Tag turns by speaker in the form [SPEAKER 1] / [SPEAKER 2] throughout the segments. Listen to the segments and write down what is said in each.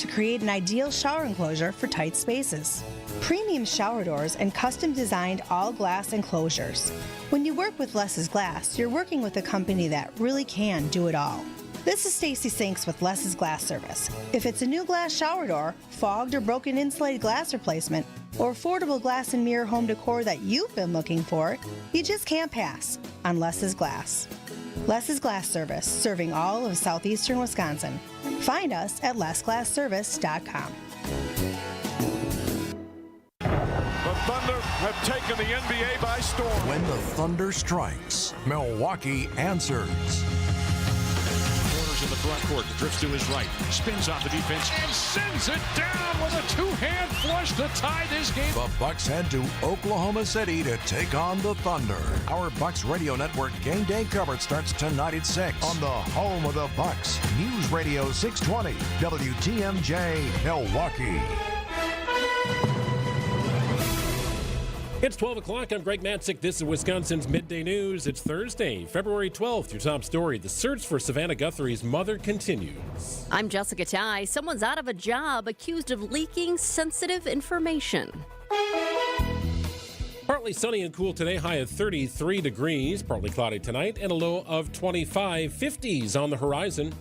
[SPEAKER 1] to create an ideal shower enclosure for tight spaces. Premium shower doors and custom-designed all-glass enclosures. When you work with Less's Glass, you're working with a company that really can do it all. This is Stacy Sinks with Less's Glass Service. If it's a new glass shower door, fogged or broken insulated glass replacement, or affordable glass and mirror home decor that you've been looking for, you just can't pass on Less's Glass. Less's Glass Service, serving all of southeastern Wisconsin. Find us at lessglassservice.com.
[SPEAKER 2] The Thunder have taken the NBA by storm.
[SPEAKER 3] When the thunder strikes, Milwaukee answers.
[SPEAKER 4] In the front court, drifts to his right, spins off the defense, and sends it down with a two-hand flush to tie this game.
[SPEAKER 3] The Bucks head to Oklahoma City to take on the Thunder. Our Bucks Radio Network game day coverage starts tonight at 6 on the home of the Bucks, News Radio 620, WTMJ, Milwaukee.
[SPEAKER 5] It's 12 o'clock. I'm Greg Matzek. This is Wisconsin's Midday News. It's Thursday, February 12th. Your top story, the search for Savannah Guthrie's mother continues.
[SPEAKER 6] I'm Jessica Tighe. Someone's out of a job accused of leaking sensitive information.
[SPEAKER 5] Partly sunny and cool today, high of 33 degrees. Partly cloudy tonight and a low of 25. 50s on the horizon.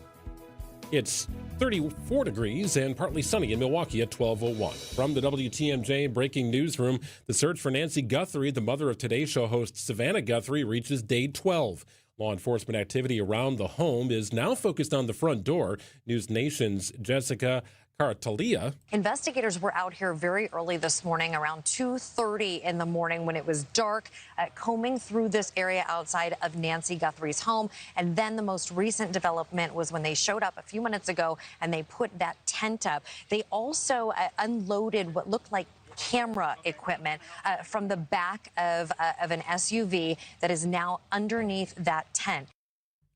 [SPEAKER 5] It's 34 degrees and partly sunny in Milwaukee at 12:01. From the WTMJ Breaking Newsroom, the search for Nancy Guthrie, the mother of Today Show host Savannah Guthrie, reaches day 12. Law enforcement activity around the home is now focused on the front door. News Nation's Jessica Cartalia.
[SPEAKER 7] Investigators were out here very early this morning, around 2:30 in the morning when it was dark, combing through this area outside of Nancy Guthrie's home. And then the most recent development was when they showed up a few minutes ago and they put that tent up. They also unloaded what looked like camera equipment from the back of an SUV that is now underneath that tent.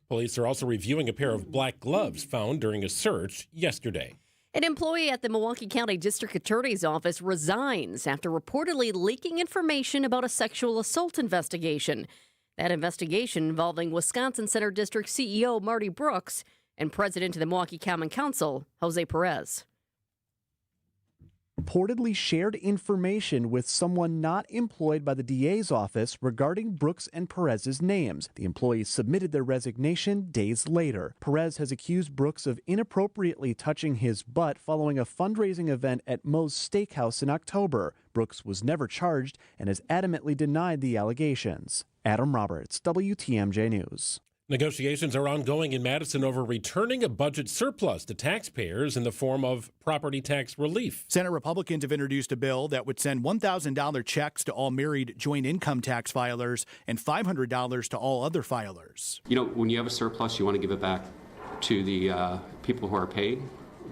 [SPEAKER 5] Police are also reviewing a pair of black gloves found during a search yesterday.
[SPEAKER 6] An employee at the Milwaukee County District Attorney's Office resigns after reportedly leaking information about a sexual assault investigation. That investigation involving Wisconsin Center District CEO Marty Brooks and President of the Milwaukee Common Council, Jose Perez.
[SPEAKER 8] Reportedly shared information with someone not employed by the DA's office regarding Brooks and Perez's names. The employees submitted their resignation days later. Perez has accused Brooks of inappropriately touching his butt following a fundraising event at Moe's Steakhouse in October. Brooks was never charged and has adamantly denied the allegations. Adam Roberts, WTMJ News.
[SPEAKER 5] Negotiations are ongoing in Madison over returning a budget surplus to taxpayers in the form of property tax relief.
[SPEAKER 9] Senate Republicans have introduced a bill that would send $1,000 checks to all married joint income tax filers and $500 to all other filers.
[SPEAKER 10] You know, when you have a surplus, you want to give it back to the people who are paid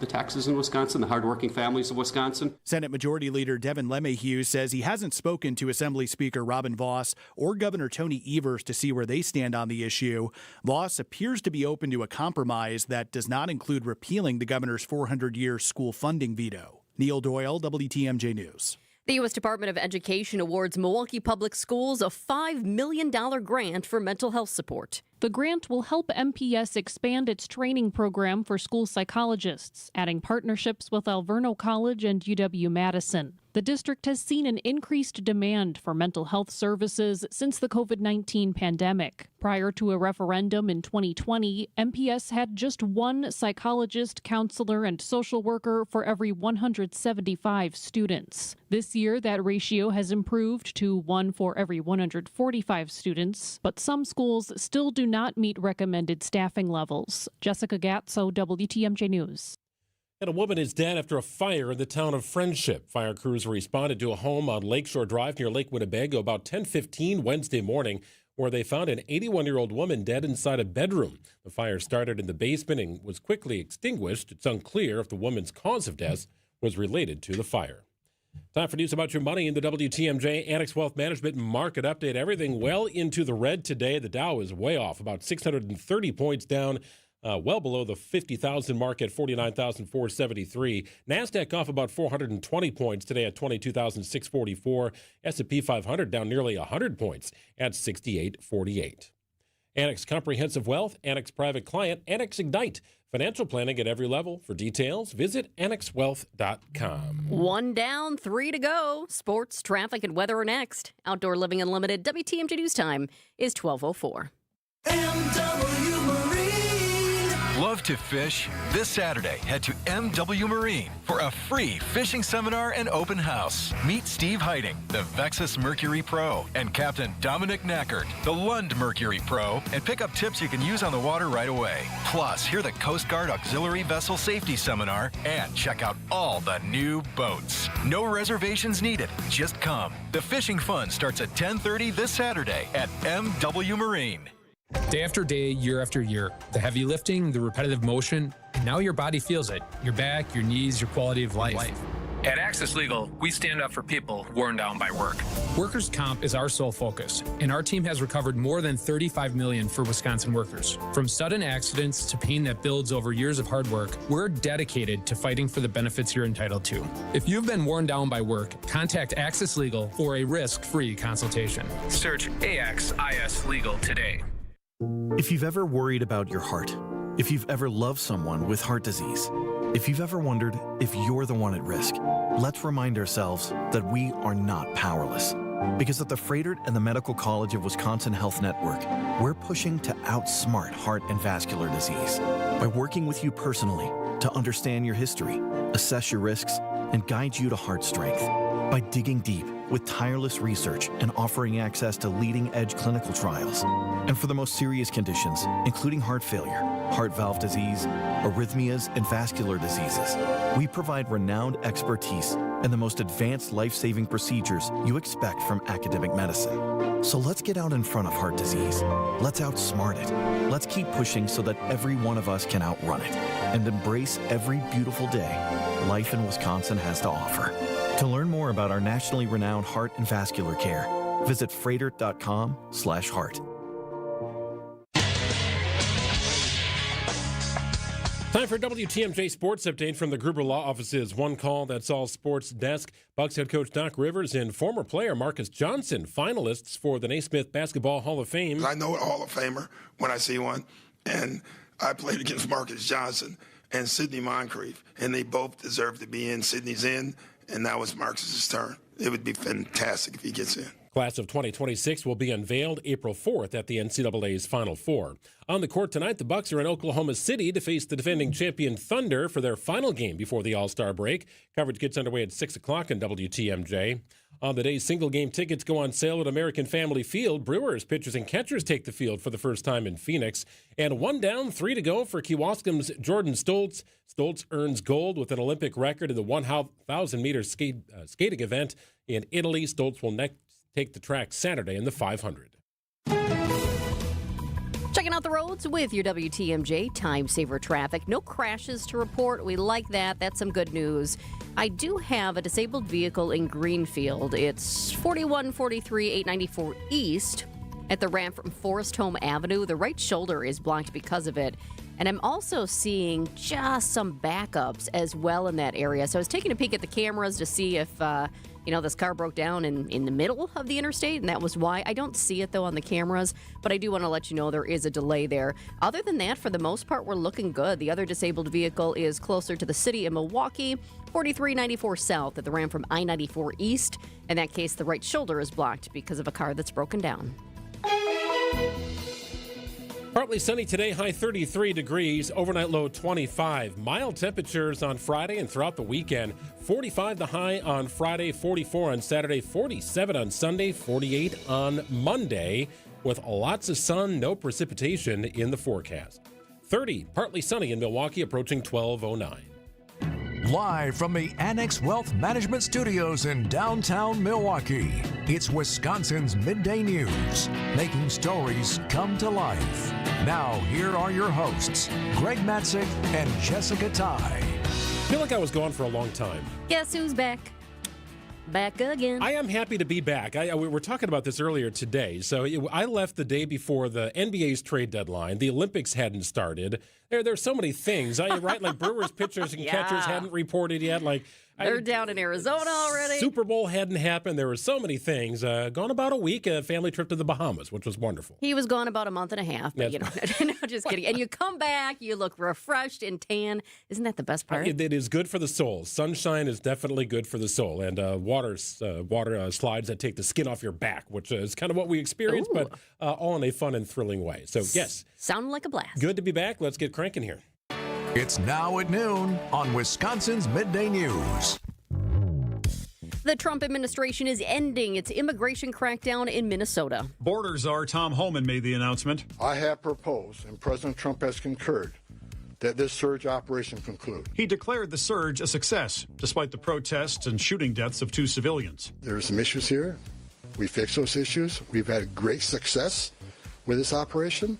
[SPEAKER 10] the taxes in Wisconsin, the hardworking families of Wisconsin.
[SPEAKER 9] Senate Majority Leader Devin LeMahieu says he hasn't spoken to Assembly Speaker Robin Vos or Governor Tony Evers to see where they stand on the issue. Vos appears to be open to a compromise that does not include repealing the governor's 400-year school funding veto. Neil Doyle, WTMJ News.
[SPEAKER 6] The U.S. Department of Education awards Milwaukee Public Schools a $5 million grant for mental health support.
[SPEAKER 11] The grant will help MPS expand its training program for school psychologists, adding partnerships with Alverno College and UW-Madison. The district has seen an increased demand for mental health services since the COVID-19 pandemic. Prior to a referendum in 2020, MPS had just one psychologist, counselor, and social worker for every 175 students. This year, that ratio has improved to one for every 145 students, but some schools still do not meet recommended staffing levels. Jessica Gatso, WTMJ News.
[SPEAKER 5] And a woman is dead after a fire in the town of Friendship. Fire crews responded to a home on Lakeshore Drive near Lake Winnebago about 10:15 Wednesday morning, where they found an 81-year-old woman dead inside a bedroom. The fire started in the basement and was quickly extinguished. It's unclear if the woman's cause of death was related to the fire. Time for news about your money in the WTMJ Annex Wealth Management Market Update. Everything well into the red today. The Dow is way off, about 630 points down. Well below the 50,000 mark at 49,473. NASDAQ off about 420 points today at 22,644. S&P 500 down nearly 100 points at 6848. Annex Comprehensive Wealth, Annex Private Client, Annex Ignite. Financial planning at every level. For details, visit annexwealth.com.
[SPEAKER 6] 1 down, 3 to go. Sports, traffic, and weather are next. Outdoor Living Unlimited WTMJ News Time is 12:04.
[SPEAKER 12] Love to fish? This Saturday, head to MW Marine for a free fishing seminar and open house. Meet Steve Heiting, the Vexus Mercury Pro, and Captain Dominic Knackert, the Lund Mercury Pro, and pick up tips you can use on the water right away. Plus, hear the Coast Guard Auxiliary Vessel Safety Seminar and check out all the new boats. No reservations needed. Just come. The fishing fun starts at 10:30 this Saturday at MW Marine.
[SPEAKER 13] Day after day, year after year, the heavy lifting, the repetitive motion, and now your body feels it. Your back, your knees, your quality of life.
[SPEAKER 14] At Access Legal, we stand up for people worn down by work.
[SPEAKER 13] Workers' comp is our sole focus, and our team has recovered more than $35 million for Wisconsin workers. From sudden accidents to pain that builds over years of hard work, we're dedicated to fighting for the benefits you're entitled to. If you've been worn down by work, contact Access Legal for a risk-free consultation.
[SPEAKER 14] Search AXIS Legal today.
[SPEAKER 15] If you've ever worried about your heart, if you've ever loved someone with heart disease, if you've ever wondered if you're the one at risk, let's remind ourselves that we are not powerless. Because at the Froedtert and the Medical College of Wisconsin Health Network, we're pushing to outsmart heart and vascular disease by working with you personally to understand your history, assess your risks, and guide you to heart strength. By digging deep with tireless research and offering access to leading-edge clinical trials. And for the most serious conditions, including heart failure, heart valve disease, arrhythmias, and vascular diseases, we provide renowned expertise and the most advanced life-saving procedures you expect from academic medicine. So let's get out in front of heart disease. Let's outsmart it. Let's keep pushing so that every one of us can outrun it and embrace every beautiful day life in Wisconsin has to offer. To learn more about our nationally renowned heart and vascular care, visit froedtert.com/heart.
[SPEAKER 5] Time for WTMJ Sports Update from the Gruber Law Office's One Call That's All Sports Desk. Bucks head coach Doc Rivers and former player Marcus Johnson, finalists for the Naismith Basketball Hall of Fame.
[SPEAKER 16] I know a Hall of Famer when I see one, and I played against Marcus Johnson and Sidney Moncrief, and they both deserve to be in. Sidney's in, and now it's Marcus's turn. It would be fantastic if he gets in.
[SPEAKER 5] Class of 2026 will be unveiled April 4th at the NCAA's Final Four. On the court tonight, the Bucks are in Oklahoma City to face the defending champion Thunder for their final game before the All-Star break. Coverage gets underway at 6 o'clock on WTMJ. On the day, single-game tickets go on sale at American Family Field. Brewers, pitchers, and catchers take the field for the first time in Phoenix. And 1 down, 3 to go for Kewaskum's Jordan Stoltz. Stoltz earns gold with an Olympic record in the 1,000-meter skating event in Italy. Stoltz will next take the track Saturday in the 500.
[SPEAKER 6] Checking out the roads with your WTMJ Time Saver Traffic. No crashes to report. We like that. That's some good news. I do have a disabled vehicle in Greenfield. It's 4143 894 East at the ramp from Forest Home Avenue. The right shoulder is blocked because of it. And I'm also seeing just some backups as well in that area. So I was taking a peek at the cameras to see if, this car broke down in the middle of the interstate, and that was why. I don't see it, though, on the cameras, but I do want to let you know there is a delay there. Other than that, for the most part, we're looking good. The other disabled vehicle is closer to the city of Milwaukee, 4394 South at the ramp from I-94 East. In that case, the right shoulder is blocked because of a car that's broken down.
[SPEAKER 5] Partly sunny today, high 33 degrees, overnight low 25. Mild temperatures on Friday and throughout the weekend. 45 the high on Friday, 44 on Saturday, 47 on Sunday, 48 on Monday, with lots of sun, no precipitation in the forecast. 30, partly sunny in Milwaukee, approaching 12:09.
[SPEAKER 3] Live from the Annex Wealth Management Studios in downtown Milwaukee, it's Wisconsin's Midday News, making stories come to life. Now, here are your hosts, Greg Matzek and Jessica Tighe.
[SPEAKER 5] I feel like I was gone for a long time.
[SPEAKER 6] Guess who's back? Back again.
[SPEAKER 5] I am happy to be back. We were talking about this earlier today. So I left the day before the NBA's trade deadline. The Olympics hadn't started. There's so many things. Right? Like Brewers pitchers and catchers hadn't reported yet. Like
[SPEAKER 6] they're down in Arizona already.
[SPEAKER 5] Super Bowl hadn't happened. There were so many things. Gone about a week, a family trip to the Bahamas, which was wonderful.
[SPEAKER 6] He was gone about a month and a half, but no, just kidding. And you come back, you look refreshed and tan. Isn't that the best part?
[SPEAKER 5] It is good for the soul. Sunshine is definitely good for the soul. And water slides that take the skin off your back, which is kind of what we experienced, but all in a fun and thrilling way. So, yes.
[SPEAKER 6] Sounded like a blast.
[SPEAKER 5] Good to be back. Let's get cranking here.
[SPEAKER 3] It's now at noon on Wisconsin's Midday News.
[SPEAKER 6] The Trump administration is ending its immigration crackdown in Minnesota.
[SPEAKER 17] Border czar Tom Homan made the announcement.
[SPEAKER 18] I have proposed, and President Trump has concurred, that this surge operation conclude.
[SPEAKER 17] He declared the surge a success, despite the protests and shooting deaths of 2 civilians.
[SPEAKER 18] There are some issues here. We fixed those issues. We've had great success with this operation,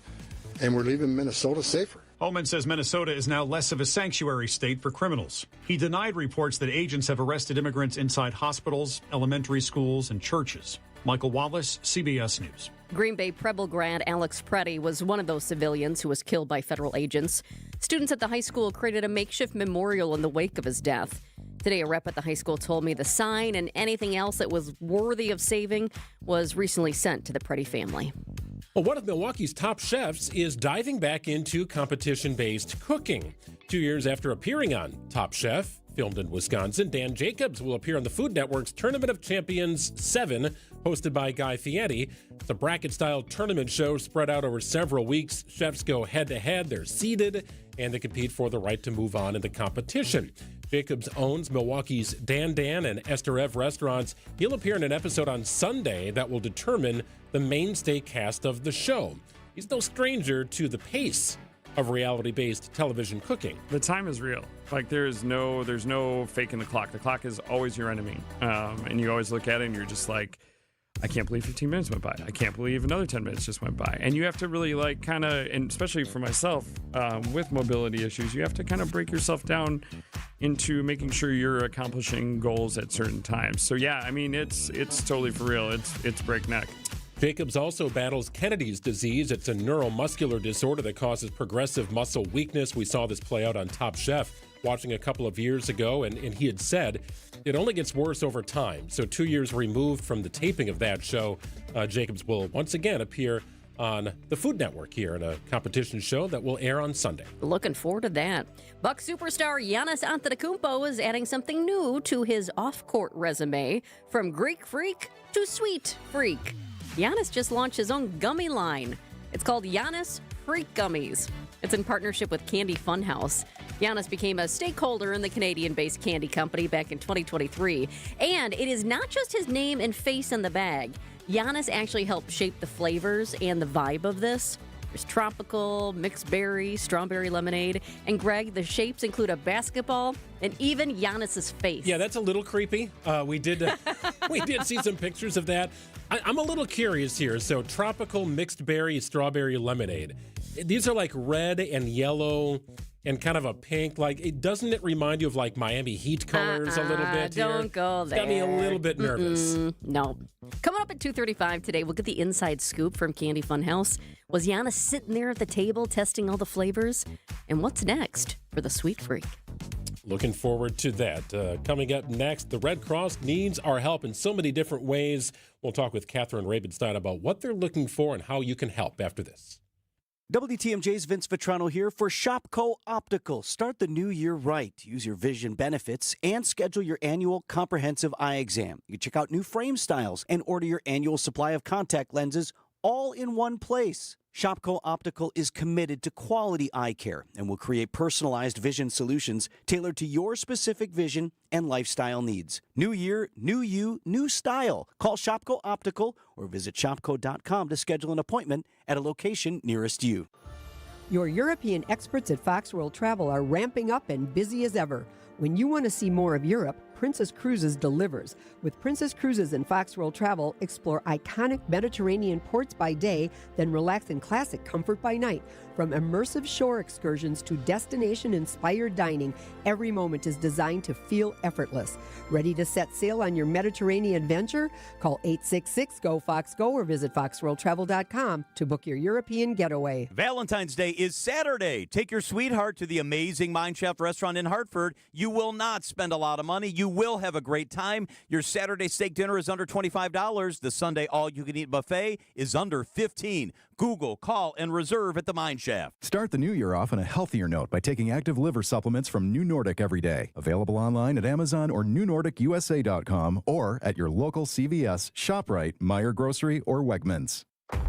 [SPEAKER 18] and we're leaving Minnesota safer.
[SPEAKER 17] Homan says Minnesota is now less of a sanctuary state for criminals. He denied reports that agents have arrested immigrants inside hospitals, elementary schools, and churches. Michael Wallace, CBS News.
[SPEAKER 6] Green Bay Preble grad Alex Preddy was one of those civilians who was killed by federal agents. Students at the high school created a makeshift memorial in the wake of his death. Today, a rep at the high school told me the sign and anything else that was worthy of saving was recently sent to the Preddy family.
[SPEAKER 5] Well, one of Milwaukee's top chefs is diving back into competition-based cooking. 2 years after appearing on Top Chef, filmed in Wisconsin, Dan Jacobs will appear on the Food Network's Tournament of Champions 7, hosted by Guy Fieri. It's a bracket-style tournament show spread out over several weeks. Chefs go head-to-head, they're seeded, and they compete for the right to move on in the competition. Jacobs owns Milwaukee's Dan and Esther Ev restaurants. He'll appear in an episode on Sunday that will determine the mainstay cast of the show. He's no stranger to the pace of reality-based television cooking.
[SPEAKER 19] The time is real. Like there's no faking the clock. The clock is always your enemy. And you always look at it and you're just like, I can't believe 15 minutes went by. I can't believe another 10 minutes just went by. And you have to really and especially for myself, with mobility issues, you have to kind of break yourself down into making sure you're accomplishing goals at certain times. So yeah, I mean, it's totally for real. It's breakneck.
[SPEAKER 5] Jacobs also battles Kennedy's disease. It's a neuromuscular disorder that causes progressive muscle weakness. We saw this play out on Top Chef watching a couple of years ago, and he had said it only gets worse over time. So 2 years removed from the taping of that show, Jacobs will once again appear on the Food Network here in a competition show that will air on Sunday.
[SPEAKER 6] Looking forward to that. Bucks superstar Giannis Antetokounmpo is adding something new to his off-court resume, from Greek freak to sweet freak. Giannis just launched his own gummy line. It's called Giannis Freak Gummies. It's in partnership with Candy Funhouse. Giannis became a stakeholder in the Canadian-based candy company back in 2023. And it is not just his name and face in the bag. Giannis actually helped shape the flavors and the vibe of this. There's tropical, mixed berry, strawberry lemonade. And Greg, the shapes include a basketball and even Giannis's face.
[SPEAKER 5] Yeah, that's a little creepy. We did see some pictures of that. I'm a little curious here. So tropical, mixed berry, strawberry lemonade. These are like red and yellow and kind of a pink. Like, doesn't it remind you of like Miami Heat colors a little bit here?
[SPEAKER 6] Don't go there.
[SPEAKER 5] It's got me a little bit nervous.
[SPEAKER 6] No. Coming up at 2:35 today, we'll get the inside scoop from Candy Funhouse. Was Giannis sitting there at the table testing all the flavors? And what's next for the Sweet Freak?
[SPEAKER 5] Looking forward to that. Coming up next, the Red Cross needs our help in so many different ways. We'll talk with Catherine Rabenstein about what they're looking for and how you can help after this.
[SPEAKER 20] WTMJ's Vince Vitrano here for Shopco Optical. Start the new year right. Use your vision benefits and schedule your annual comprehensive eye exam. You can check out new frame styles and order your annual supply of contact lenses all in one place. Shopco Optical is committed to quality eye care and will create personalized vision solutions tailored to your specific vision and lifestyle needs. New year, new you, new style. Call Shopco Optical or visit shopco.com to schedule an appointment at a location nearest you.
[SPEAKER 21] Your European experts at Fox World Travel are ramping up and busy as ever. When you want to see more of Europe, Princess Cruises delivers. With Princess Cruises and Fox World Travel, explore iconic Mediterranean ports by day, then relax in classic comfort by night. From immersive shore excursions to destination-inspired dining, every moment is designed to feel effortless. Ready to set sail on your Mediterranean adventure? Call 866-GO-FOX-GO or visit foxworldtravel.com to book your European getaway.
[SPEAKER 22] Valentine's Day is Saturday. Take your sweetheart to the amazing Mineshaft restaurant in Hartford. You will not spend a lot of money. You will have a great time. Your Saturday steak dinner is under $25. The Sunday all-you-can-eat buffet is under $15. Google, call, and reserve at the Mineshaft.
[SPEAKER 23] Start the new year off on a healthier note by taking active liver supplements from New Nordic every day. Available online at Amazon or NewNordicUSA.com or at your local CVS, ShopRite, Meijer Grocery, or Wegmans.
[SPEAKER 24] 911,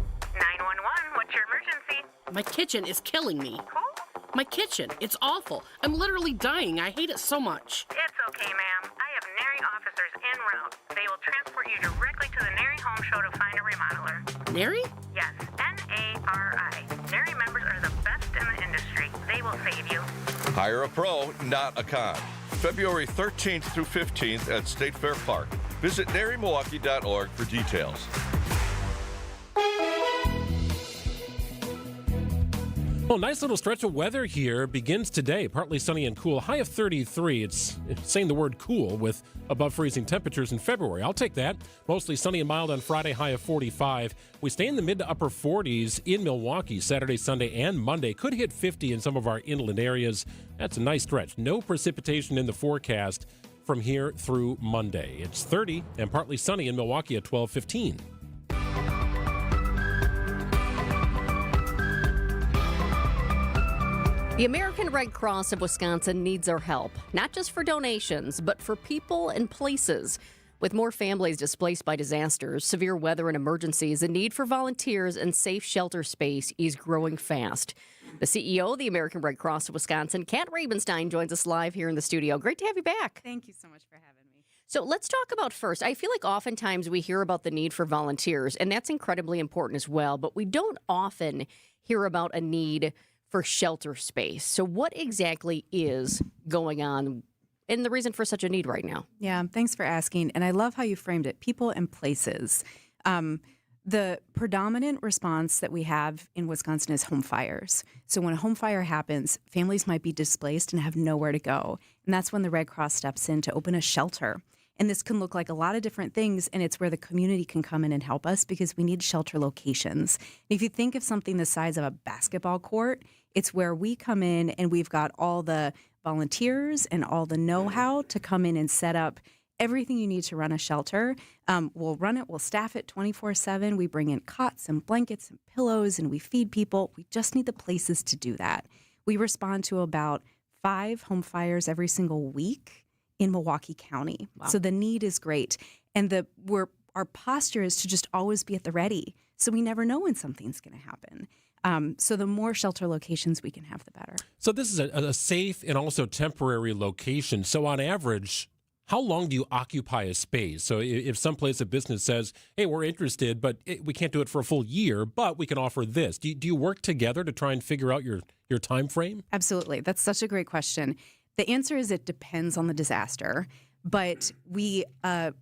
[SPEAKER 24] what's your emergency?
[SPEAKER 25] My kitchen is killing me. My kitchen, it's awful. I'm literally dying. I hate it so much.
[SPEAKER 24] It's okay, ma'am. I have Nary officers en route. They will transport you directly to the Nary Home Show to find a remodeler.
[SPEAKER 25] Nary?
[SPEAKER 24] Yes, Nari. Nary members are the best in the industry. They will save you.
[SPEAKER 26] Hire a pro, not a con. February 13th through 15th at State Fair Park. Visit narymilwaukee.org for details.
[SPEAKER 5] Well, nice little stretch of weather here begins today. Partly sunny and cool. High of 33. It's saying the word cool with above freezing temperatures in February. I'll take that. Mostly sunny and mild on Friday. High of 45. We stay in the mid to upper 40s in Milwaukee Saturday, Sunday, and Monday. Could hit 50 in some of our inland areas. That's a nice stretch. No precipitation in the forecast from here through Monday. It's 30 and partly sunny in Milwaukee at 12:15.
[SPEAKER 6] The American Red Cross of Wisconsin needs our help, not just for donations, but for people and places. With more families displaced by disasters, severe weather, and emergencies, the need for volunteers and safe shelter space is growing fast. The CEO of the American Red Cross of Wisconsin, Kat Rabenstein, joins us live here in the studio. Great to have you back.
[SPEAKER 27] Thank you so much for having me.
[SPEAKER 6] So let's talk about first. I feel like oftentimes we hear about the need for volunteers, and that's incredibly important as well, but we don't often hear about a need for shelter space. So what exactly is going on and the reason for such a need right now?
[SPEAKER 27] Yeah, thanks for asking. And I love how you framed it, people and places. The predominant response that we have in Wisconsin is home fires. So when a home fire happens, families might be displaced and have nowhere to go. And that's when the Red Cross steps in to open a shelter. And this can look like a lot of different things, and it's where the community can come in and help us because we need shelter locations. And if you think of something the size of a basketball court, it's where we come in and we've got all the volunteers and all the know-how to come in and set up everything you need to run a shelter. We'll run it, we'll staff it 24/7. We bring in cots and blankets and pillows, and we feed people. We just need the places to do that. We respond to about 5 home fires every single week in Milwaukee County. Wow. So the need is great. And our posture is to just always be at the ready. So we never know when something's going to happen. So the more shelter locations we can have, the better.
[SPEAKER 5] So this is a safe and also temporary location. So on average, how long do you occupy a space? So if someplace, a business says, hey, we're interested, but we can't do it for a full year, but we can offer this. Do you work together to try and figure out your time frame?
[SPEAKER 27] Absolutely. That's such a great question. The answer is it depends on the disaster, but we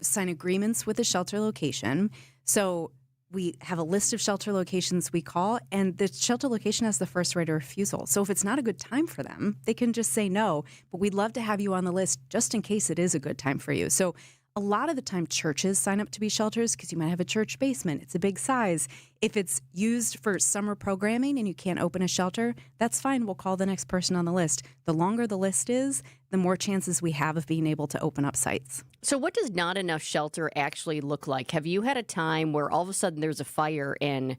[SPEAKER 27] sign agreements with the shelter location. So we have a list of shelter locations we call, and the shelter location has the first right of refusal. So if it's not a good time for them, they can just say no, but we'd love to have you on the list just in case it is a good time for you. So a lot of the time churches sign up to be shelters because you might have a church basement. It's a big size. If it's used for summer programming and you can't open a shelter, that's fine. We'll call the next person on the list. The longer the list is, the more chances we have of being able to open up sites.
[SPEAKER 6] So what does not enough shelter actually look like? Have you had a time where all of a sudden there's a fire and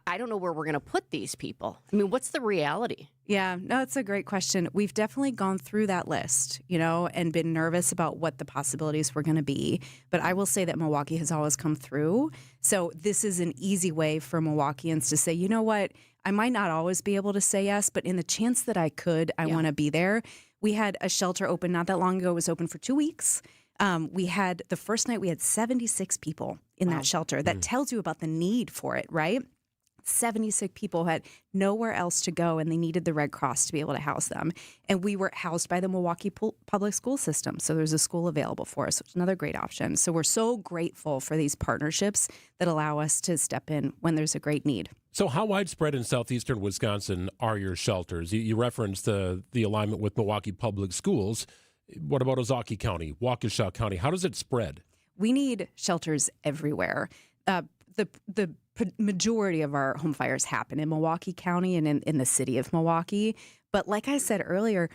[SPEAKER 6] I don't know where we're going to put these people? I mean, what's the reality?
[SPEAKER 27] Yeah, no, it's a great question. We've definitely gone through that list, and been nervous about what the possibilities were going to be. But I will say that Milwaukee has always come through. So this is an easy way for Milwaukeeans to say, you know what, I might not always be able to say yes, but in the chance that I could, I want to be there. We had a shelter open not that long ago. It was open for 2 weeks. We had the first night we had 76 people in that shelter. That tells you about the need for it, right? 70 sick people had nowhere else to go, and they needed the Red Cross to be able to house them. And we were housed by the Milwaukee public school system. So there's a school available for us, which is another great option. So we're so grateful for these partnerships that allow us to step in when there's a great need.
[SPEAKER 5] So how widespread in southeastern Wisconsin are your shelters? You referenced the alignment with Milwaukee Public Schools. What about Ozaukee County, Waukesha County? How does it spread?
[SPEAKER 27] We need shelters everywhere. The majority of our home fires happen in Milwaukee County and in the city of Milwaukee. But like I said earlier,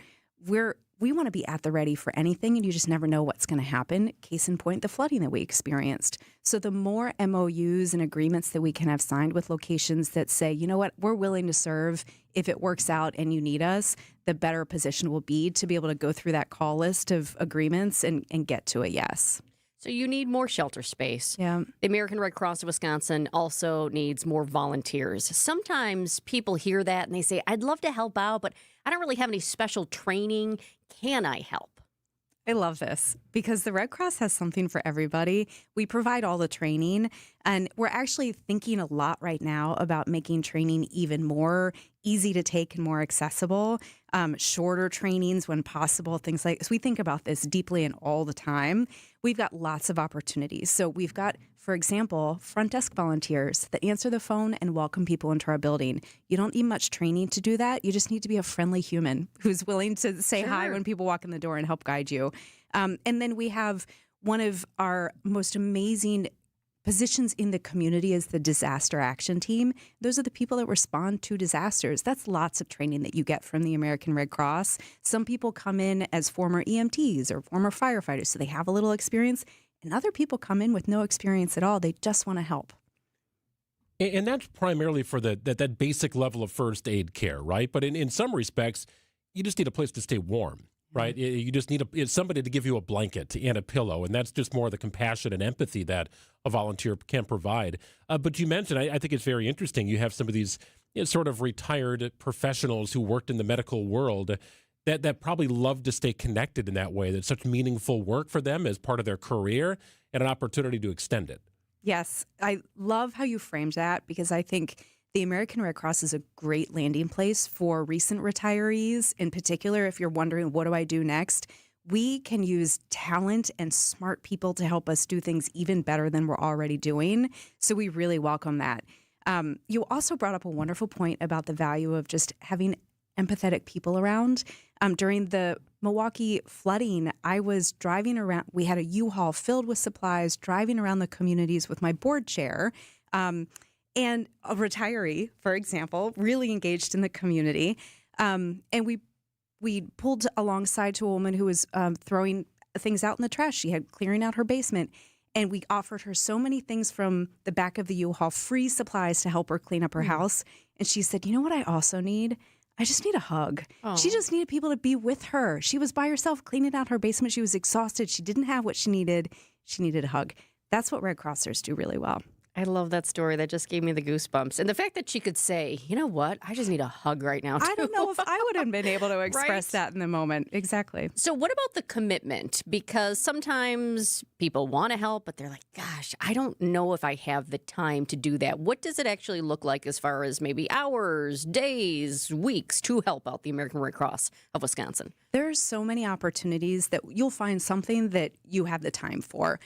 [SPEAKER 27] we want to be at the ready for anything, and you just never know what's going to happen. Case in point, the flooding that we experienced. So the more MOUs and agreements that we can have signed with locations that say, you know what, we're willing to serve if it works out and you need us, the better position will be to be able to go through that call list of agreements and get to a yes.
[SPEAKER 6] So you need more shelter space.
[SPEAKER 27] Yeah.
[SPEAKER 6] The American Red Cross of Wisconsin also needs more volunteers. Sometimes people hear that and they say, I'd love to help out, but I don't really have any special training. Can I help?
[SPEAKER 27] I love this because the Red Cross has something for everybody. We provide all the training, and we're actually thinking a lot right now about making training even more easy to take and more accessible, shorter trainings when possible, things like this. We think about this deeply and all the time. We've got lots of opportunities. So we've got, for example, front desk volunteers that answer the phone and welcome people into our building. You don't need much training to do that. You just need to be a friendly human who's willing to say hi when people walk in the door and help guide you. And then we have one of our most amazing positions in the community is the disaster action team. Those are the people that respond to disasters. That's lots of training that you get from the American Red Cross. Some people come in as former EMTs or former firefighters, so they have a little experience. And other people come in with no experience at all. They just want to help.
[SPEAKER 5] And that's primarily for that basic level of first aid care, right? But in some respects, you just need a place to stay warm, right? You just need somebody to give you a blanket and a pillow, and that's just more the compassion and empathy that a volunteer can provide. But you mentioned, I think it's very interesting, you have some of these sort of retired professionals who worked in the medical world that probably love to stay connected in that way. That's such meaningful work for them as part of their career and an opportunity to extend it.
[SPEAKER 27] Yes, I love how you framed that because I think the American Red Cross is a great landing place for recent retirees. In particular, if you're wondering, what do I do next? We can use talent and smart people to help us do things even better than we're already doing. So we really welcome that. You also brought up a wonderful point about the value of just having empathetic people around. During the Milwaukee flooding, I was driving around. We had a U-Haul filled with supplies, driving around the communities with my board chair. And a retiree, for example, really engaged in the community. And we pulled alongside to a woman who was throwing things out in the trash. She had clearing out her basement. And we offered her so many things from the back of the U-Haul, free supplies to help her clean up her house. And she said, you know what I also need? I just need a hug. Oh. She just needed people to be with her. She was by herself cleaning out her basement. She was exhausted. She didn't have what she needed. She needed a hug. That's what Red Crossers do really well.
[SPEAKER 6] I love that story. That just gave me the goosebumps. And the fact that she could say, you know what, I just need a hug right now, too.
[SPEAKER 27] I don't know if I would have been able to express that in the moment. Exactly.
[SPEAKER 6] So what about the commitment? Because sometimes people want to help, but they're like, gosh, I don't know if I have the time to do that. What does it actually look like as far as maybe hours, days, weeks to help out the American Red Cross of Wisconsin?
[SPEAKER 27] There's so many opportunities that you'll find something that you have the time for.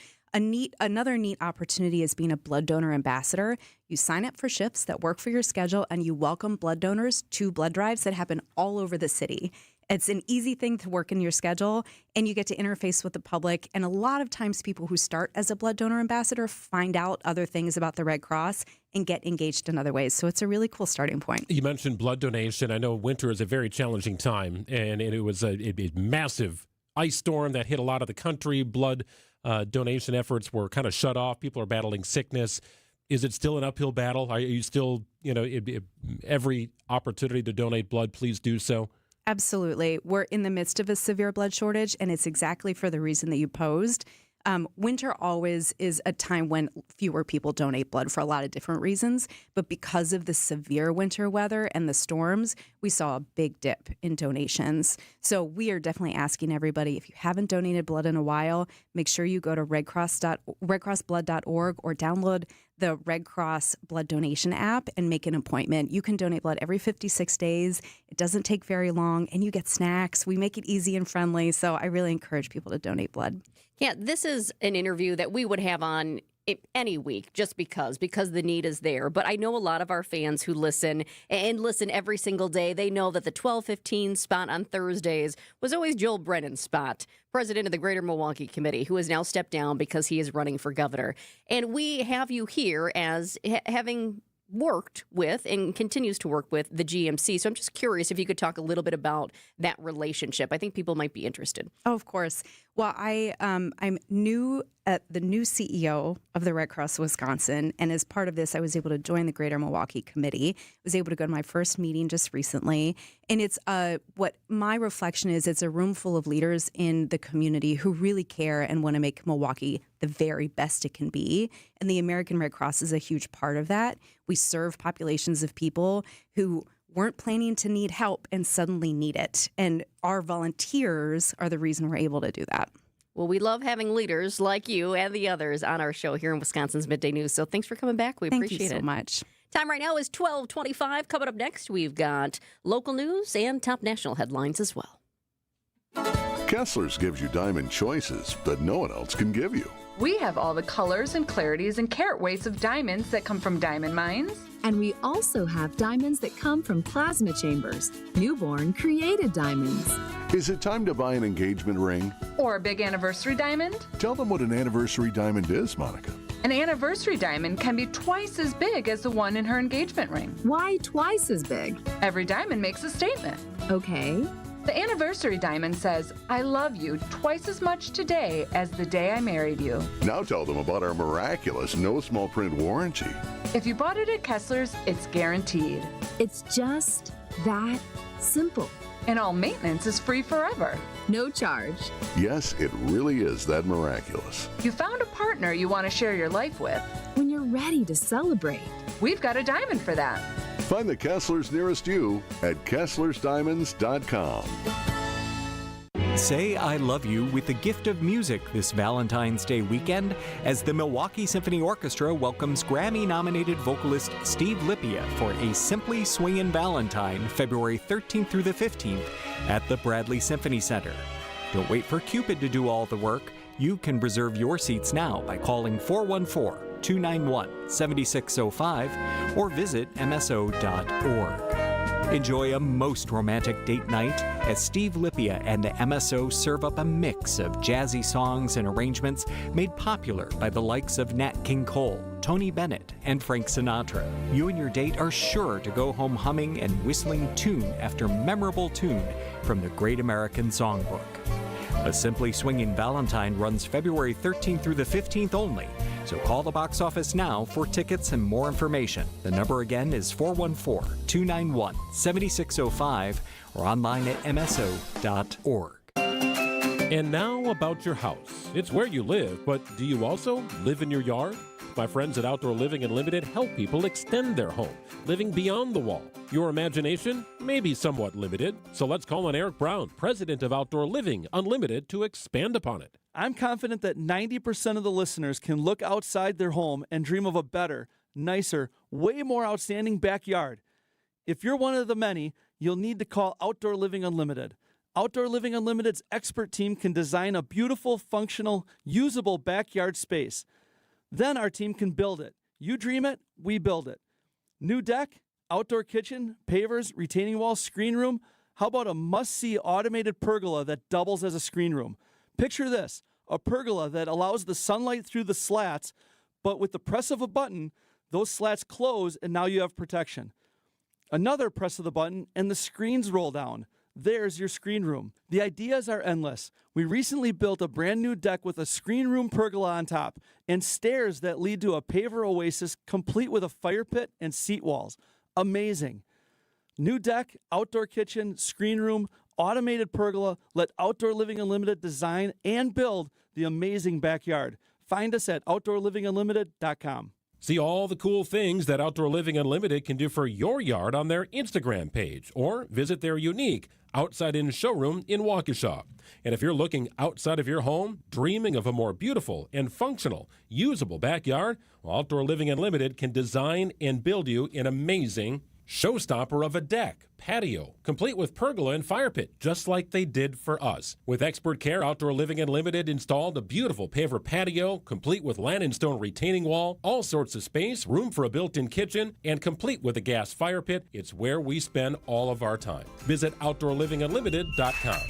[SPEAKER 27] Another neat opportunity is being a blood donor ambassador. You sign up for shifts that work for your schedule, and you welcome blood donors to blood drives that happen all over the city. It's an easy thing to work in your schedule, and you get to interface with the public. And a lot of times people who start as a blood donor ambassador find out other things about the Red Cross and get engaged in other ways. So it's a really cool starting point.
[SPEAKER 5] You mentioned blood donation. I know winter is a very challenging time, and it was a massive ice storm that hit a lot of the country. Blood donation efforts were kind of shut off. People are battling sickness. Is it still an uphill battle? Are you still, every opportunity to donate blood, please do so?
[SPEAKER 27] Absolutely. We're in the midst of a severe blood shortage, and it's exactly for the reason that you posed. Winter always is a time when fewer people donate blood for a lot of different reasons. But because of the severe winter weather and the storms, we saw a big dip in donations. So we are definitely asking everybody, if you haven't donated blood in a while, make sure you go to redcrossblood.org or download the Red Cross blood donation app and make an appointment. You can donate blood every 56 days. It doesn't take very long, and you get snacks. We make it easy and friendly, so I really encourage people to donate blood.
[SPEAKER 6] Yeah, this is an interview that we would have on any week just because the need is there. But I know a lot of our fans who listen every single day. They know that the 12:15 spot on Thursdays was always Joel Brennan's spot, president of the Greater Milwaukee Committee, who has now stepped down because he is running for governor. And we have you here as having worked with and continues to work with the GMC. So I'm just curious if you could talk a little bit about that relationship. I think people might be interested.
[SPEAKER 27] Oh, of course. Well, I'm new at the new CEO of the Red Cross Wisconsin, and as part of this, I was able to join the Greater Milwaukee Committee. Was able to go to my first meeting just recently, and it's what my reflection is. It's a room full of leaders in the community who really care and want to make Milwaukee the very best it can be, and the American Red Cross is a huge part of that. We serve populations of people who weren't planning to need help and suddenly need it. And our volunteers are the reason we're able to do that.
[SPEAKER 6] Well, we love having leaders like you and the others on our show here in Wisconsin's Midday News. So thanks for coming back. We appreciate it.
[SPEAKER 27] Thank you so much.
[SPEAKER 6] Time right now is 12:25. Coming up next, we've got local news and top national headlines as well.
[SPEAKER 1] Kessler's gives you diamond choices that no one else can give you.
[SPEAKER 2] We have all the colors and clarities and carat weights of diamonds that come from diamond mines.
[SPEAKER 4] And we also have diamonds that come from plasma chambers, newborn created diamonds.
[SPEAKER 1] Is it time to buy an engagement ring?
[SPEAKER 2] Or a big anniversary diamond?
[SPEAKER 1] Tell them what an anniversary diamond is, Monica.
[SPEAKER 2] An anniversary diamond can be twice as big as the one in her engagement ring.
[SPEAKER 4] Why twice as big?
[SPEAKER 2] Every diamond makes a statement.
[SPEAKER 4] Okay.
[SPEAKER 2] The anniversary diamond says, I love you twice as much today as the day I married you.
[SPEAKER 1] Now tell them about our miraculous no small print warranty.
[SPEAKER 2] If you bought it at Kessler's, it's guaranteed.
[SPEAKER 4] It's just that simple.
[SPEAKER 2] And all maintenance is free forever.
[SPEAKER 4] No charge.
[SPEAKER 1] Yes, it really is that miraculous.
[SPEAKER 2] You found a partner you want to share your life with.
[SPEAKER 4] When you're ready to celebrate.
[SPEAKER 2] We've got a diamond for that.
[SPEAKER 1] Find the Kesslers nearest you at KesslersDiamonds.com.
[SPEAKER 7] Say I love you with the gift of music this Valentine's Day weekend as the Milwaukee Symphony Orchestra welcomes Grammy-nominated vocalist Steve Lippia for a Simply Swingin' Valentine February 13th through the 15th at the Bradley Symphony Center. Don't wait for Cupid to do all the work. You can reserve your seats now by calling 414-291-7605 or visit mso.org. Enjoy a most romantic date night as Steve Lippia and the MSO serve up a mix of jazzy songs and arrangements made popular by the likes of Nat King Cole, Tony Bennett, and Frank Sinatra. You and your date are sure to go home humming and whistling tune after memorable tune from the Great American Songbook. A Simply Swinging Valentine runs February 13th through the 15th only, so call the box office now for tickets and more information. The number again is 414-291-7605 or online at mso.org.
[SPEAKER 5] And now about your house. It's where you live, but do you also live in your yard? My friends at Outdoor Living Unlimited help people extend their home, living beyond the wall. Your imagination may be somewhat limited, so let's call on Eric Brown, president of Outdoor Living Unlimited, to expand upon it.
[SPEAKER 8] I'm confident that 90% of the listeners can look outside their home and dream of a better, nicer, way more outstanding backyard. If you're one of the many, you'll need to call Outdoor Living Unlimited. Outdoor Living Unlimited's expert team can design a beautiful, functional, usable backyard space. Then our team can build it. You dream it, we build it. New deck, outdoor kitchen, pavers, retaining walls, screen room. How about a must-see automated pergola that doubles as a screen room? Picture this, a pergola that allows the sunlight through the slats, but with the press of a button, those slats close and now you have protection. Another press of the button and the screens roll down. There's your screen room. The ideas are endless. We recently built a brand new deck with a screen room pergola on top and stairs that lead to a paver oasis complete with a fire pit and seat walls. Amazing. New deck, outdoor kitchen, screen room, automated pergola. Let Outdoor Living Unlimited design and build the amazing backyard. Find us at OutdoorLivingUnlimited.com.
[SPEAKER 5] See all the cool things that Outdoor Living Unlimited can do for your yard on their Instagram page, or visit their unique outside-in showroom in Waukesha. And if you're looking outside of your home, dreaming of a more beautiful and functional, usable backyard, well, Outdoor Living Unlimited can design and build you an amazing showstopper of a deck, patio, complete with pergola and fire pit, just like they did for us. With expert care, Outdoor Living Unlimited installed a beautiful paver patio, complete with land and stone retaining wall, all sorts of space, room for a built-in kitchen, and complete with a gas fire pit. It's where we spend all of our time. Visit OutdoorLivingUnlimited.com.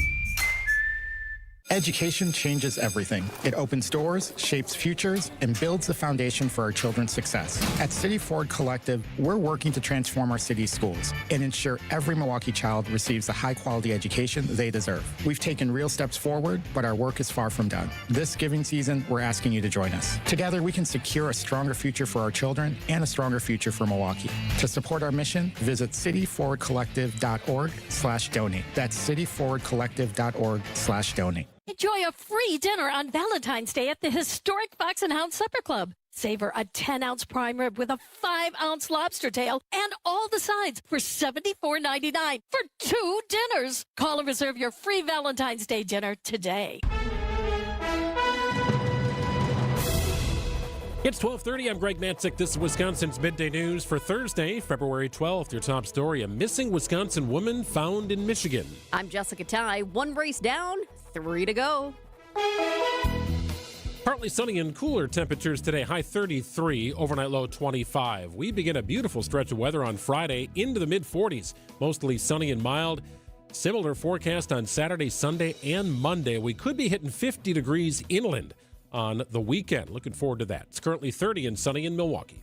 [SPEAKER 9] Education changes everything. It opens doors, shapes futures, and builds the foundation for our children's success. At City Forward Collective, we're working to transform our city's schools and ensure every Milwaukee child receives the high-quality education they deserve. We've taken real steps forward, but our work is far from done. This giving season, we're asking you to join us. Together, we can secure a stronger future for our children and a stronger future for Milwaukee. To support our mission, visit cityforwardcollective.org/donate. That's cityforwardcollective.org/donate.
[SPEAKER 10] Enjoy a free dinner on Valentine's Day at the historic Fox and Hound Supper Club. Savor a 10-ounce prime rib with a 5-ounce lobster tail and all the sides for $74.99 for 2 dinners. Call and reserve your free Valentine's Day dinner today.
[SPEAKER 5] It's 12:30. I'm Greg Matzek. This is Wisconsin's Midday News for Thursday, February 12th. Your top story, a missing Wisconsin woman found in Michigan.
[SPEAKER 6] I'm Jessica Tighe. 1 race down, 3 to go.
[SPEAKER 5] Partly sunny and cooler temperatures today, high 33, overnight low 25. We begin a beautiful stretch of weather on Friday into the mid-40s, mostly sunny and mild. Similar forecast on Saturday, Sunday, and Monday. We could be hitting 50 degrees inland on the weekend. Looking forward to that. It's currently 30 and sunny in Milwaukee.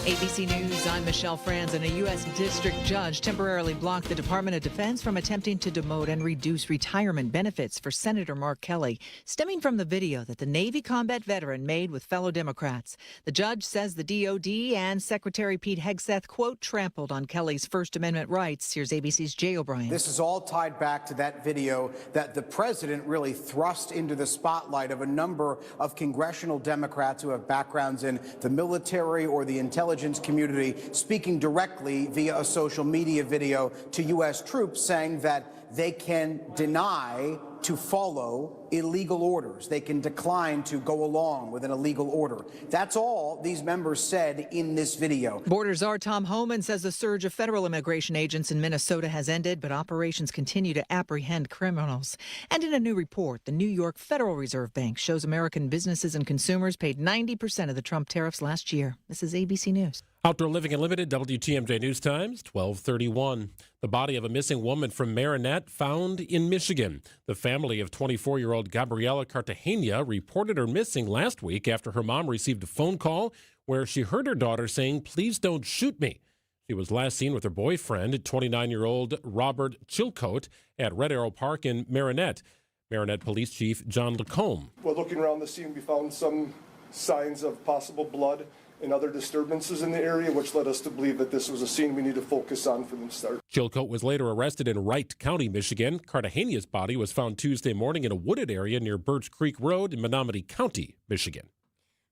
[SPEAKER 11] ABC News, I'm Michelle Franz, and a U.S. district judge temporarily blocked the Department of Defense from attempting to demote and reduce retirement benefits for Senator Mark Kelly, stemming from the video that the Navy combat veteran made with fellow Democrats. The judge says the DOD and Secretary Pete Hegseth, quote, trampled on Kelly's First Amendment rights. Here's ABC's Jay O'Brien.
[SPEAKER 12] This is all tied back to that video that the president really thrust into the spotlight of a number of congressional Democrats who have backgrounds in the military or the intelligence community, speaking directly via a social media video to U.S. troops, saying that they can deny to follow illegal orders. They can decline to go along with an illegal order. That's all these members said in this video.
[SPEAKER 11] Border Czar Tom Homan says the surge of federal immigration agents in Minnesota has ended, but operations continue to apprehend criminals. And in a new report, the New York Federal Reserve Bank shows American businesses and consumers paid 90% of the Trump tariffs last year. This is ABC News.
[SPEAKER 5] Outdoor Living Unlimited, WTMJ News Times, 12:31. The body of a missing woman from Marinette found in Michigan. The family of 24-year-old Gabriela Cartagena reported her missing last week after her mom received a phone call where she heard her daughter saying, "Please don't shoot me." She was last seen with her boyfriend, 29-year-old Robert Chilcote, at Red Arrow Park in Marinette. Marinette Police Chief John Lacombe.
[SPEAKER 13] Well, looking around the scene, we found some signs of possible blood and other disturbances in the area, which led us to believe that this was a scene we need to focus on from the start.
[SPEAKER 5] Chilcote was later arrested in Wright County, Michigan. Cartagena's body was found Tuesday morning in a wooded area near Birch Creek Road in Menominee County, Michigan.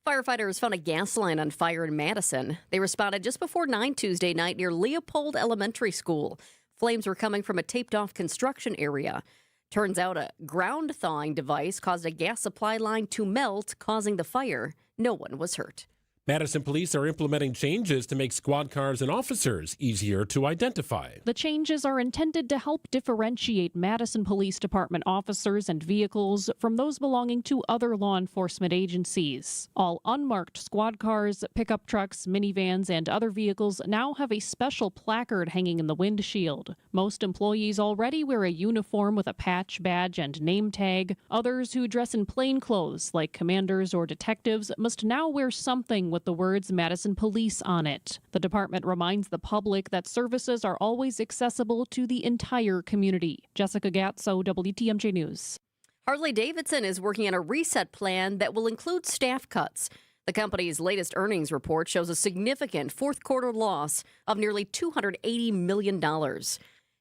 [SPEAKER 6] Firefighters found a gas line on fire in Madison. They responded just before 9 Tuesday night near Leopold Elementary School. Flames were coming from a taped-off construction area. Turns out a ground thawing device caused a gas supply line to melt, causing the fire. No one was hurt.
[SPEAKER 5] Madison police are implementing changes to make squad cars and officers easier to identify.
[SPEAKER 14] The changes are intended to help differentiate Madison Police Department officers and vehicles from those belonging to other law enforcement agencies. All unmarked squad cars, pickup trucks, minivans, and other vehicles now have a special placard hanging in the windshield. Most employees already wear a uniform with a patch, badge, and name tag. Others who dress in plain clothes, like commanders or detectives, must now wear something with the words Madison Police on it. The department reminds the public that services are always accessible to the entire community. Jessica Gatso, WTMJ News.
[SPEAKER 6] Harley-Davidson is working on a reset plan that will include staff cuts. The company's latest earnings report shows a significant fourth quarter loss of nearly $280 million.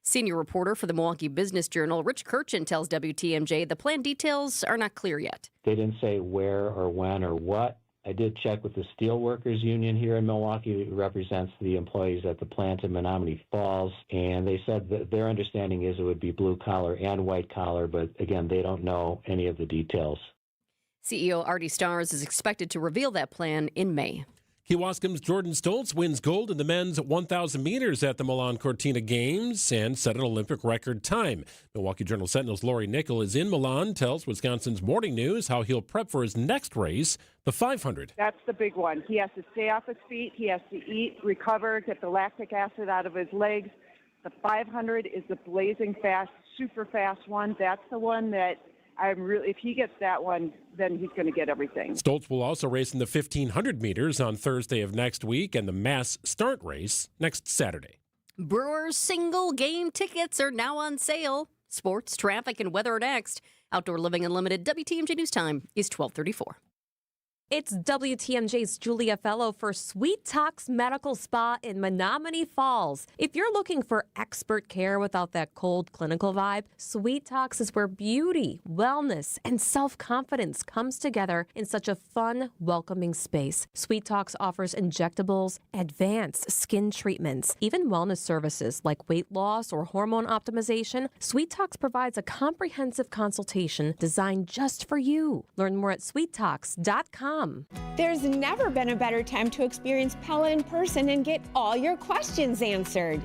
[SPEAKER 6] Senior reporter for the Milwaukee Business Journal, Rich Kirchen, tells WTMJ the plan details are not clear yet.
[SPEAKER 15] They didn't say where or when or what
[SPEAKER 3] I did check with the Steelworkers Union here in Milwaukee, who represents the employees at the plant in Menominee Falls, and they said that their understanding is it would be blue collar and white collar, but again, they don't know any of the details.
[SPEAKER 6] CEO Artie Starrs is expected to reveal that plan in May.
[SPEAKER 5] Kewaskum's Jordan Stoltz wins gold in the men's 1,000 meters at the Milan Cortina Games and set an Olympic record time. Milwaukee Journal Sentinel's Lori Nickel is in Milan, tells Wisconsin's Morning News how he'll prep for his next race, the 500.
[SPEAKER 15] That's the big one. He has to stay off his feet. He has to eat, recover, get the lactic acid out of his legs. The 500 is the blazing fast, super fast one. That's the one that if he gets that one, then he's going to get everything.
[SPEAKER 5] Stoltz will also race in the 1,500 meters on Thursday of next week and the mass start race next Saturday.
[SPEAKER 6] Brewers single game tickets are now on sale. Sports, traffic, and weather are next. Outdoor Living Unlimited WTMJ News Time is 12:34.
[SPEAKER 16] It's WTMJ's Julia Fellow for Sweet Talks Medical Spa in Menominee Falls. If you're looking for expert care without that cold clinical vibe, Sweet Talks is where beauty, wellness, and self-confidence comes together in such a fun, welcoming space. Sweet Talks offers injectables, advanced skin treatments, even wellness services like weight loss or hormone optimization. Sweet Talks provides a comprehensive consultation designed just for you. Learn more at sweettalks.com.
[SPEAKER 17] There's never been a better time to experience Pella in person and get all your questions answered.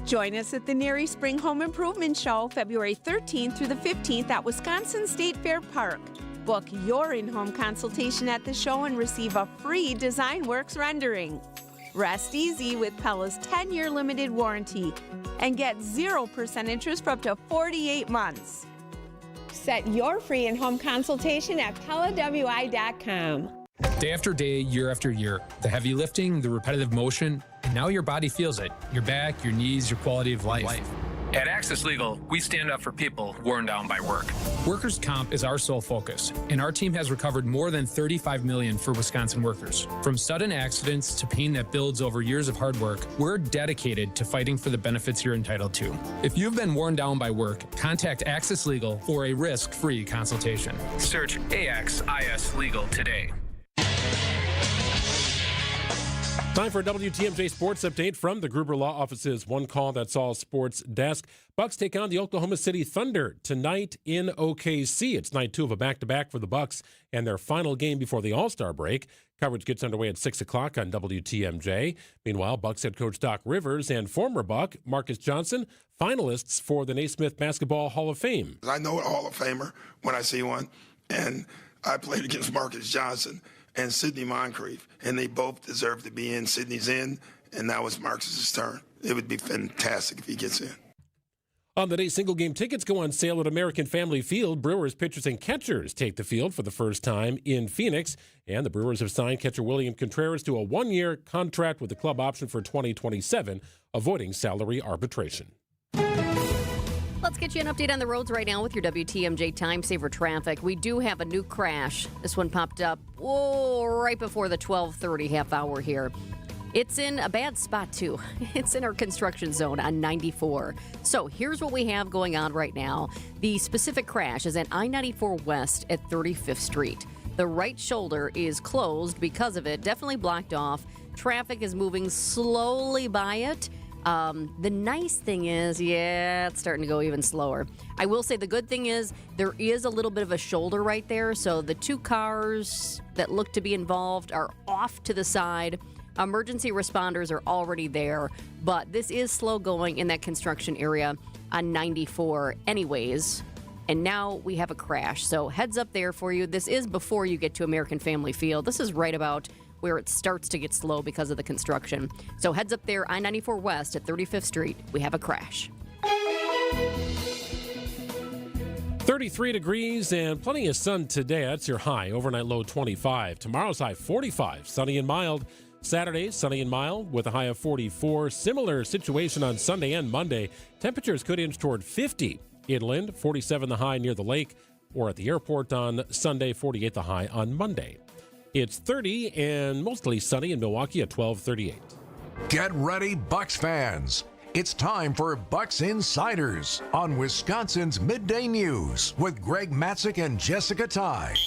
[SPEAKER 17] Join us at the Neri Spring Home Improvement Show, February 13th through the 15th at Wisconsin State Fair Park. Book your in-home consultation at the show and receive a free DesignWorks rendering. Rest easy with Pella's 10-year limited warranty and get 0% interest for up to 48 months. Set your free in-home consultation at PellaWI.com.
[SPEAKER 18] Day after day, year after year, the heavy lifting, the repetitive motion, and now your body feels it. Your back, your knees, your quality of life.
[SPEAKER 19] At Access Legal, we stand up for people worn down by work.
[SPEAKER 18] Workers' comp is our sole focus, and our team has recovered more than $35 million for Wisconsin workers. From sudden accidents to pain that builds over years of hard work, we're dedicated to fighting for the benefits you're entitled to. If you've been worn down by work, contact Access Legal for a risk-free consultation.
[SPEAKER 19] Search AXIS Legal today.
[SPEAKER 5] Time for a WTMJ Sports Update from the Gruber Law Office's One Call That's All Sports desk. Bucks take on the Oklahoma City Thunder tonight in OKC. It's night 2 of a back-to-back for the Bucks and their final game before the All-Star break. Coverage gets underway at 6 o'clock on WTMJ. Meanwhile, Bucks head coach Doc Rivers and former Buck Marcus Johnson, finalists for the Naismith Basketball Hall of Fame.
[SPEAKER 20] I know a Hall of Famer when I see one, and I played against Marcus Johnson and Sidney Moncrief, and they both deserve to be in. Sidney's in, and now it's Marcus's turn. It would be fantastic if he gets in.
[SPEAKER 5] On the day, single-game tickets go on sale at American Family Field. Brewers pitchers and catchers take the field for the first time in Phoenix, and the Brewers have signed catcher William Contreras to a one-year contract with the club option for 2027, avoiding salary arbitration.
[SPEAKER 6] Let's get you an update on the roads right now with your WTMJ Time Saver traffic. We do have a new crash. This one popped up right before the 12:30 half hour here. It's in a bad spot, too. It's in our construction zone on 94. So here's what we have going on right now. The specific crash is at I-94 West at 35th Street. The right shoulder is closed because of it, definitely blocked off. Traffic is moving slowly by it. The nice thing is, it's starting to go even slower. I will say the good thing is there is a little bit of a shoulder right there, so the two cars that look to be involved are off to the side. Emergency responders are already there, but this is slow going in that construction area on 94 anyways. And now we have a crash, so heads up there for you. This is before you get to American Family Field. This is right about where it starts to get slow because of the construction. So heads up there, I-94 West at 35th Street. We have a crash.
[SPEAKER 5] 33 degrees and plenty of sun today. That's your high. Overnight low 25. Tomorrow's high 45. Sunny and mild. Saturday, sunny and mild with a high of 44. Similar situation on Sunday and Monday. Temperatures could inch toward 50. Inland, 47 the high near the lake, or at the airport on Sunday, 48 the high on Monday. It's 30 and mostly sunny in Milwaukee at 12:38.
[SPEAKER 28] Get ready, Bucks fans. It's time for Bucks Insiders on Wisconsin's Midday News with Greg Matzek and Jessica Tighe.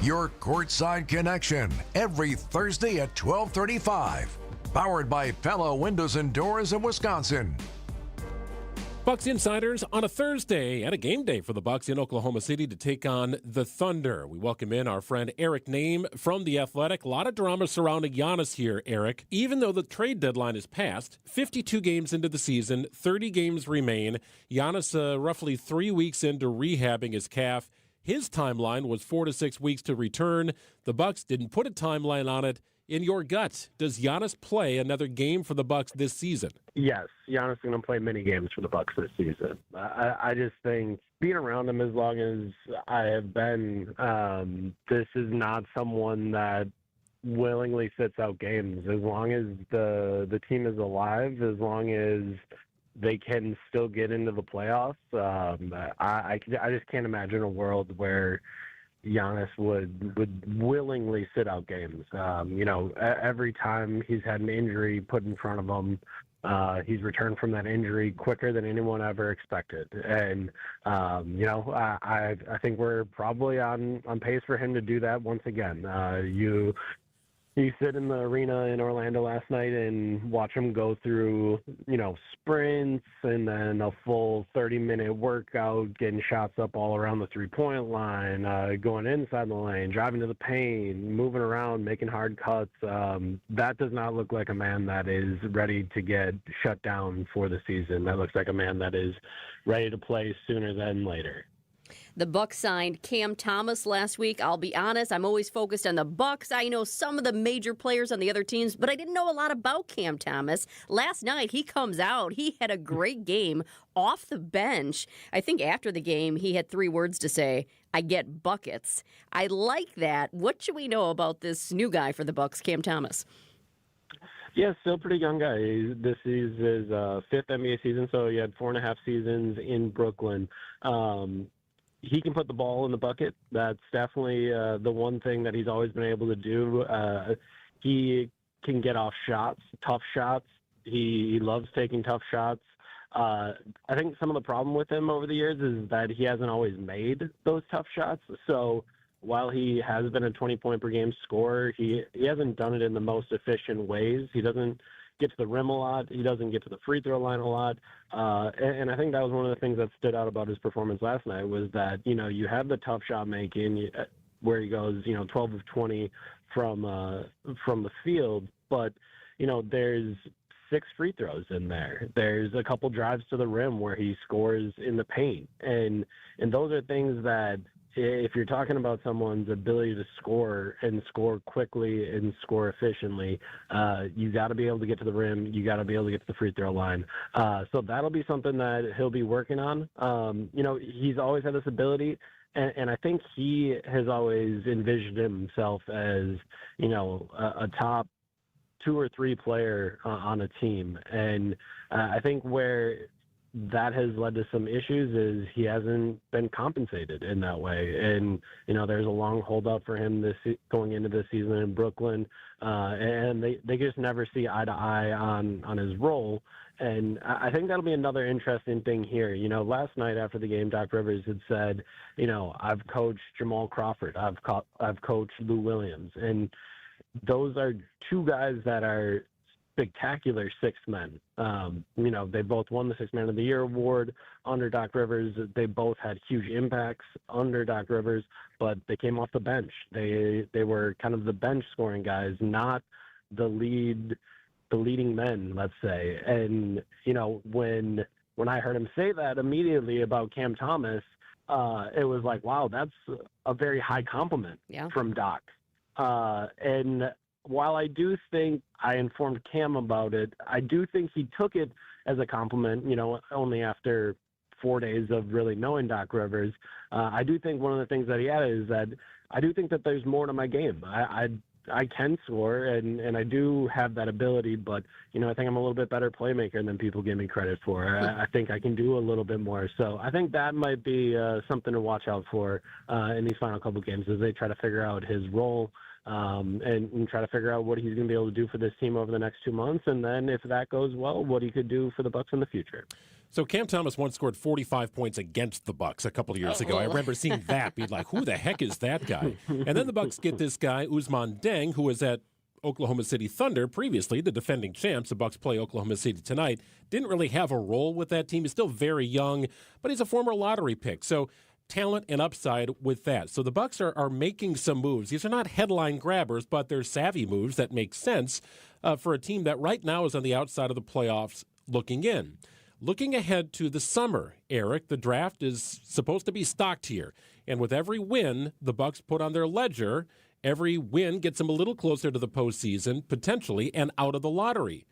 [SPEAKER 28] Your Courtside Connection, every Thursday at 12:35. Powered by Pella Windows and Doors of Wisconsin.
[SPEAKER 5] Bucks Insiders on a Thursday and a game day for the Bucks in Oklahoma City to take on the Thunder. We welcome in our friend Eric Name from The Athletic. A lot of drama surrounding Giannis here, Eric. Even though the trade deadline is passed, 52 games into the season, 30 games remain. Giannis roughly 3 weeks into rehabbing his calf. His timeline was 4 to 6 weeks to return. The Bucks didn't put a timeline on it. In your gut, does Giannis play another game for the Bucks this season?
[SPEAKER 4] Yes, Giannis is going to play many games for the Bucks this season. I just think being around him as long as I have been, this is not someone that willingly sits out games. As long as the team is alive, as long as they can still get into the playoffs, I just can't imagine a world where Giannis would willingly sit out games. Every time he's had an injury put in front of him, he's returned from that injury quicker than anyone ever expected. And, I think we're probably on pace for him to do that once again. You sit in the arena in Orlando last night and watch him go through, sprints and then a full 30-minute workout, getting shots up all around the three-point line, going inside the lane, driving to the paint, moving around, making hard cuts. That does not look like a man that is ready to get shut down for the season. That looks like a man that is ready to play sooner than later.
[SPEAKER 6] The Bucks signed Cam Thomas last week. I'll be honest, I'm always focused on the Bucks. I know some of the major players on the other teams, but I didn't know a lot about Cam Thomas. Last night, he comes out. He had a great game off the bench. I think after the game, he had 3 words to say: I get buckets. I like that. What should we know about this new guy for the Bucks, Cam Thomas?
[SPEAKER 4] Yeah, still pretty young guy. This is his 5th NBA season, so he had 4.5 seasons in Brooklyn. He can put the ball in the bucket. That's definitely the one thing that he's always been able to do. He can get off shots, tough shots. He loves taking tough shots. I think some of the problem with him over the years is that he hasn't always made those tough shots. So while he has been a 20-point-per-game scorer, he hasn't done it in the most efficient ways. He doesn't get to the rim a lot. He doesn't get to the free throw line a lot. And I think that was one of the things that stood out about his performance last night was that, you have the tough shot making where he goes, 12 of 20 from the field. But, there's 6 free throws in there. There's a couple drives to the rim where he scores in the paint. And those are things that, if you're talking about someone's ability to score and score quickly and score efficiently, you got to be able to get to the rim. You got to be able to get to the free throw line. So that'll be something that he'll be working on. He's always had this ability, and I think he has always envisioned himself as, a top 2 or 3 player on a team. And I think where that has led to some issues is he hasn't been compensated in that way. And, there's a long holdout for him going into this season in Brooklyn. And they just never see eye to eye on his role. And I think that'll be another interesting thing here. Last night after the game, Doc Rivers had said, I've coached Jamal Crawford. I've coached Lou Williams. And those are 2 guys that are spectacular sixth men. They both won the Sixth Man of the Year award under Doc Rivers. They both had huge impacts under Doc Rivers, but they came off the bench. They were kind of the bench scoring guys, not the leading men, let's say. And when I heard him say that immediately about Cam Thomas, it was like, wow, that's a very high compliment from Doc. And while I do think I informed Cam about it, I do think he took it as a compliment, only after 4 days of really knowing Doc Rivers. I do think one of the things that he added is that I do think that there's more to my game. I can score, and I do have that ability, but, I think I'm a little bit better playmaker than people give me credit for. I think I can do a little bit more. So I think that might be something to watch out for in these final couple games as they try to figure out his role. And try to figure out what he's going to be able to do for this team over the next 2 months. And then if that goes well, what he could do for the Bucks in the future.
[SPEAKER 5] So Cam Thomas once scored 45 points against the Bucks a couple of years ago. I remember seeing that, being like, who the heck is that guy? And then the Bucks get this guy, Ousmane Dieng, who was at Oklahoma City Thunder previously, the defending champs. The Bucks play Oklahoma City tonight. Didn't really have a role with that team. He's still very young, but he's a former lottery pick. So talent and upside with that. So the Bucks are making some moves. These are not headline grabbers, but they're savvy moves that make sense for a team that right now is on the outside of the playoffs looking in. Looking ahead to the summer, Eric, the draft is supposed to be stocked here. And with every win the Bucks put on their ledger, every win gets them a little closer to the postseason, potentially, and out of the lottery.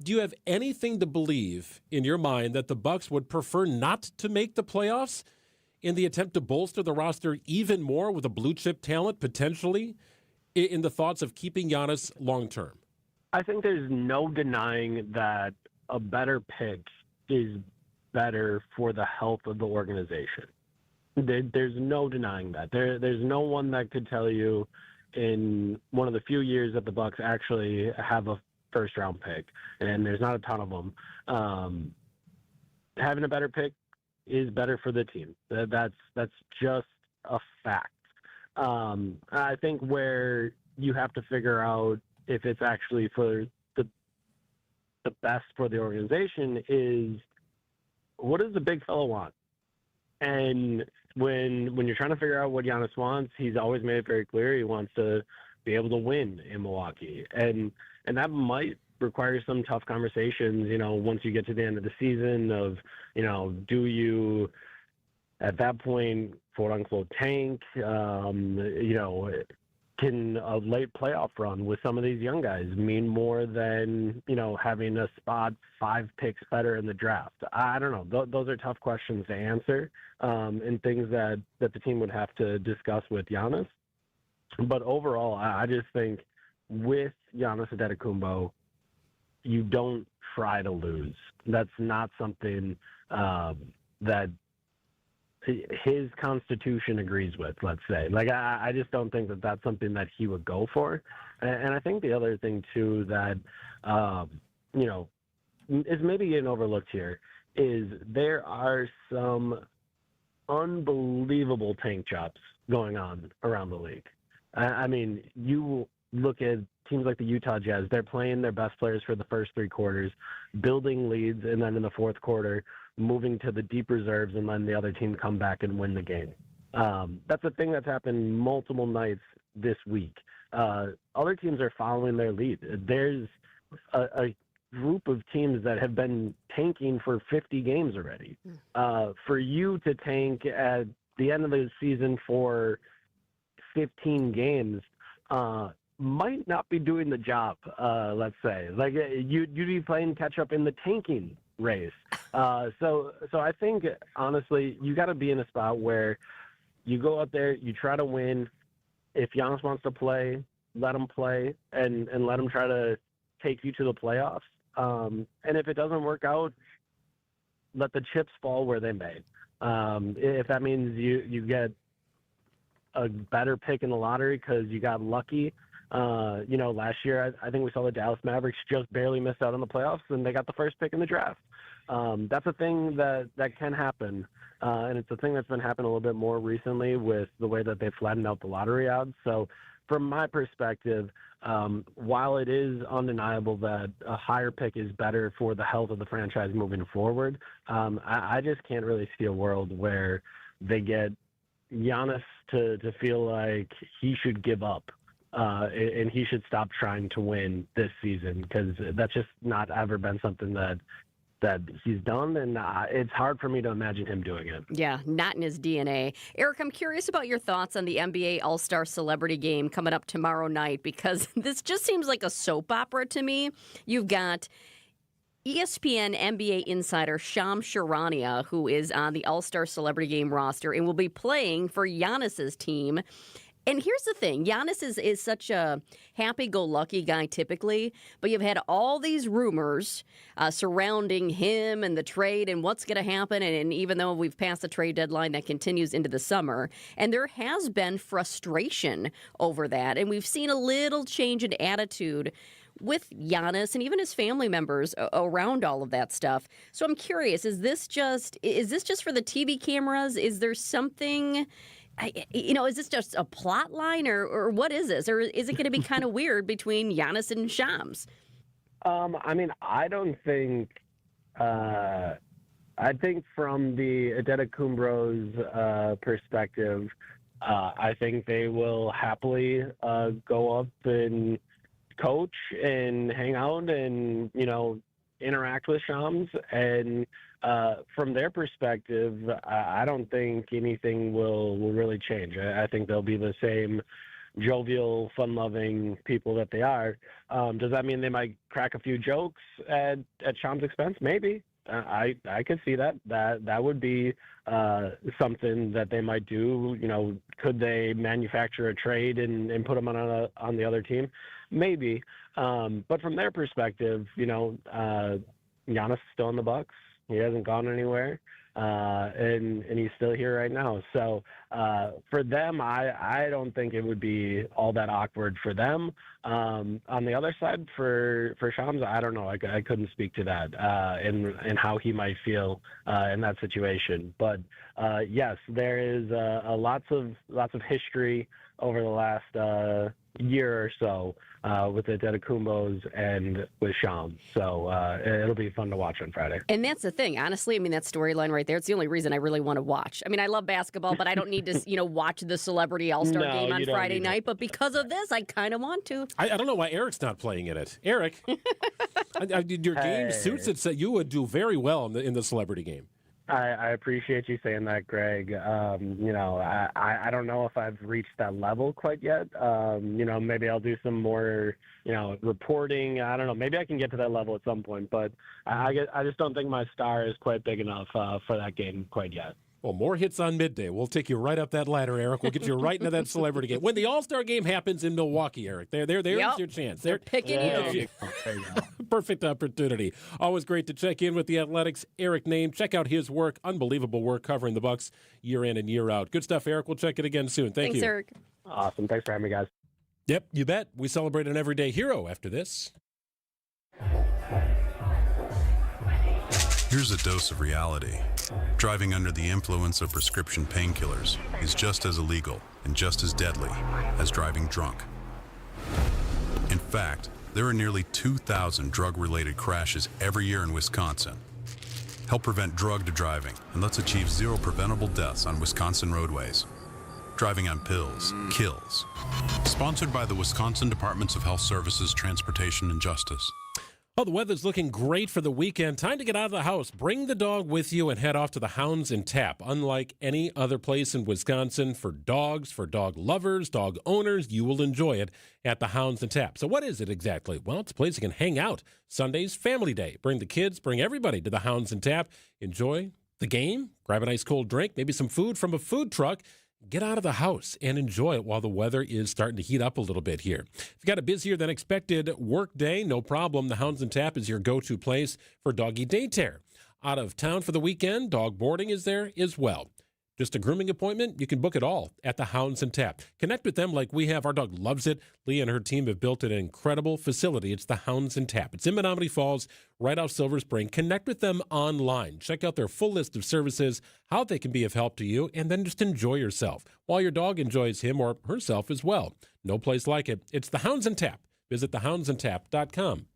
[SPEAKER 5] Do you have anything to believe in your mind that the Bucks would prefer not to make the playoffs in the attempt to bolster the roster even more with a blue-chip talent, potentially, in the thoughts of keeping Giannis long-term?
[SPEAKER 4] I think there's no denying that a better pick is better for the health of the organization. There's no denying that. There's no one that could tell you in one of the few years that the Bucks actually have a first-round pick, and there's not a ton of them. Having a better pick is better for the team. That's just a fact. I think where you have to figure out if it's actually for the best for the organization is, what does the big fella want? And when you're trying to figure out what Giannis wants, he's always made it very clear he wants to be able to win in Milwaukee. And that might require some tough conversations, once you get to the end of the season of, do you at that point, quote unquote, tank, can a late playoff run with some of these young guys mean more than, having a spot 5 picks better in the draft? I don't know. Those are tough questions to answer, and things that the team would have to discuss with Giannis. But overall, I just think with Giannis Antetokounmpo, you don't try to lose. That's not something that his constitution agrees with, let's say. Like, I just don't think that that's something that he would go for. And I think the other thing, too, that, is maybe getting overlooked here is there are some unbelievable tank jobs going on around the league. I mean, you look at teams like the Utah Jazz, they're playing their best players for the first 3 quarters, building leads, and then in the fourth quarter, moving to the deep reserves and letting the other team come back and win the game. That's a thing that's happened multiple nights this week. Other teams are following their lead. There's a group of teams that have been tanking for 50 games already. For you to tank at the end of the season for 15 games might not be doing the job, let's say. Like, you'd be playing catch-up in the tanking race. So I think, honestly, you got to be in a spot where you go out there, you try to win. If Giannis wants to play, let him play, and let him try to take you to the playoffs. And if it doesn't work out, let the chips fall where they may. If that means you get a better pick in the lottery because you got lucky. Last year, I think we saw the Dallas Mavericks just barely miss out on the playoffs, and they got the first pick in the draft. That's a thing that can happen, and it's a thing that's been happening a little bit more recently with the way that they flattened out the lottery odds. So from my perspective, while it is undeniable that a higher pick is better for the health of the franchise moving forward, I just can't really see a world where they get Giannis to feel like he should give up. And he should stop trying to win this season, because that's just not ever been something that he's done, and it's hard for me to imagine him doing it.
[SPEAKER 6] Yeah, not in his DNA. Eric, I'm curious about your thoughts on the NBA All-Star Celebrity Game coming up tomorrow night, because this just seems like a soap opera to me. You've got ESPN NBA insider Shams Charania, who is on the All-Star Celebrity Game roster and will be playing for Giannis's team. And here's the thing, Giannis is such a happy-go-lucky guy typically, but you've had all these rumors surrounding him and the trade and what's going to happen, and even though we've passed the trade deadline, that continues into the summer, and there has been frustration over that, and we've seen a little change in attitude with Giannis and even his family members around all of that stuff. So I'm curious, is this just for the TV cameras? Is there something, is this just a plot line or what is this? Or is it going to be kind of weird between Giannis and Shams?
[SPEAKER 4] I don't think. I think from the Antetokounmpo's perspective, I think they will happily go up and coach and hang out and interact with Shams. And from their perspective, I don't think anything will really change. I think they'll be the same jovial, fun-loving people that they are. Does that mean they might crack a few jokes at Shams' expense? Maybe. I could see that. That would be something that they might do. Could they manufacture a trade and put him on the other team? Maybe. But from their perspective, Giannis is still in the Bucks. He hasn't gone anywhere. And he's still here right now. So for them, I don't think it would be all that awkward for them. On the other side, for Shams, I don't know. I couldn't speak to that and how he might feel in that situation. But yes, there is lots of history over the last year or so with the Antetokounmpos and with Shams. So it'll be fun to watch on Friday.
[SPEAKER 6] And that's the thing, honestly. That storyline right there, it's the only reason I really want to watch. I love basketball, but I don't need to, watch the Celebrity All-Star game on Friday night. But because of this, I kind of want to.
[SPEAKER 5] I don't know why Eric's not playing in it. Eric, your game suits it, so you would do very well in the Celebrity game.
[SPEAKER 4] I appreciate you saying that, Greg. I don't know if I've reached that level quite yet. Maybe I'll do some more, reporting. I don't know. Maybe I can get to that level at some point, but I just don't think my star is quite big enough for that game quite yet.
[SPEAKER 5] Well, more hits on Midday. We'll take you right up that ladder, Eric. We'll get you right into that Celebrity game. When the All-Star game happens in Milwaukee, Eric, there's your chance.
[SPEAKER 6] They're picking you.
[SPEAKER 5] Perfect opportunity. Always great to check in with the Athletics. Eric Name. Check out his work. Unbelievable work covering the Bucks year in and year out. Good stuff, Eric. We'll check it again soon. Thanks, you.
[SPEAKER 6] Eric.
[SPEAKER 4] Awesome. Thanks for having me, guys.
[SPEAKER 5] Yep, you bet. We celebrate an everyday hero after this.
[SPEAKER 2] Here's a dose of reality. Driving under the influence of prescription painkillers is just as illegal and just as deadly as driving drunk. In fact, there are nearly 2,000 drug-related crashes every year in Wisconsin. Help prevent drug driving and let's achieve 0 preventable deaths on Wisconsin roadways. Driving on pills kills. Sponsored by the Wisconsin Departments of Health Services, Transportation, and Justice.
[SPEAKER 5] Oh, the weather's looking great for the weekend. Time to get out of the house. Bring the dog with you and head off to the Hounds and Tap. Unlike any other place in Wisconsin, for dogs, for dog lovers, dog owners, you will enjoy it at the Hounds and Tap. So what is it exactly? Well, it's a place you can hang out. Sunday's Family Day. Bring the kids, bring everybody to the Hounds and Tap. Enjoy the game, grab a nice cold drink, maybe some food from a food truck. Get out of the house and enjoy it while the weather is starting to heat up a little bit here. If you've got a busier than expected work day, no problem. The Hounds and Tap is your go-to place for doggy daycare. Out of town for the weekend, dog boarding is there as well. Just a grooming appointment? You can book it all at the Hounds and Tap. Connect with them like we have. Our dog loves it. Leah and her team have built an incredible facility. It's the Hounds and Tap. It's in Menominee Falls, right off Silver Spring. Connect with them online. Check out their full list of services, how they can be of help to you, and then just enjoy yourself while your dog enjoys him or herself as well. No place like it. It's the Hounds and Tap. Visit thehoundsandtap.com.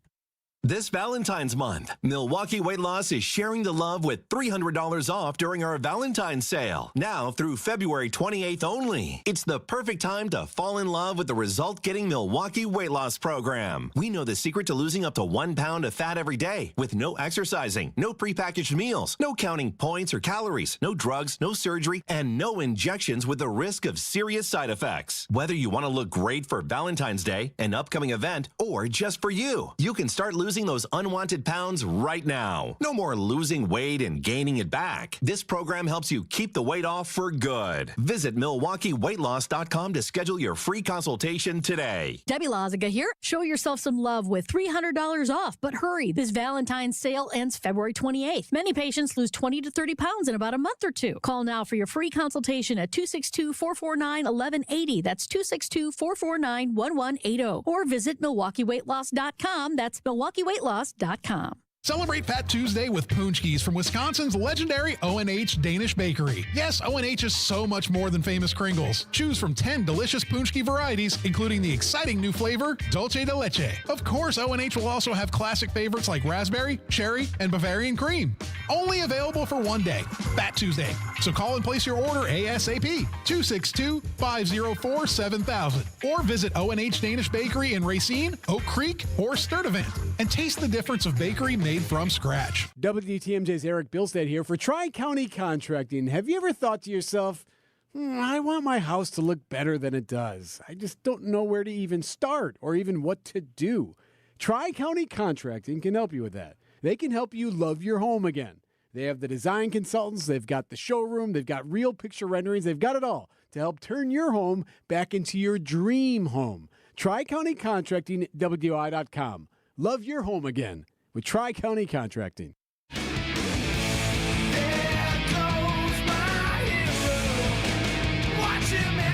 [SPEAKER 21] This Valentine's month, Milwaukee Weight Loss is sharing the love with $300 off during our Valentine's sale. Now through February 28th only. It's the perfect time to fall in love with the result-getting Milwaukee Weight Loss program. We know the secret to losing up to 1 pound of fat every day with no exercising, no prepackaged meals, no counting points or calories, no drugs, no surgery, and no injections with the risk of serious side effects. Whether you want to look great for Valentine's Day, an upcoming event, or just for you, you can start losing losing those unwanted pounds right now. No more losing weight and gaining it back. This program helps you keep the weight off for good. Visit MilwaukeeWeightLoss.com to schedule your free consultation today.
[SPEAKER 10] Debbie Loziga here. Show yourself some love with $300 off, but hurry. This Valentine's sale ends February 28th. Many patients lose 20 to 30 pounds in about a month or two. Call now for your free consultation at 262-449-1180. That's 262-449-1180. Or visit MilwaukeeWeightLoss.com. That's MilwaukeeWeightLoss.com.
[SPEAKER 1] Celebrate Fat Tuesday with Paunchkis from Wisconsin's legendary O&H Danish Bakery. Yes, O&H is so much more than famous Kringles. Choose from 10 delicious Paunchki varieties, including the exciting new flavor, Dulce de Leche. Of course, O&H will also have classic favorites like raspberry, cherry, and Bavarian cream. Only available for one day, Fat Tuesday. So call and place your order ASAP, 262-504-7000. Or visit O&H Danish Bakery in Racine, Oak Creek, or Sturtevant and taste the difference of bakery made from scratch.
[SPEAKER 7] WTMJ's Eric Bilstead here for Tri-County Contracting. Have you ever thought to yourself, I want my house to look better than it does. I just don't know where to even start or even what to do. Tri-County Contracting can help you with that. They can help you love your home again. They have the design consultants, they've got the showroom, they've got real picture renderings, they've got it all to help turn your home back into your dream home. Tri-County Contracting, WDI.com. Love your home again with Tri-County Contracting.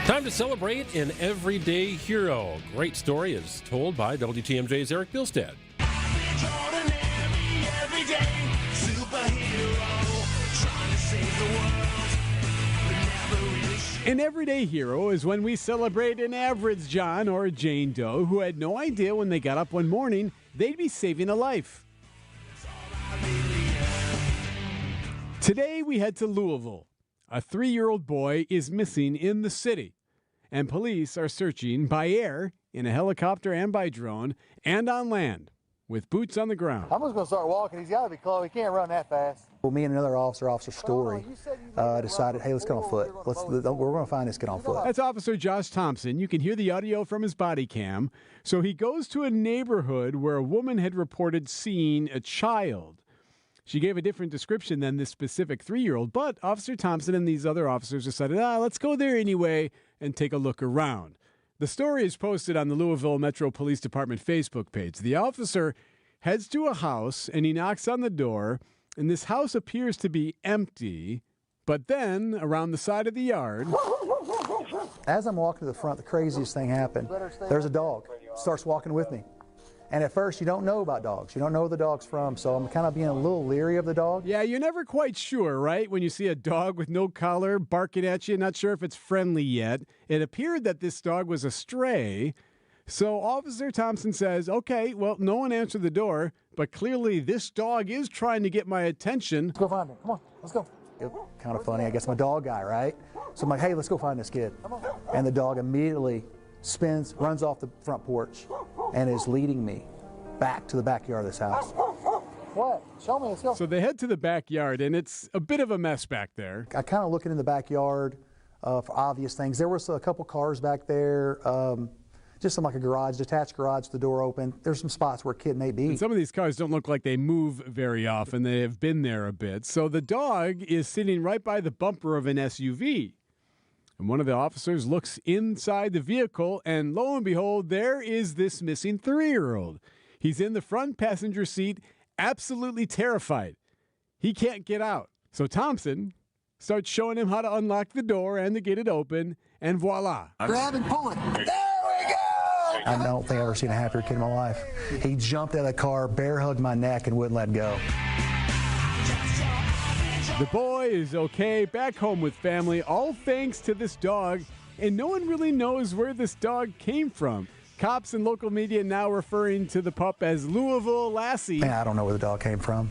[SPEAKER 5] Time to celebrate an everyday hero. Great story is told by WTMJ's Eric Bilstead.
[SPEAKER 7] An everyday hero is when we celebrate an average John or Jane Doe who had no idea when they got up one morning they'd be saving a life. Today we head to Louisville. A 3-year-old boy is missing in the city, and police are searching by air, in a helicopter and by drone, and on land, with boots on the ground.
[SPEAKER 22] I'm just going to start walking. He's got to be close. He can't run that fast. Well, me and another officer, Officer Story, decided, hey, let's go on foot. We're going to find this kid on foot.
[SPEAKER 7] That's Officer Josh Thompson. You can hear the audio from his body cam. So he goes to a neighborhood where a woman had reported seeing a child. She gave a different description than this specific 3-year-old, but Officer Thompson and these other officers decided, let's go there anyway and take a look around. The story is posted on the Louisville Metro Police Department Facebook page. The officer heads to a house and he knocks on the door, and this house appears to be empty, but then around the side of the yard...
[SPEAKER 22] As I'm walking to the front, the craziest thing happened. There's a dog. Starts walking with me. And at first, you don't know about dogs. You don't know where the dog's from, so I'm kind of being a little leery of the dog.
[SPEAKER 7] Yeah, you're never quite sure, right? When you see a dog with no collar barking at you, not sure if it's friendly yet. It appeared that this dog was a stray. So Officer Thompson says, okay, well, no one answered the door, but clearly this dog is trying to get my attention.
[SPEAKER 22] Let's go find him. Come on, let's go. It's kind of funny. I guess I'm a dog guy, right? So I'm like, hey, let's go find this kid. And the dog immediately spins, runs off the front porch, and is leading me back to the backyard of this house. What? Show me. Let's go.
[SPEAKER 7] So they head to the backyard, and it's a bit of a mess back there.
[SPEAKER 22] I kind of looking in the backyard for obvious things. There was a couple cars back there, just like a garage, detached garage, the door open. There's some spots where a kid may be.
[SPEAKER 7] And some of these cars don't look like they move very often. They have been there a bit. So the dog is sitting right by the bumper of an SUV. And one of the officers looks inside the vehicle, and lo and behold, there is this missing 3-year-old. He's in the front passenger seat, absolutely terrified. He can't get out. So Thompson starts showing him how to unlock the door and to get it open, and voila.
[SPEAKER 22] Grab and pull it. There we go! I don't think I've ever seen a happier kid in my life. He jumped out of the car, bear hugged my neck, and wouldn't let go.
[SPEAKER 7] The boy is okay, back home with family, all thanks to this dog, and no one really knows where this dog came from. Cops and local media now referring to the pup as Louisville Lassie.
[SPEAKER 22] Man, I don't know where the dog came from,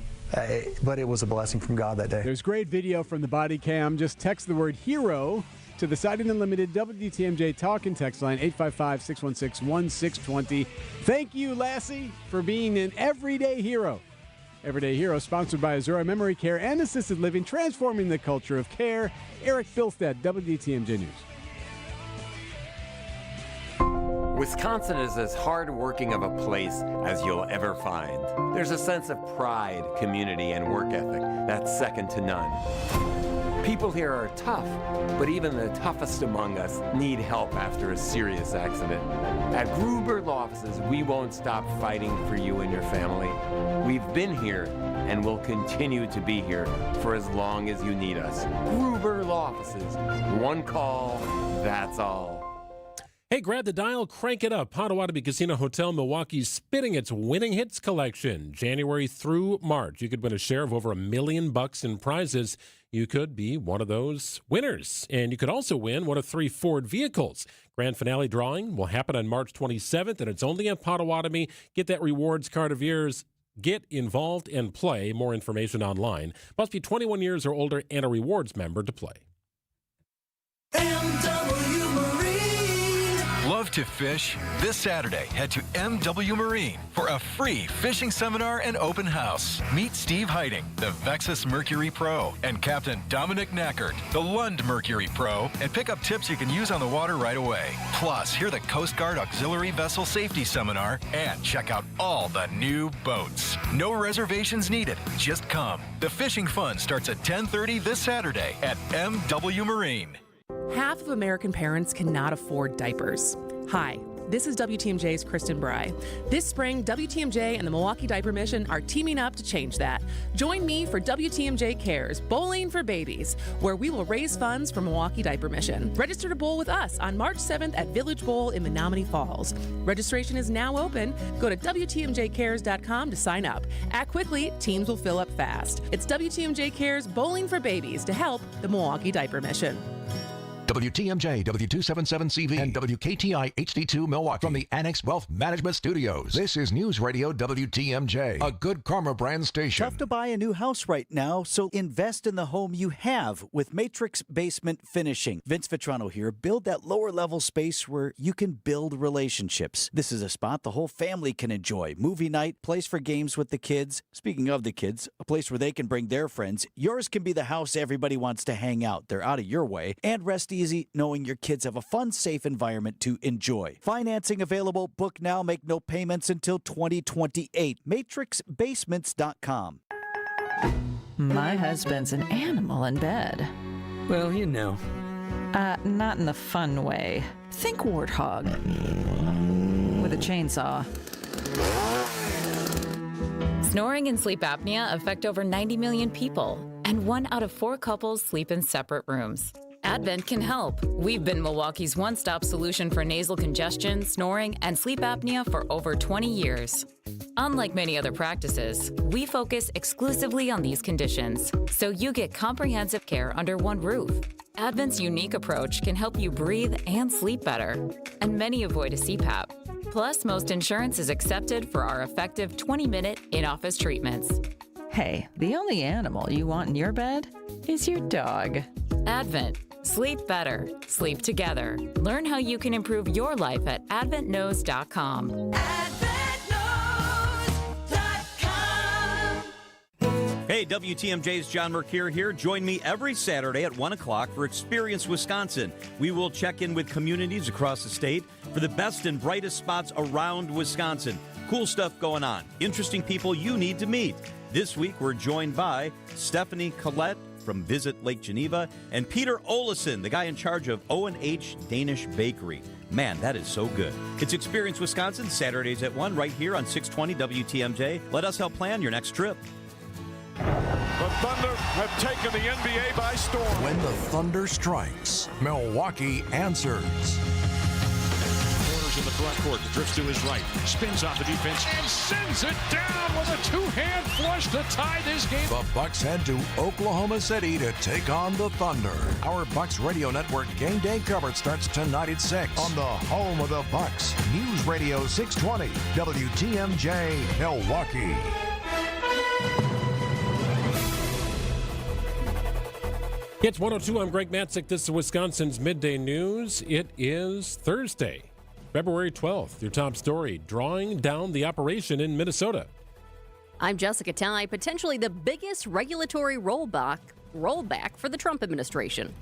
[SPEAKER 22] but it was a blessing from God that day.
[SPEAKER 7] There's great video from the body cam. Just text the word hero to the Sighted Unlimited WTMJ talk and text line 855-616-1620. Thank you, Lassie, for being an everyday hero. Everyday Hero, sponsored by Azura Memory Care and Assisted Living, transforming the culture of care. Eric Bilstead, WTMJ News.
[SPEAKER 8] Wisconsin is as hard-working of a place as you'll ever find. There's a sense of pride, community, and work ethic that's second to none. People here are tough, but even the toughest among us need help after a serious accident. At Gruber Law Offices, we won't stop fighting for you and your family. We've been here and will continue to be here for as long as you need us. Gruber Law Offices. One call, that's all.
[SPEAKER 5] Hey, grab the dial, crank it up. Potawatomi Casino Hotel Milwaukee's spinning its winning hits collection. January through March, you could win a share of over $1 million in prizes. You could be one of those winners. And you could also win one of 3 Ford vehicles. Grand finale drawing will happen on March 27th, and it's only at Potawatomi. Get that rewards card of yours. Get involved and play. More information online. Must be 21 years or older and a rewards member to play.
[SPEAKER 9] Love to fish? This Saturday, head to MW Marine for a free fishing seminar and open house. Meet Steve Heiting, the Vexus Mercury Pro, and Captain Dominic Knackert, the Lund Mercury Pro, and pick up tips you can use on the water right away. Plus, hear the Coast Guard Auxiliary Vessel Safety Seminar and check out all the new boats. No reservations needed. Just come. The fishing fun starts at 10:30 this Saturday at MW Marine.
[SPEAKER 12] Half of American parents cannot afford diapers. Hi, this is WTMJ's Kristen Bry. This spring, WTMJ and the Milwaukee Diaper Mission are teaming up to change that. Join me for WTMJ Cares Bowling for Babies, where we will raise funds for Milwaukee Diaper Mission. Register to bowl with us on March 7th at Village Bowl in Menominee Falls. Registration is now open. Go to WTMJCares.com to sign up. Act quickly, teams will fill up fast. It's WTMJ Cares Bowling for Babies to help the Milwaukee Diaper Mission.
[SPEAKER 28] WTMJ, W277CV, and WKTI HD2 Milwaukee from the Annex Wealth Management Studios. This is News Radio WTMJ, a Good Karma brand station.
[SPEAKER 23] Tough to buy a new house right now, so invest in the home you have with Matrix Basement Finishing. Vince Vitrano here. Build that lower level space where you can build relationships. This is a spot the whole family can enjoy. Movie night, place for games with the kids. Speaking of the kids, a place where they can bring their friends. Yours can be the house everybody wants to hang out. They're out of your way. And rest easy knowing your kids have a fun, safe environment to enjoy. Financing available. Book now. Make no payments until 2028. MatrixBasements.com.
[SPEAKER 24] My husband's an animal in bed.
[SPEAKER 25] Well, you know.
[SPEAKER 24] Not in the fun way. Think warthog. With a chainsaw.
[SPEAKER 26] Snoring and sleep apnea affect over 90 million people, and 1 out of 4 couples sleep in separate rooms. Advent can help. We've been Milwaukee's one-stop solution for nasal congestion, snoring, and sleep apnea for over 20 years. Unlike many other practices, we focus exclusively on these conditions, so you get comprehensive care under one roof. Advent's unique approach can help you breathe and sleep better, and many avoid a CPAP. Plus, most insurance is accepted for our effective 20-minute in-office treatments.
[SPEAKER 24] Hey, the only animal you want in your bed is your dog.
[SPEAKER 26] Advent. Sleep better. Sleep together. Learn how you can improve your life at adventknows.com.
[SPEAKER 27] Hey, WTMJ's John Mercure here. Join me every Saturday at 1 o'clock for Experience Wisconsin. We will check in with communities across the state for the best and brightest spots around Wisconsin. Cool stuff going on. Interesting people you need to meet. This week, we're joined by Stephanie Collette from Visit Lake Geneva and Peter Olesen, the guy in charge of O&H Danish Bakery. Man, that is so good. It's Experience Wisconsin, Saturdays at 1, right here on 620 WTMJ. Let us help plan your next trip.
[SPEAKER 29] The Thunder have taken the NBA by storm.
[SPEAKER 28] When the thunder strikes, Milwaukee answers.
[SPEAKER 1] In the front court, drifts to his right, spins off the defense, and sends it down with a two-hand flush to tie this game.
[SPEAKER 28] The Bucks head to Oklahoma City to take on the Thunder. Our Bucks Radio Network game day coverage starts tonight at 6 on the home of the Bucks. News Radio 620, WTMJ, Milwaukee.
[SPEAKER 5] It's 102. I'm Greg Matzek. This is Wisconsin's Midday News. It is Thursday, February 12th. Your top story, drawing down the operation in Minnesota.
[SPEAKER 6] I'm Jessica Tighe. Potentially the biggest regulatory rollback for the Trump administration.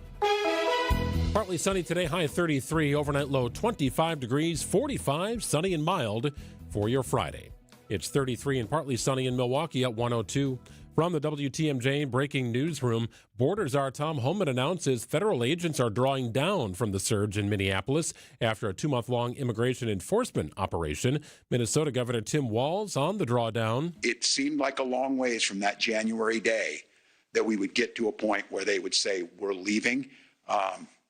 [SPEAKER 5] Partly sunny today, high 33, overnight low 25 degrees, 45, sunny and mild for your Friday. It's 33 and partly sunny in Milwaukee at 102. From the WTMJ breaking newsroom, Border Czar Tom Homan announces federal agents are drawing down from the surge in Minneapolis after a 2-month-long immigration enforcement operation. Minnesota Governor Tim Walz on the drawdown.
[SPEAKER 3] It seemed like a long ways from that January day that we would get to a point where they would say, we're leaving.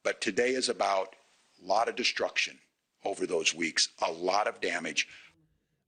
[SPEAKER 3] But today is about a lot of destruction over those weeks, a lot of damage.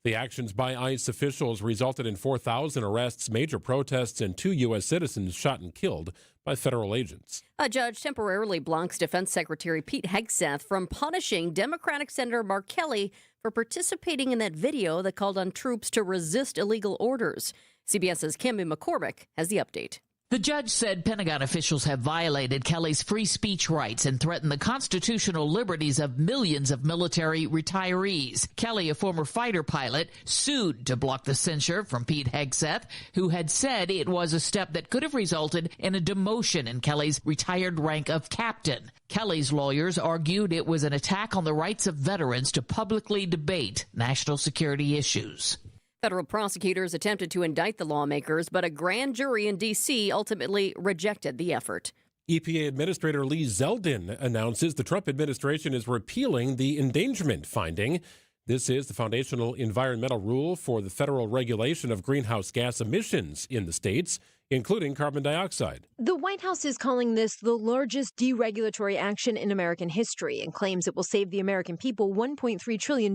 [SPEAKER 5] The actions by ICE officials resulted in 4,000 arrests, major protests, and 2 U.S. citizens shot and killed by federal agents.
[SPEAKER 6] A judge temporarily blocks Defense Secretary Pete Hegseth from punishing Democratic Senator Mark Kelly for participating in that video that called on troops to resist illegal orders. CBS's Kimmy McCormick has the update.
[SPEAKER 11] The judge said Pentagon officials have violated Kelly's free speech rights and threatened the constitutional liberties of millions of military retirees. Kelly, a former fighter pilot, sued to block the censure from Pete Hegseth, who had said it was a step that could have resulted in a demotion in Kelly's retired rank of captain. Kelly's lawyers argued it was an attack on the rights of veterans to publicly debate national security issues.
[SPEAKER 6] Federal prosecutors attempted to indict the lawmakers, but a grand jury in D.C. ultimately rejected the effort.
[SPEAKER 5] EPA Administrator Lee Zeldin announces the Trump administration is repealing the endangerment finding. This is the foundational environmental rule for the federal regulation of greenhouse gas emissions in the states, including carbon dioxide.
[SPEAKER 13] The White House is calling this the largest deregulatory action in American history and claims it will save the American people $1.3 trillion,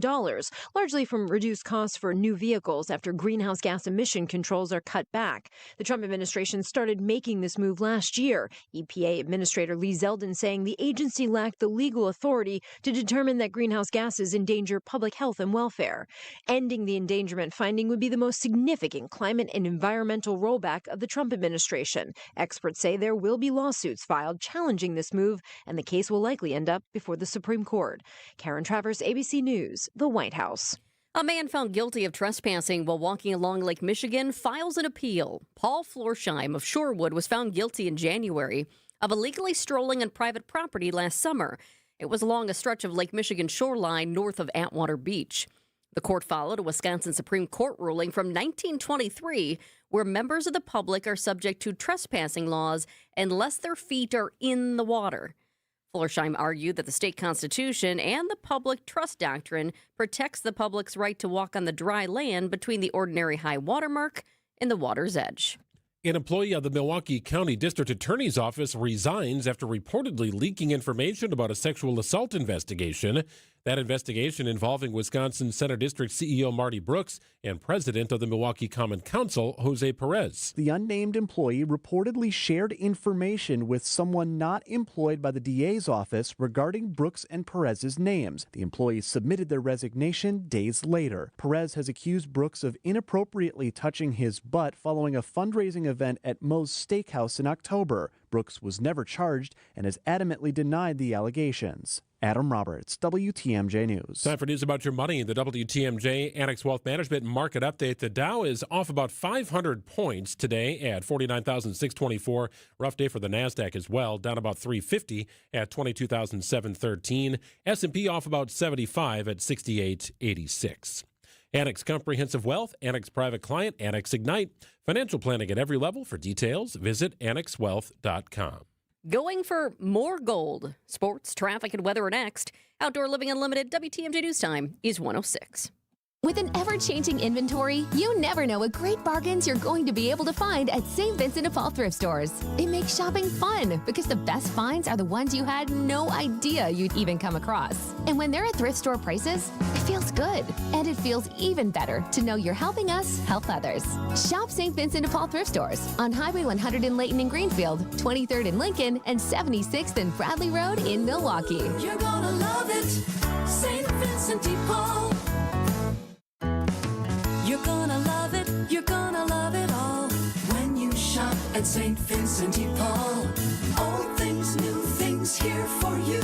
[SPEAKER 13] largely from reduced costs for new vehicles after greenhouse gas emission controls are cut back. The Trump administration started making this move last year. EPA Administrator Lee Zeldin saying the agency lacked the legal authority to determine that greenhouse gases endanger public health and welfare. Ending the endangerment finding would be the most significant climate and environmental rollback of the Trump administration. Experts say there will be lawsuits filed challenging this move, and the case will likely end up before the Supreme Court. Karen Travers, ABC News, the White House.
[SPEAKER 6] A man found guilty of trespassing while walking along Lake Michigan files an appeal. Paul Florsheim of Shorewood was found guilty in January of illegally strolling on private property last summer. It was along a stretch of Lake Michigan shoreline north of Atwater Beach. The court followed a Wisconsin Supreme Court ruling from 1923 where members of the public are subject to trespassing laws unless their feet are in the water. Florsheim argued that the state constitution and the public trust doctrine protects the public's right to walk on the dry land between the ordinary high water mark and the water's edge.
[SPEAKER 5] An employee of the Milwaukee County District Attorney's Office resigns after reportedly leaking information about a sexual assault investigation. That investigation involving Wisconsin Center District CEO Marty Brooks and president of the Milwaukee Common Council, Jose Perez.
[SPEAKER 14] The unnamed employee reportedly shared information with someone not employed by the DA's office regarding Brooks and Perez's names. The employees submitted their resignation days later. Perez has accused Brooks of inappropriately touching his butt following a fundraising event at Moe's Steakhouse in October. Brooks was never charged and has adamantly denied the allegations. Adam Roberts, WTMJ News.
[SPEAKER 5] Time for news about your money. The WTMJ Annex Wealth Management Market Update. The Dow is off about 500 points today at 49,624. Rough day for the NASDAQ as well, down about 350 at 22,713. S&P off about 75 at 6886. Annex Comprehensive Wealth, Annex Private Client, Annex Ignite. Financial planning at every level. For details, visit annexwealth.com.
[SPEAKER 6] Going for more gold. Sports, traffic, and weather are next. Outdoor Living Unlimited WTMJ News Time is 106.
[SPEAKER 15] With an ever-changing inventory, you never know what great bargains you're going to be able to find at St. Vincent de Paul thrift stores. It makes shopping fun because the best finds are the ones you had no idea you'd even come across. And when they're at thrift store prices, it feels good. And it feels even better to know you're helping us help others. Shop St. Vincent de Paul thrift stores on Highway 100 in Layton and Greenfield, 23rd in Lincoln, and 76th and Bradley Road in Milwaukee.
[SPEAKER 16] You're gonna love it, St. Vincent de Paul. You're gonna love it all when you shop at St. Vincent de Paul. Old things, new things here for you.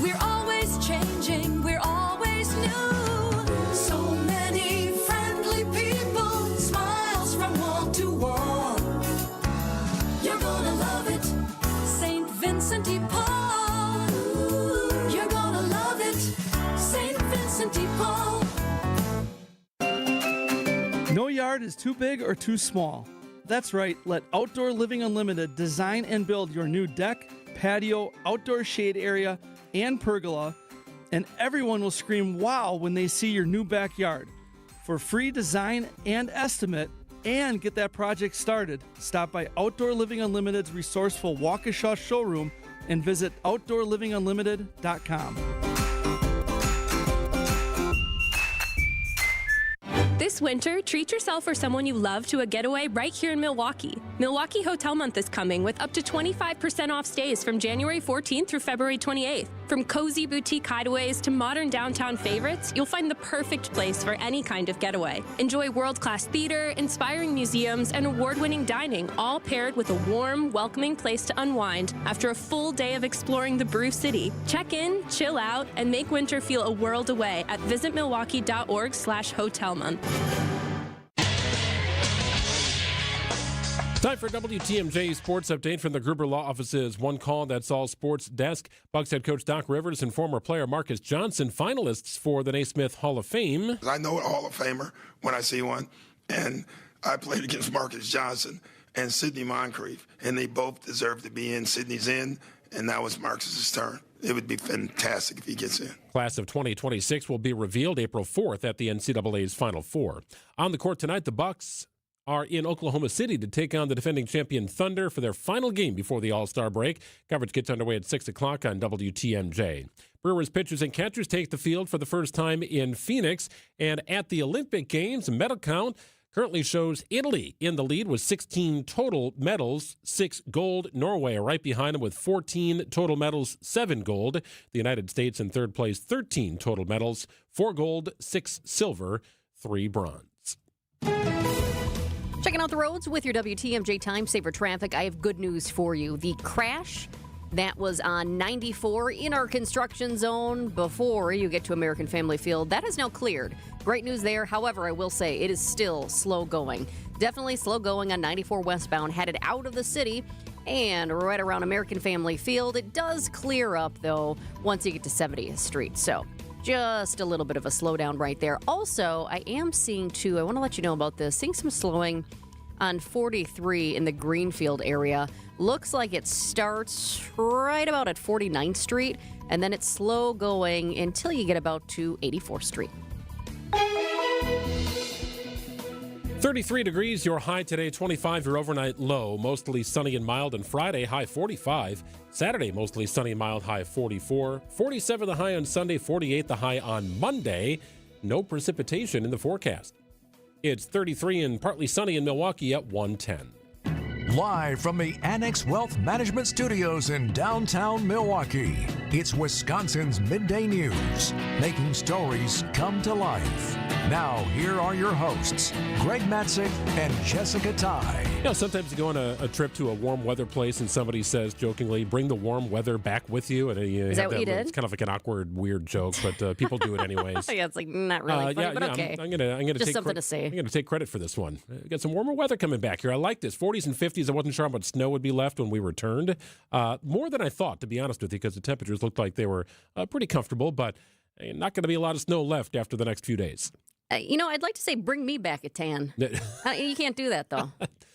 [SPEAKER 16] We're always changing, we're always new. So many friendly people, smiles from wall to wall. You're gonna love it, St. Vincent de Paul.
[SPEAKER 2] yard is too big or too small. That's right, let Outdoor Living Unlimited design and build your new deck, patio, outdoor shade area, and pergola, and everyone will scream wow when they see your new backyard. For free design and estimate, and get that project started, stop by Outdoor Living Unlimited's resourceful Waukesha showroom and visit OutdoorLivingUnlimited.com.
[SPEAKER 4] This winter, treat yourself or someone you love to a getaway right here in Milwaukee. Milwaukee Hotel Month is coming with up to 25% off stays from January 14th through February 28th. From cozy boutique hideaways to modern downtown favorites, you'll find the perfect place for any kind of getaway. Enjoy world-class theater, inspiring museums, and award-winning dining, all paired with a warm, welcoming place to unwind after a full day of exploring the Brew City. Check in, chill out, and make winter feel a world away at visitmilwaukee.org/hotelmonth.
[SPEAKER 5] Time for WTMJ Sports Update from the Gruber Law Office's One Call That's All Sports Desk. Bucs head coach Doc Rivers and former player Marcus Johnson, finalists for the Naismith Hall of Fame.
[SPEAKER 10] I know a Hall of Famer when I see one, and I played against Marcus Johnson and Sidney Moncrief, and they both deserve to be in. Sidney's in, and now it's Marcus's turn. It would be fantastic if he gets in.
[SPEAKER 5] Class of 2026 will be revealed April 4th at the NCAA's Final Four. On the court tonight, the Bucs are in Oklahoma City to take on the defending champion Thunder for their final game before the All-Star break. Coverage gets underway at 6 o'clock on WTMJ. Brewers pitchers and catchers take the field for the first time in Phoenix. And at the Olympic Games, medal count currently shows Italy in the lead with 16 total medals, 6 gold. Norway are right behind them with 14 total medals, 7 gold. The United States in third place, 13 total medals, 4 gold, 6 silver, 3 bronze.
[SPEAKER 6] Checking out the roads with your WTMJ Time Saver Traffic. I have good news for you. The crash that was on 94 in our construction zone before you get to American Family Field, that is now cleared. Great news there. However, I will say it is still slow going. Definitely slow going on 94 westbound, headed out of the city and right around American Family Field. It does clear up, though, once you get to 70th Street. So just a little bit of a slowdown right there. Also, I am seeing, too, I want to let you know about this, seeing some slowing on 43 in the Greenfield area. Looks like it starts right about at 49th Street, and then it's slow going until you get about to 84th Street.
[SPEAKER 5] 33 degrees, your high today, 25 your overnight low. Mostly sunny and mild on Friday, high 45. Saturday, mostly sunny and mild, high 44. 47 the high on Sunday, 48 the high on Monday. No precipitation in the forecast. It's 33 and partly sunny in Milwaukee at 110.
[SPEAKER 28] Live from the Annex Wealth Management Studios in downtown Milwaukee, it's Wisconsin's Midday News, making stories come to life. Now, here are your hosts, Greg Matzek and Jessica Tighe.
[SPEAKER 5] You know, sometimes you go on a trip to a warm weather place and somebody says jokingly, bring the warm weather back with you. And
[SPEAKER 6] Is that what you did?
[SPEAKER 5] It's kind of like an awkward, weird joke, but people do it anyways.
[SPEAKER 6] Yeah, it's like not really funny, but okay.
[SPEAKER 5] I'm gonna
[SPEAKER 6] just
[SPEAKER 5] take
[SPEAKER 6] something to say.
[SPEAKER 5] I'm going to take credit for this one. We got some warmer weather coming back here. I like this. 40s and 50s. I wasn't sure how much snow would be left when we returned. More than I thought, to be honest with you, because the temperatures looked like they were pretty comfortable, but not going to be a lot of snow left after the next few days.
[SPEAKER 6] I'd like to say bring me back a tan. You can't do that, though.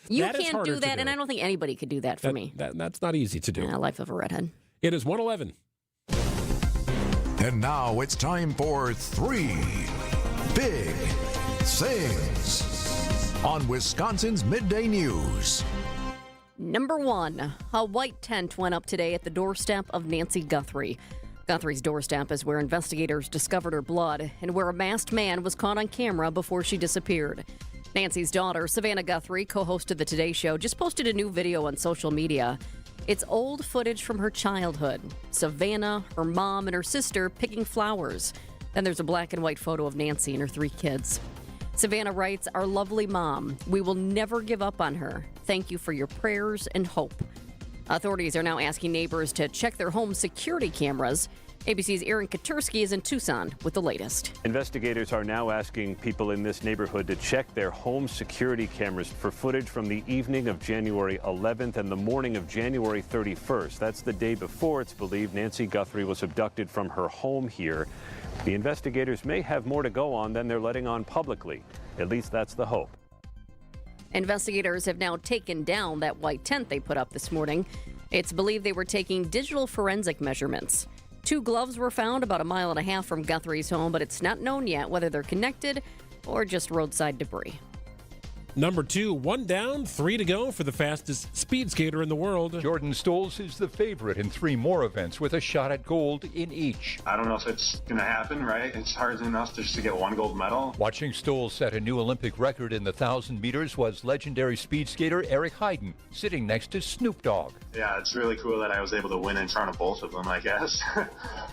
[SPEAKER 6] You can't do that, and I don't think anybody could do that for me.
[SPEAKER 5] That's not easy to do.
[SPEAKER 6] Life of a redhead.
[SPEAKER 5] It is 1:11.
[SPEAKER 28] And now it's time for 3 Big Things on Wisconsin's Midday News.
[SPEAKER 6] Number 1, a white tent went up today at the doorstep of Nancy Guthrie. Guthrie's doorstep is where investigators discovered her blood and where a masked man was caught on camera before she disappeared. Nancy's daughter, Savannah Guthrie, co-hosted the Today Show, just posted a new video on social media. It's old footage from her childhood. Savannah, her mom, and her sister picking flowers. Then there's a black and white photo of Nancy and her 3 kids. Savannah writes, "Our lovely mom. We will never give up on her. Thank you for your prayers and hope." Authorities are now asking neighbors to check their home security cameras. ABC's Aaron Katursky is in Tucson with the latest.
[SPEAKER 17] Investigators are now asking people in this neighborhood to check their home security cameras for footage from the evening of January 11th and the morning of January 31st. That's the day before it's believed Nancy Guthrie was abducted from her home here. The investigators may have more to go on than they're letting on publicly. At least that's the hope.
[SPEAKER 6] Investigators have now taken down that white tent they put up this morning. It's believed they were taking digital forensic measurements. 2 gloves were found about 1.5 miles from Guthrie's home, but it's not known yet whether they're connected or just roadside debris.
[SPEAKER 5] Number 2, 1 down, 3 to go for the fastest speed skater in the world.
[SPEAKER 7] Jordan Stolz is the favorite in 3 more events with a shot at gold in each.
[SPEAKER 8] I don't know if it's going to happen, right? It's hard enough just to get 1 gold medal.
[SPEAKER 7] Watching Stolz set a new Olympic record in the 1,000 meters was legendary speed skater Eric Heiden, sitting next to Snoop Dogg.
[SPEAKER 8] Yeah, it's really cool that I was able to win in front of both of them, I guess.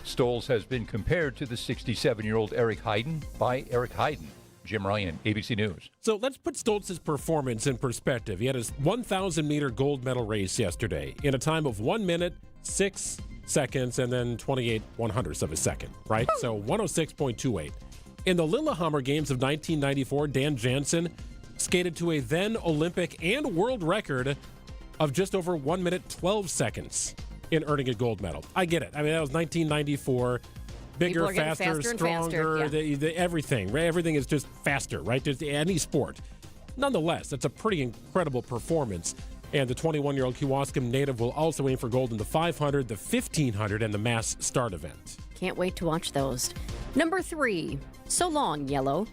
[SPEAKER 7] Stolz has been compared to the 67-year-old Eric Heiden by Eric Heiden. Jim Ryan, ABC News.
[SPEAKER 5] So let's put Stoltz's performance in perspective. He had his 1,000-meter gold medal race yesterday in a time of 1 minute, 6 seconds, and then 28 100ths of a second, right? So 106.28. In the Lillehammer Games of 1994, Dan Jansen skated to a then Olympic and world record of just over 1 minute, 12 seconds in earning a gold medal. I get it. I mean, that was 1994. Bigger, faster, stronger, everything. Everything is just faster, right? Just any sport. Nonetheless, that's a pretty incredible performance. And the 21-year-old Kewaskum native will also aim for gold in the 500, the 1,500, and the mass start event.
[SPEAKER 6] Can't wait to watch those. Number 3, so long, Yellow.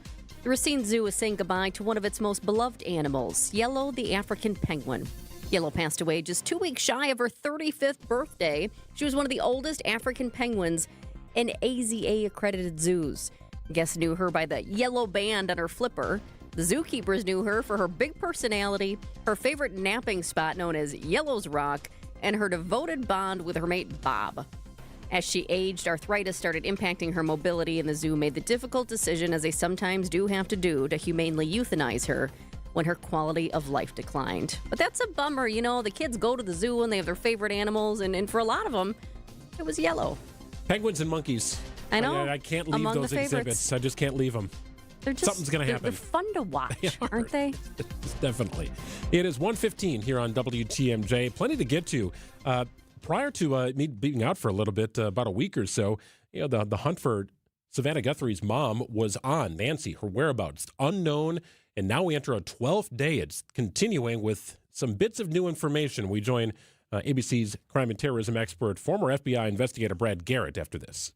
[SPEAKER 6] The Racine Zoo is saying goodbye to one of its most beloved animals, Yellow the African penguin. Yellow passed away just 2 weeks shy of her 35th birthday. She was one of the oldest African penguins in AZA-accredited zoos. Guests knew her by the yellow band on her flipper. The zookeepers knew her for her big personality, her favorite napping spot known as Yellow's Rock, and her devoted bond with her mate Bob. As she aged, arthritis started impacting her mobility, and the zoo made the difficult decision, as they sometimes do have to do, to humanely euthanize her when her quality of life declined. But that's a bummer, you know. The kids go to the zoo and they have their favorite animals, and for a lot of them, it was Yellow.
[SPEAKER 5] Penguins and monkeys.
[SPEAKER 6] I know.
[SPEAKER 5] I can't leave those exhibits. I just can't leave them. Something's going to happen.
[SPEAKER 6] They're fun to watch, aren't they?
[SPEAKER 5] Definitely. It is 1:15 here on WTMJ. Plenty to get to. Prior to me being out for a little bit, about a week or so, you know, the hunt for Savannah Guthrie's mom was on. Nancy, her whereabouts unknown, and now we enter a 12th day. It's continuing with some bits of new information. We join ABC's crime and terrorism expert, former FBI investigator Brad Garrett, after this.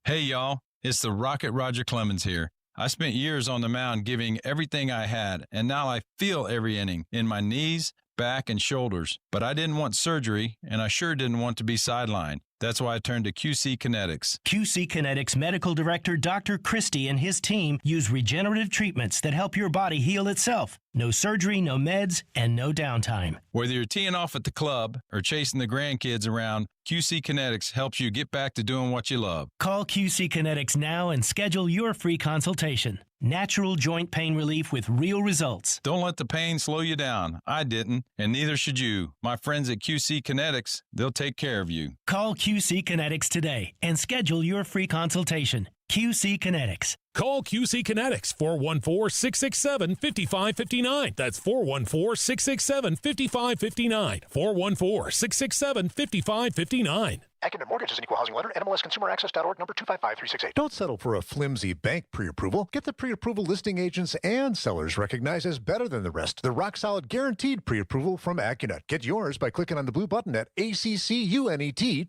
[SPEAKER 9] Hey, y'all. It's the Rocket Roger Clemens here. I spent years on the mound giving everything I had, and now I feel every inning in my knees, back, and shoulders. But I didn't want surgery, and I sure didn't want to be sidelined. That's why I turned to QC Kinetics.
[SPEAKER 18] QC Kinetics Medical Director Dr. Christie and his team use regenerative treatments that help your body heal itself. No surgery, no meds, and no downtime.
[SPEAKER 9] Whether you're teeing off at the club or chasing the grandkids around, QC Kinetics helps you get back to doing what you love.
[SPEAKER 18] Call QC Kinetics now and schedule your free consultation. Natural joint pain relief with real results.
[SPEAKER 9] Don't let the pain slow you down. I didn't, and neither should you. My friends at QC Kinetics, they'll take care of you.
[SPEAKER 18] Call QC Kinetics today and schedule your free consultation. QC Kinetics.
[SPEAKER 19] Call QC Kinetics, 414-667-5559. That's 414-667-5559. 414-667-5559.
[SPEAKER 20] Academic Mortgage is an equal housing lender. NMLSConsumerAccess.org, number 255368.
[SPEAKER 28] Don't settle for a flimsy bank pre-approval. Get the pre-approval listing agents and sellers recognized as better than the rest. The rock-solid guaranteed pre-approval from AccuNet. Get yours by clicking on the blue button at accunet.com.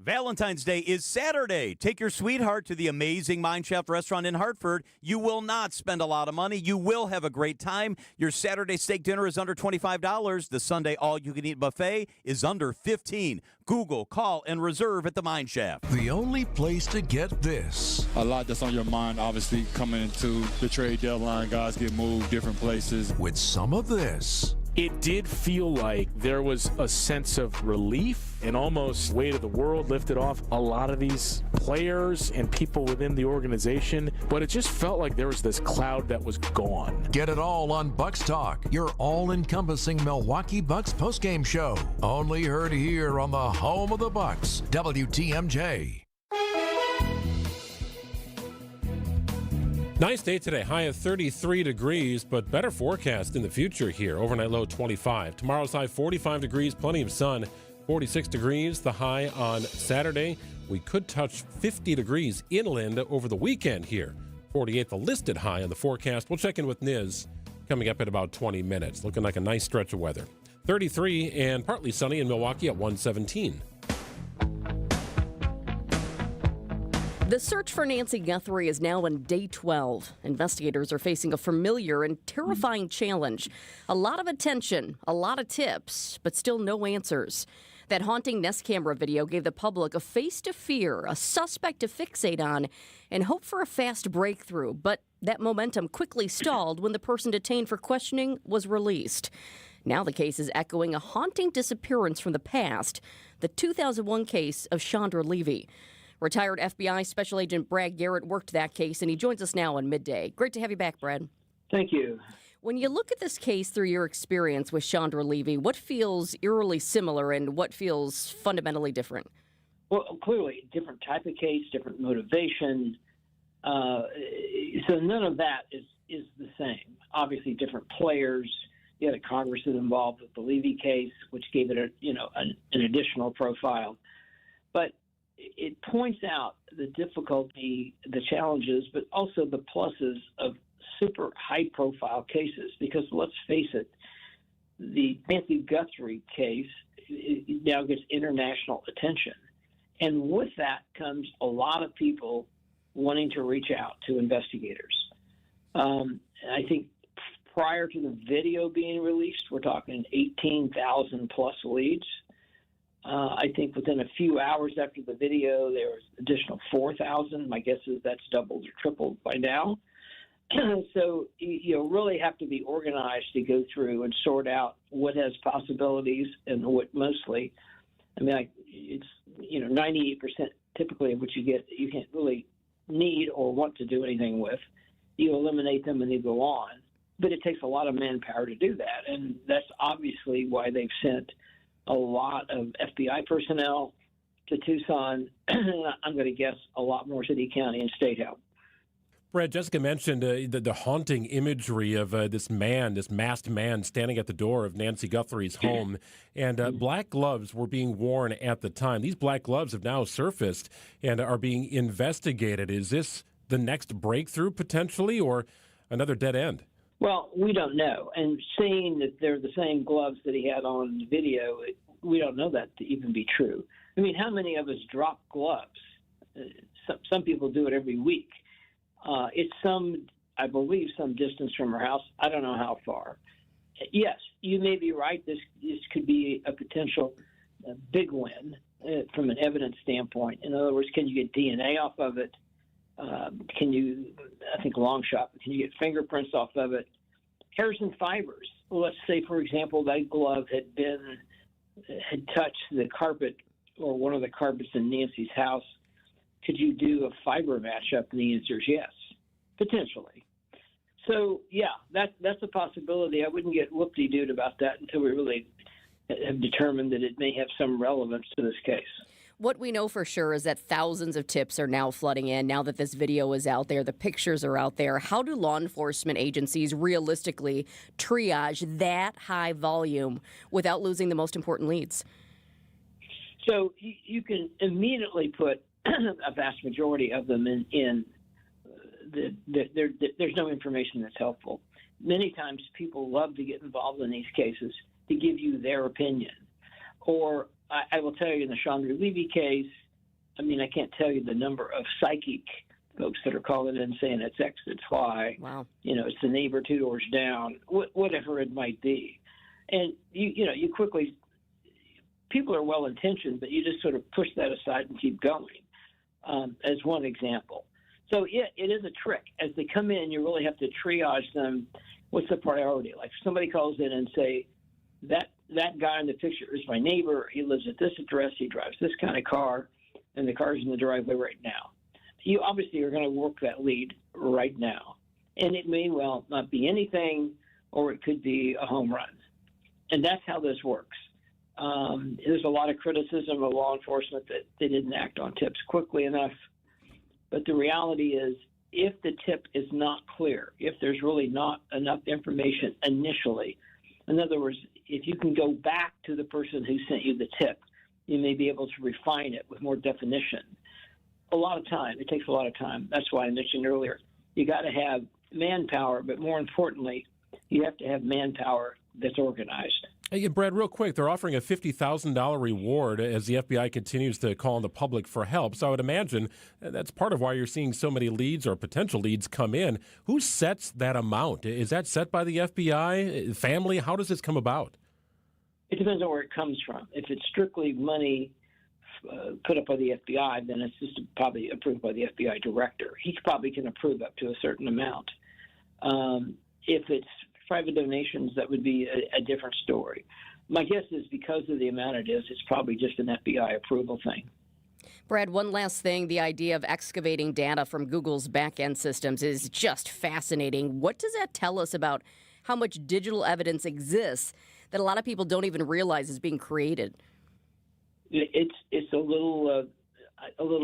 [SPEAKER 27] Valentine's Day is Saturday. Take your sweetheart to the amazing Mineshaft restaurant in Hartford. You will not spend a lot of money. You will have a great time. Your Saturday steak dinner is under $25. The Sunday all-you-can-eat buffet is under $15. Google, call, and reserve at the Mineshaft.
[SPEAKER 28] The only place to get this.
[SPEAKER 29] A lot that's on your mind, obviously, coming into the trade deadline. Guys get moved different places.
[SPEAKER 28] With some of this.
[SPEAKER 21] It did feel like there was a sense of relief and almost weight of the world lifted off a lot of these players and people within the organization, but it just felt like there was this cloud that was gone.
[SPEAKER 28] Get it all on Bucks Talk, your all-encompassing Milwaukee Bucks postgame show. Only heard here on the home of the Bucks, WTMJ.
[SPEAKER 5] Nice day today, high of 33 degrees, but better forecast in the future here. Overnight low 25. Tomorrow's high 45 degrees, plenty of sun, 46 degrees. The high on Saturday. We could touch 50 degrees inland over the weekend here. 48 the listed high on the forecast. We'll check in with Niz coming up in about 20 minutes. Looking like a nice stretch of weather. 33 and partly sunny in Milwaukee at 117.
[SPEAKER 6] The search for Nancy Guthrie is now on day 12. Investigators are facing a familiar and terrifying challenge. A lot of attention, a lot of tips, but still no answers. That haunting Nest camera video gave the public a face to fear, a suspect to fixate on, and hope for a fast breakthrough. But that momentum quickly stalled when the person detained for questioning was released. Now the case is echoing a haunting disappearance from the past, the 2001 case of Chandra Levy. Retired FBI Special Agent Brad Garrett worked that case, and he joins us now on Midday. Great to have you back, Brad.
[SPEAKER 1] Thank you.
[SPEAKER 6] When you look at this case through your experience with Chandra Levy, what feels eerily similar and what feels fundamentally different?
[SPEAKER 1] Well, clearly, different type of case, different motivation. So none of that is the same. Obviously, different players. You had a congressman involved with the Levy case, which gave it an additional profile. But it points out the difficulty, the challenges, but also the pluses of super high-profile cases. Because let's face it, the Nancy Guthrie case now gets international attention. And with that comes a lot of people wanting to reach out to investigators. I think prior to the video being released, we're talking 18,000-plus leads. I think within a few hours after the video, there was additional 4,000. My guess is that's doubled or tripled by now. So you really have to be organized to go through and sort out what has possibilities and what mostly. I mean, it's 98% typically of what you get you can't really need or want to do anything with. You eliminate them and you go on. But it takes a lot of manpower to do that, and that's obviously why they've sent a lot of FBI personnel to Tucson. I'm going to guess a lot more to the county and state help.
[SPEAKER 5] Brad, Jessica mentioned the haunting imagery of this masked man standing at the door of Nancy Guthrie's home, and black gloves were being worn at the time. These black gloves have now surfaced and are being investigated. Is this the next breakthrough potentially, or another dead end?
[SPEAKER 1] Well, we don't know. And seeing that they're the same gloves that he had on the video, we don't know that to even be true. I mean, how many of us drop gloves? Some people do it every week. It's I believe, some distance from her house. I don't know how far. Yes, you may be right. This could be a potential big win from an evidence standpoint. In other words, can you get DNA off of it? Can you, I think long shot, can you get fingerprints off of it? Hairs and fibers. Well, let's say, for example, that glove had touched the carpet or one of the carpets in Nancy's house. Could you do a fiber matchup? And the answer is yes, potentially. So, yeah, that's a possibility. I wouldn't get whoop-de-doo about that until we really have determined that it may have some relevance to this case.
[SPEAKER 6] What we know for sure is that thousands of tips are now flooding in now that this video is out there, the pictures are out there. How do law enforcement agencies realistically triage that high volume without losing the most important leads?
[SPEAKER 1] So you can immediately put a vast majority of them in there's no information that's helpful. Many times people love to get involved in these cases to give you their opinion. Or I will tell you, in the Chandra Levy case, I mean, I can't tell you the number of psychic folks that are calling in saying it's X, it's Y.
[SPEAKER 6] Wow.
[SPEAKER 1] It's the neighbor 2 doors down, whatever it might be. And, you quickly, people are well-intentioned, but you just sort of push that aside and keep going, as one example. So, yeah, it is a trick. As they come in, you really have to triage them. What's the priority? Like, if somebody calls in and say, that guy in the picture is my neighbor. He lives at this address. He drives this kind of car, and the car's in the driveway right now. You obviously are going to work that lead right now. And it may well not be anything, or it could be a home run. And that's how this works. There's a lot of criticism of law enforcement that they didn't act on tips quickly enough. But the reality is, if the tip is not clear, if there's really not enough information initially, in other words, if you can go back to the person who sent you the tip, you may be able to refine it with more definition. A lot of time. It takes a lot of time. That's why I mentioned earlier, you got to have manpower, but more importantly, You have to have manpower that's organized.
[SPEAKER 5] Hey, Brad, real quick, they're offering a $50,000 reward as the FBI continues to call on the public for help. So I would imagine that's part of why you're seeing so many leads or potential leads come in. Who sets that amount? Is that set by the FBI, family? How does this come about?
[SPEAKER 1] It depends on where it comes from. If it's strictly money put up by the FBI, then it's just probably approved by the FBI director. He probably can approve up to a certain amount. If it's private donations, that would be a different story. My guess is because of the amount it is, it's probably just an FBI approval thing.
[SPEAKER 6] Brad, one last thing. The idea of excavating data from Google's back-end systems is just fascinating. What does that tell us about how much digital evidence exists that a lot of people don't even realize is being created?
[SPEAKER 1] It's a little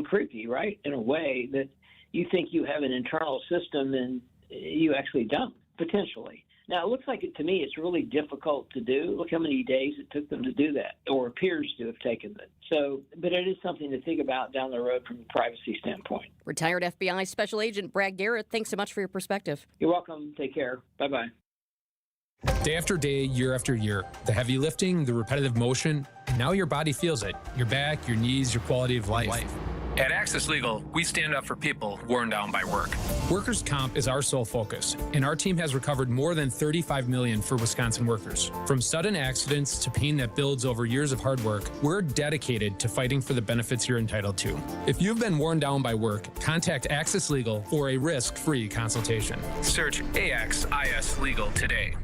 [SPEAKER 1] creepy, right? In a way that you think you have an internal system and you actually don't, potentially. Now, it looks like to me it's really difficult to do. Look how many days it took them to do that, or appears to have taken it. So, but it is something to think about down the road from a privacy standpoint.
[SPEAKER 6] Retired FBI Special Agent Brad Garrett, thanks so much for your perspective.
[SPEAKER 1] You're welcome. Take care. Bye-bye.
[SPEAKER 3] Day after day, year after year, the heavy lifting, the repetitive motion, and now your body feels it. Your back, your knees, your quality of life. At Access Legal, we stand up for people worn down by work. Workers' comp is our sole focus, and our team has recovered more than $35 million for Wisconsin workers. From sudden accidents to pain that builds over years of hard work, we're dedicated to fighting for the benefits you're entitled to. If you've been worn down by work, contact Access Legal for a risk-free consultation. Search AXIS Legal today.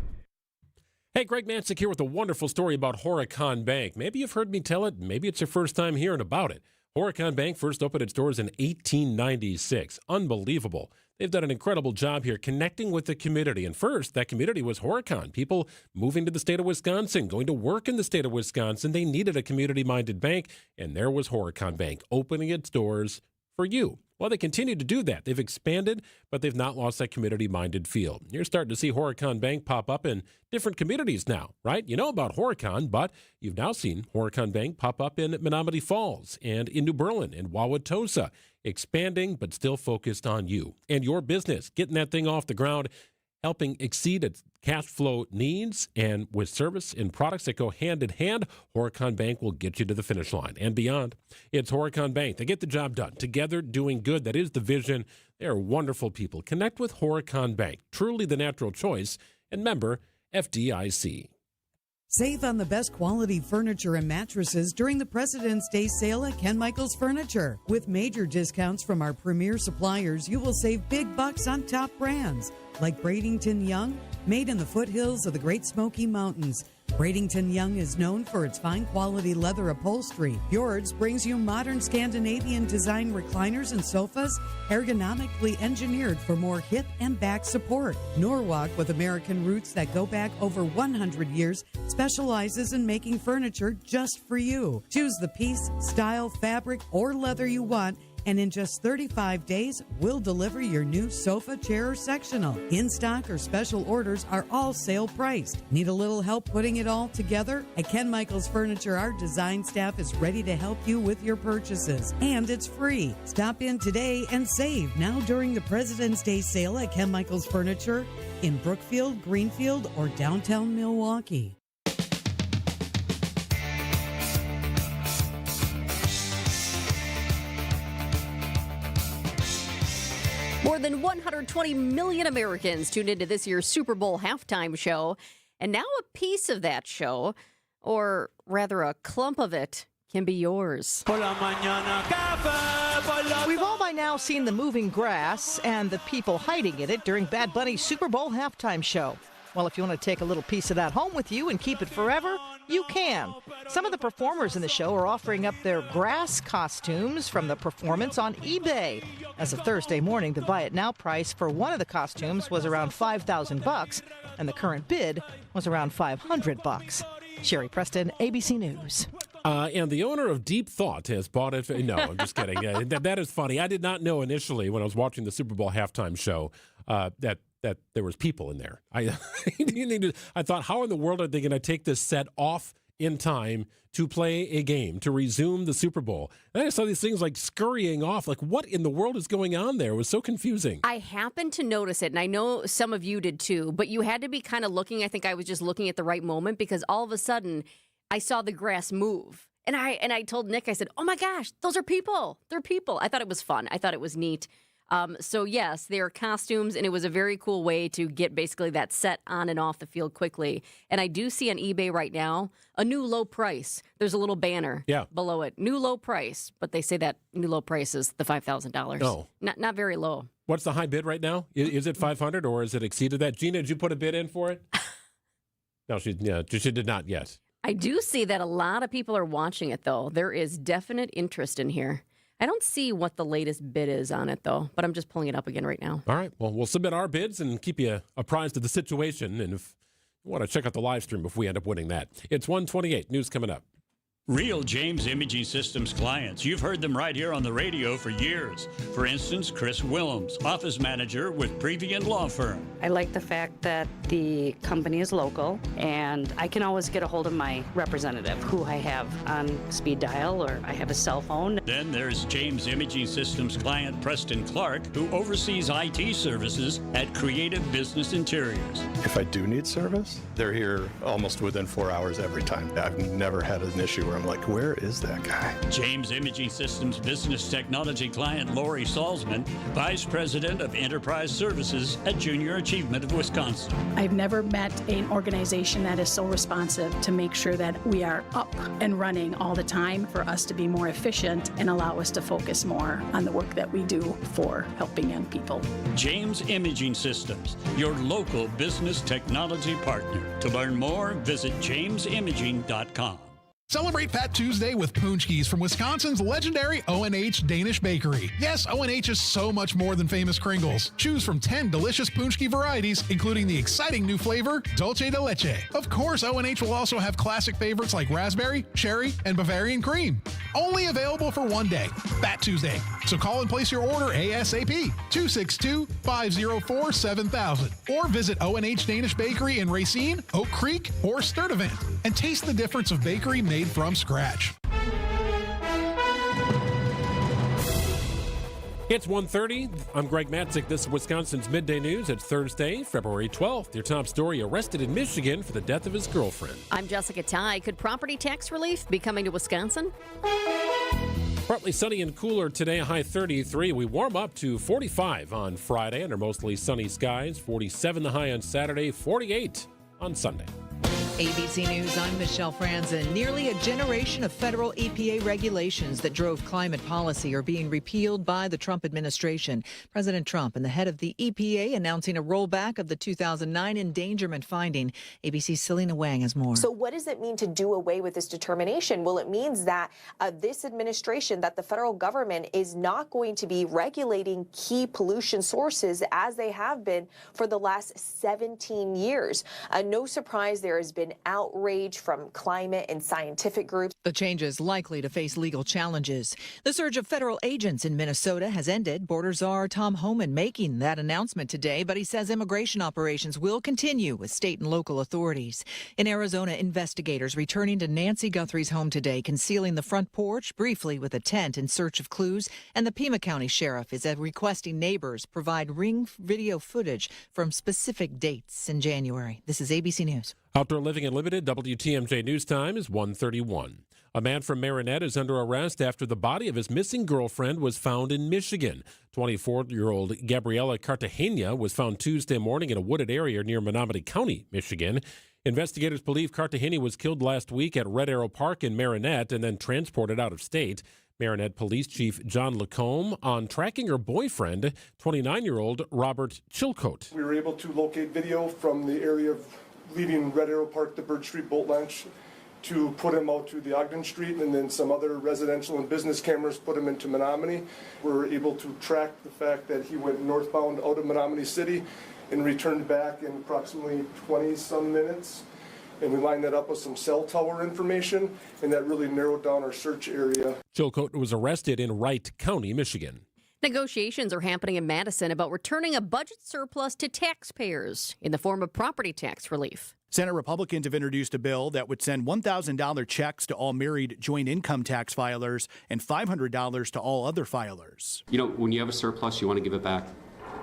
[SPEAKER 5] Hey, Greg Matzek here with a wonderful story about Horicon Bank. Maybe you've heard me tell it. Maybe it's your first time hearing about it. Horicon Bank first opened its doors in 1896. Unbelievable. They've done an incredible job here connecting with the community. And first, that community was Horicon. People moving to the state of Wisconsin, going to work in the state of Wisconsin. They needed a community-minded bank, and there was Horicon Bank opening its doors for you. Well, they continue to do that. They've expanded, but they've not lost that community-minded feel. You're starting to see Horicon Bank pop up in different communities now, right? You know about Horicon, but you've now seen Horicon Bank pop up in Menominee Falls and in New Berlin and Wauwatosa, expanding but still focused on you and your business, getting that thing off the ground, helping exceed its cash flow needs, and with service and products that go hand in hand, Horicon Bank will get you to the finish line and beyond. It's Horicon Bank. They get the job done. Together, doing good. That is the vision. They are wonderful people. Connect with Horicon Bank. Truly the natural choice. And member FDIC.
[SPEAKER 11] Save on the best quality furniture and mattresses during the President's Day sale at Ken Michaels Furniture. With major discounts from our premier suppliers, you will save big bucks on top brands like Bradenton Young, made in the foothills of the Great Smoky Mountains. Bradenton Young is known for its fine quality leather upholstery. Yours brings you modern Scandinavian design recliners and sofas, ergonomically engineered for more hip and back support. Norwalk, with American roots that go back over 100 years, specializes in making furniture just for you. Choose the piece, style, fabric, or leather you want, and in just 35 days, we'll deliver your new sofa, chair, or sectional. In-stock or special orders are all sale priced. Need a little help putting it all together? At Ken Michaels Furniture, our design staff is ready to help you with your purchases. And it's free. Stop in today and save now during the President's Day sale at Ken Michaels Furniture in Brookfield, Greenfield, or downtown Milwaukee.
[SPEAKER 6] More than 120 million Americans tuned into this year's Super Bowl halftime show. And now a piece of that show, or rather a clump of it, can be yours.
[SPEAKER 12] We've all by now seen the moving grass and the people hiding in it during Bad Bunny's Super Bowl halftime show. Well, if you want to take a little piece of that home with you and keep it forever, you can. Some of the performers in the show are offering up their grass costumes from the performance on eBay. As of Thursday morning, the buy it now price for one of the costumes was around $5,000, and the current bid was around $500. Sherry Preston, ABC News.
[SPEAKER 5] And the owner of Deep Thought has bought it. No, I'm just kidding. That is funny. I did not know initially when I was watching the Super Bowl halftime show that there was people in there. I thought, how in the world are they going to take this set off in time to play a game, to resume the Super Bowl. And I saw these things like scurrying off. Like, what in the world is going on there? It was so confusing.
[SPEAKER 6] I happened to notice it, and I know some of you did too, but you had to be kind of looking. I think I was just looking at the right moment because all of a sudden I saw the grass move. And I told Nick, I said, oh my gosh, those are people. They're people. I thought it was fun. I thought it was neat. So yes, they are costumes, and it was a very cool way to get basically that set on and off the field quickly. And I do see on eBay right now a new low price. There's a little banner below it. New low price. But they say that new low price is the $5,000.
[SPEAKER 5] No.
[SPEAKER 6] Not very low.
[SPEAKER 5] What's the high bid right now? Is it 500 or is it exceeded that? Gina, did you put a bid in for it? No, she did not yet.
[SPEAKER 6] I do see that a lot of people are watching it, though. There is definite interest in here. I don't see what the latest bid is on it, though, but I'm just pulling it up again right now.
[SPEAKER 5] All right. Well, we'll submit our bids and keep you apprised of the situation. And if you want to check out the live stream if we end up winning that. It's 1:28. News coming up.
[SPEAKER 13] Real James Imaging Systems clients. You've heard them right here on the radio for years. For instance, Chris Willems, office manager with Previan Law Firm.
[SPEAKER 14] I like the fact that the company is local and I can always get a hold of my representative who I have on speed dial or I have a cell phone.
[SPEAKER 13] Then there's James Imaging Systems client Preston Clark, who oversees IT services at Creative Business Interiors.
[SPEAKER 15] If I do need service, they're here almost within 4 hours every time. I've never had an issue where I'm like, where is that guy?
[SPEAKER 13] James Imaging Systems business technology client Lori Salzman, Vice President of Enterprise Services at Junior Achievement of Wisconsin.
[SPEAKER 16] I've never met an organization that is so responsive to make sure that we are up and running all the time for us to be more efficient and allow us to focus more on the work that we do for helping young people.
[SPEAKER 13] James Imaging Systems, your local business technology partner. To learn more, visit jamesimaging.com.
[SPEAKER 22] Celebrate Fat Tuesday with Paczkis from Wisconsin's legendary O&H Danish Bakery. Yes, O&H is so much more than famous Kringles. Choose from 10 delicious Paczki varieties, including the exciting new flavor, Dulce de Leche. Of course, O&H will also have classic favorites like raspberry, cherry, and Bavarian cream. Only available for one day, Fat Tuesday. So call and place your order ASAP, 262-504-7000. Or visit O&H Danish Bakery in Racine, Oak Creek, or Sturtevant and taste the difference of bakery made from scratch.
[SPEAKER 5] It's 1:30. I'm Greg Matzek. This is Wisconsin's Midday News. It's Thursday, February 12th. Your top story, arrested in Michigan for the death of his girlfriend.
[SPEAKER 6] I'm Jessica Tighe. Could property tax relief be coming to Wisconsin?
[SPEAKER 5] Partly sunny and cooler today, a high 33. We warm up to 45 on Friday under mostly sunny skies. 47 the high on Saturday, 48 on Sunday.
[SPEAKER 23] ABC News, I'm Michelle Franzen. Nearly a generation of federal EPA regulations that drove climate policy are being repealed by the Trump administration. President Trump and the head of the EPA announcing a rollback of the 2009 endangerment finding. ABC's Selena Wang has more.
[SPEAKER 24] So what does it mean to do away with this determination? Well, it means that this administration, that the federal government is not going to be regulating key pollution sources as they have been for the last 17 years. No surprise there has been outrage from climate and scientific groups.
[SPEAKER 23] The change is likely to face legal challenges. The surge of federal agents in Minnesota has ended. Border Czar Tom Homan making that announcement today, but he says immigration operations will continue with state and local authorities. In Arizona, investigators returning to Nancy Guthrie's home today, concealing the front porch briefly with a tent in search of clues, and the Pima County Sheriff is requesting neighbors provide ring video footage from specific dates in January. This is ABC News.
[SPEAKER 5] Outdoor Living Unlimited, WTMJ News Time is 1:31. A man from Marinette is under arrest after the body of his missing girlfriend was found in Michigan. 24-year-old Gabriela Cartagena was found Tuesday morning in a wooded area near Menominee County, Michigan. Investigators believe Cartagena was killed last week at Red Arrow Park in Marinette and then transported out of state. Marinette Police Chief John Lacombe on tracking her boyfriend, 29-year-old Robert Chilcote.
[SPEAKER 25] We were able to locate video from the area of leaving Red Arrow Park, the Birch Street Boat Launch, to put him out to the Ogden Street, and then some other residential and business cameras put him into Menominee. We were able to track the fact that he went northbound out of Menominee City and returned back in approximately 20-some minutes. And we lined that up with some cell tower information, and that really narrowed down our search area.
[SPEAKER 5] Chilcote was arrested in Wright County, Michigan.
[SPEAKER 6] Negotiations are happening in Madison about returning a budget surplus to taxpayers in the form of property tax relief.
[SPEAKER 2] Senate Republicans have introduced a bill that would send $1,000 checks to all married joint income tax filers and $500 to all other filers.
[SPEAKER 4] You know, when you have a surplus, you want to give it back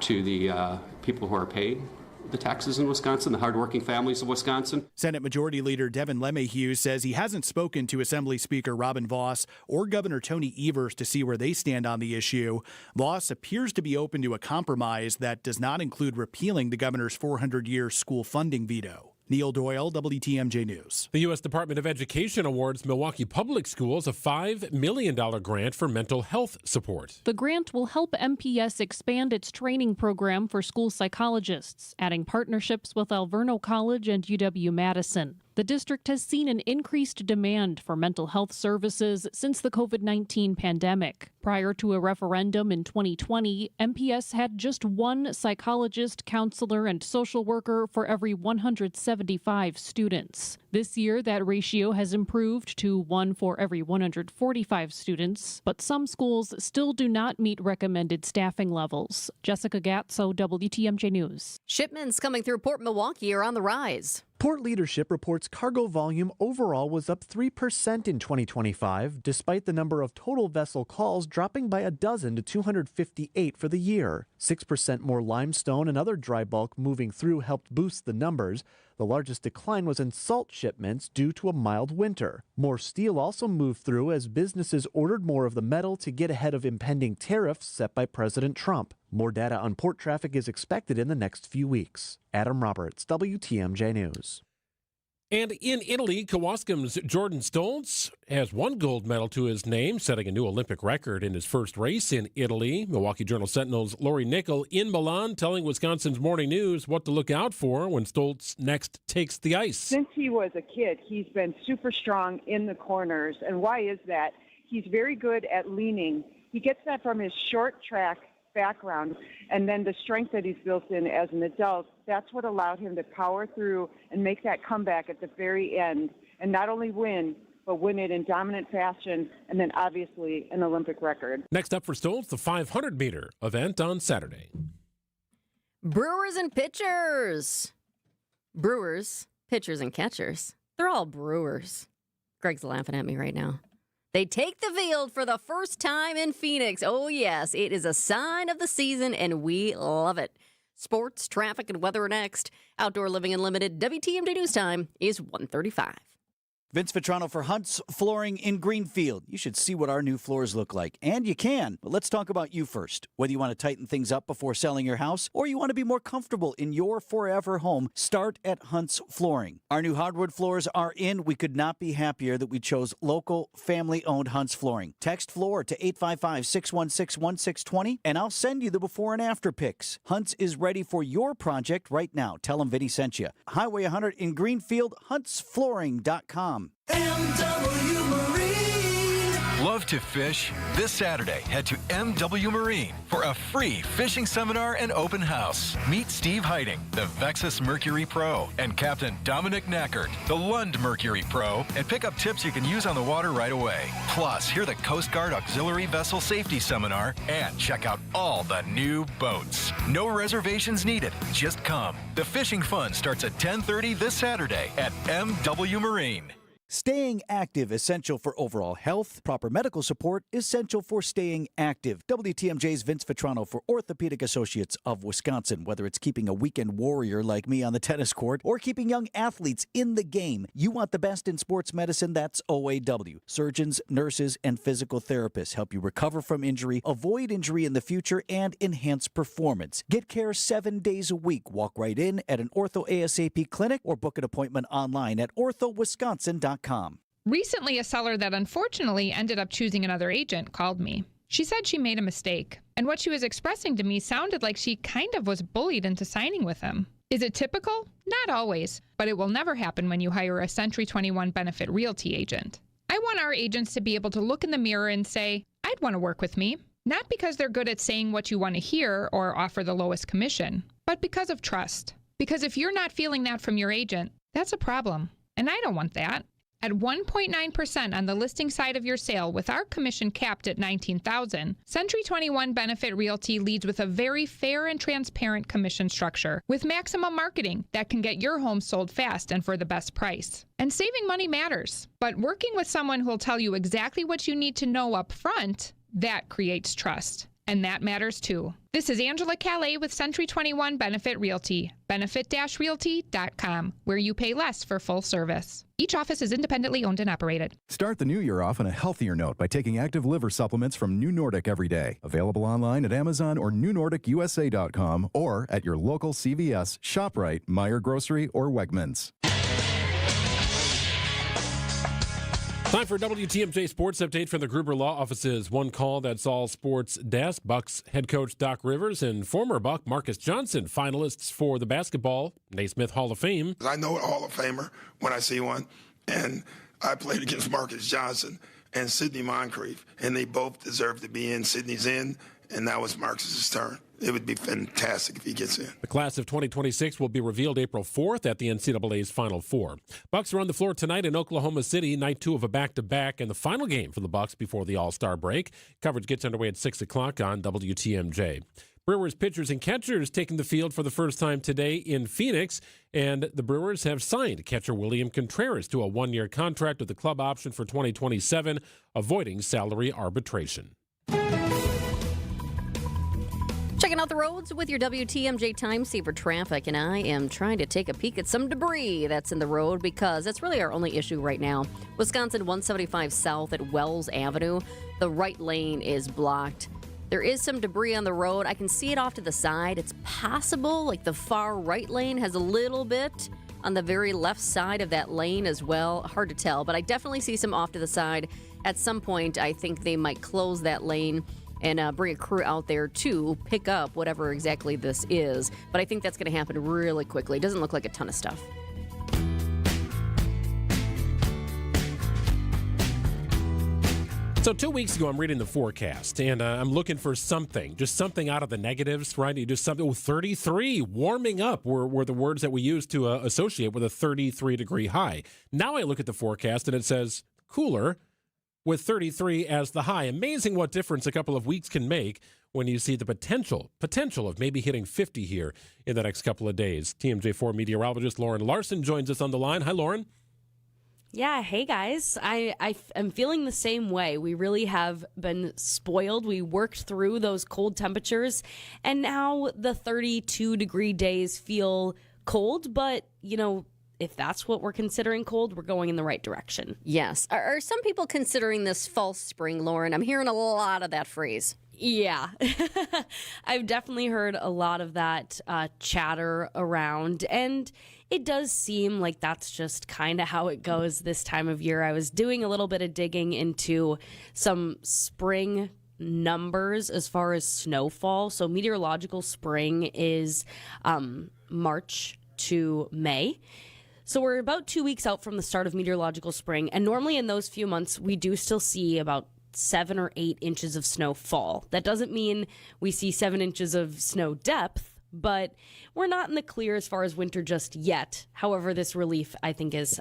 [SPEAKER 4] to the people who are paying the taxes in Wisconsin, the hardworking families of Wisconsin.
[SPEAKER 2] Senate Majority Leader Devin LeMahieu says he hasn't spoken to Assembly Speaker Robin Vos or Governor Tony Evers to see where they stand on the issue. Vos appears to be open to a compromise that does not include repealing the governor's 400-year school funding veto. Neil Doyle, WTMJ News.
[SPEAKER 5] The U.S. Department of Education awards Milwaukee Public Schools a $5 million grant for mental health support.
[SPEAKER 7] The grant will help MPS expand its training program for school psychologists, adding partnerships with Alverno College and UW-Madison. The district has seen an increased demand for mental health services since the COVID-19 pandemic. Prior to a referendum in 2020, MPS had just one psychologist, counselor, and social worker for every 175 students. This year, that ratio has improved to 1 for every 145 students, but some schools still do not meet recommended staffing levels. Jessica Gatso, WTMJ News.
[SPEAKER 6] Shipments coming through Port Milwaukee are on the rise.
[SPEAKER 8] Port leadership reports cargo volume overall was up 3% in 2025, despite the number of total vessel calls dropping by a dozen to 258 for the year. 6% more limestone and other dry bulk moving through helped boost the numbers. The largest decline was in salt shipments due to a mild winter. More steel also moved through as businesses ordered more of the metal to get ahead of impending tariffs set by President Trump. More data on port traffic is expected in the next few weeks. Adam Roberts, WTMJ News.
[SPEAKER 5] And in Italy, Kewaskum's Jordan Stoltz has one gold medal to his name, setting a new Olympic record in his first race in Italy. Milwaukee Journal-Sentinel's Lori Nickel in Milan telling Wisconsin's Morning News what to look out for when Stoltz next takes the ice.
[SPEAKER 9] Since he was a kid, he's been super strong in the corners. And why is that? He's very good at leaning. He gets that from his short track background, and then the strength that he's built in as an adult, that's what allowed him to power through and make that comeback at the very end, and not only win, but win it in dominant fashion, and then obviously an Olympic record.
[SPEAKER 5] Next up for Stoltz, the 500-meter event on Saturday.
[SPEAKER 6] Brewers and pitchers. Brewers, pitchers, and catchers. They're all Brewers. Greg's laughing at me right now. They take the field for the first time in Phoenix. Oh, yes, it is a sign of the season, and we love it. Sports, traffic, and weather are next. Outdoor Living Unlimited, WTMJ News Time is 1:35.
[SPEAKER 10] Vince Vitrano for Hunt's Flooring in Greenfield. You should see what our new floors look like. And you can. But let's talk about you first. Whether you want to tighten things up before selling your house or you want to be more comfortable in your forever home, start at Hunt's Flooring. Our new hardwood floors are in. We could not be happier that we chose local, family-owned Hunt's Flooring. Text FLOOR to 855-616-1620 and I'll send you the before and after pics. Hunt's is ready for your project right now. Tell them Vinny sent you. Highway 100 in Greenfield, huntsflooring.com.
[SPEAKER 17] MW Marine. Love to fish? This Saturday, head to MW Marine for a free fishing seminar and open house. Meet Steve Heiding, the Vexus Mercury Pro, and Captain Dominic Knackert, the Lund Mercury Pro, and pick up tips you can use on the water right away. Plus, hear the Coast Guard Auxiliary Vessel Safety Seminar and check out all the new boats. No reservations needed. Just come. The fishing fun starts at 10:30 this Saturday at MW Marine.
[SPEAKER 10] Staying active, essential for overall health. Proper medical support, essential for staying active. WTMJ's Vince Vitrano for Orthopedic Associates of Wisconsin. Whether it's keeping a weekend warrior like me on the tennis court or keeping young athletes in the game, you want the best in sports medicine, that's OAW. Surgeons, nurses, and physical therapists help you recover from injury, avoid injury in the future, and enhance performance. Get care 7 days a week. Walk right in at an Ortho ASAP clinic or book an appointment online at orthowisconsin.com.
[SPEAKER 18] Recently, a seller that unfortunately ended up choosing another agent called me. She said she made a mistake, and what she was expressing to me sounded like she kind of was bullied into signing with him. Is it typical? Not always, but it will never happen when you hire a Century 21 Benefit Realty agent. I want our agents to be able to look in the mirror and say, I'd want to work with me. Not because they're good at saying what you want to hear or offer the lowest commission, but because of trust. Because if you're not feeling that from your agent, that's a problem, and I don't want that. At 1.9% on the listing side of your sale with our commission capped at $19,000, Century 21 Benefit Realty leads with a very fair and transparent commission structure with maximum marketing that can get your home sold fast and for the best price. And saving money matters, but working with someone who will tell you exactly what you need to know up front, that creates trust. And that matters too. This is Angela Calais with Century 21 Benefit Realty, benefit-realty.com, where you pay less for full service. Each office is independently owned and operated.
[SPEAKER 1] Start the new year off on a healthier note by taking active liver supplements from New Nordic every day. Available online at Amazon or NewNordicUSA.com or at your local CVS, ShopRite, Meijer Grocery, or Wegmans.
[SPEAKER 5] Time for a WTMJ Sports Update from the Gruber Law Office's One Call, That's All Sports Desk. Bucks head coach Doc Rivers and former Buck Marcus Johnson, finalists for the Basketball Naismith Hall of Fame.
[SPEAKER 3] I know a Hall of Famer when I see one, and I played against Marcus Johnson and Sidney Moncrief, and they both deserve to be in. Sidney's in, and now it's Marcus's turn. It would be fantastic if he gets in.
[SPEAKER 5] The class of 2026 will be revealed April 4th at the NCAA's Final Four. Bucks are on the floor tonight in Oklahoma City, night 2 of a back-to-back, and the final game for the Bucks before the All-Star break. Coverage gets underway at 6 o'clock on WTMJ. Brewers pitchers and catchers taking the field for the first time today in Phoenix, and the Brewers have signed catcher William Contreras to a one-year contract with the club option for 2027, avoiding salary arbitration.
[SPEAKER 6] Checking out the roads with your WTMJ time saver traffic, and I am trying to take a peek at some debris that's in the road because that's really our only issue right now. Wisconsin 175 South at Wells Avenue. The right lane is blocked. There is some debris on the road. I can see it off to the side. It's possible, like the far right lane has a little bit on the very left side of that lane as well. Hard to tell, but I definitely see some off to the side. At some point, I think they might close that lane and bring a crew out there to pick up whatever exactly this is. But I think that's going to happen really quickly. It doesn't look like a ton of stuff.
[SPEAKER 5] So 2 weeks ago, I'm reading the forecast, and I'm looking for something, just something out of the negatives, right? You just something, 33, warming up were the words that we used to associate with a 33-degree high. Now I look at the forecast, and it says cooler, with 33 as the high. Amazing what difference a couple of weeks can make when you see the potential of maybe hitting 50 here in the next couple of days. TMJ4 meteorologist Lauren Larson joins us on the line. Hi, Lauren.
[SPEAKER 19] Yeah, hey guys. I am feeling the same way. We really have been spoiled. We worked through those cold temperatures, and now the 32-degree days feel cold, but, you know, if that's what we're considering cold, we're going in the right direction.
[SPEAKER 6] Yes. Are some people considering this false spring, Lauren? I'm hearing a lot of that phrase.
[SPEAKER 19] Yeah. I've definitely heard a lot of that chatter around, and it does seem like that's just kind of how it goes this time of year. I was doing a little bit of digging into some spring numbers as far as snowfall. So meteorological spring is March to May. So we're about 2 weeks out from the start of meteorological spring, and normally in those few months, we do still see about 7 or 8 inches of snow fall. That doesn't mean we see 7 inches of snow depth, but we're not in the clear as far as winter just yet. However, this relief, I think, is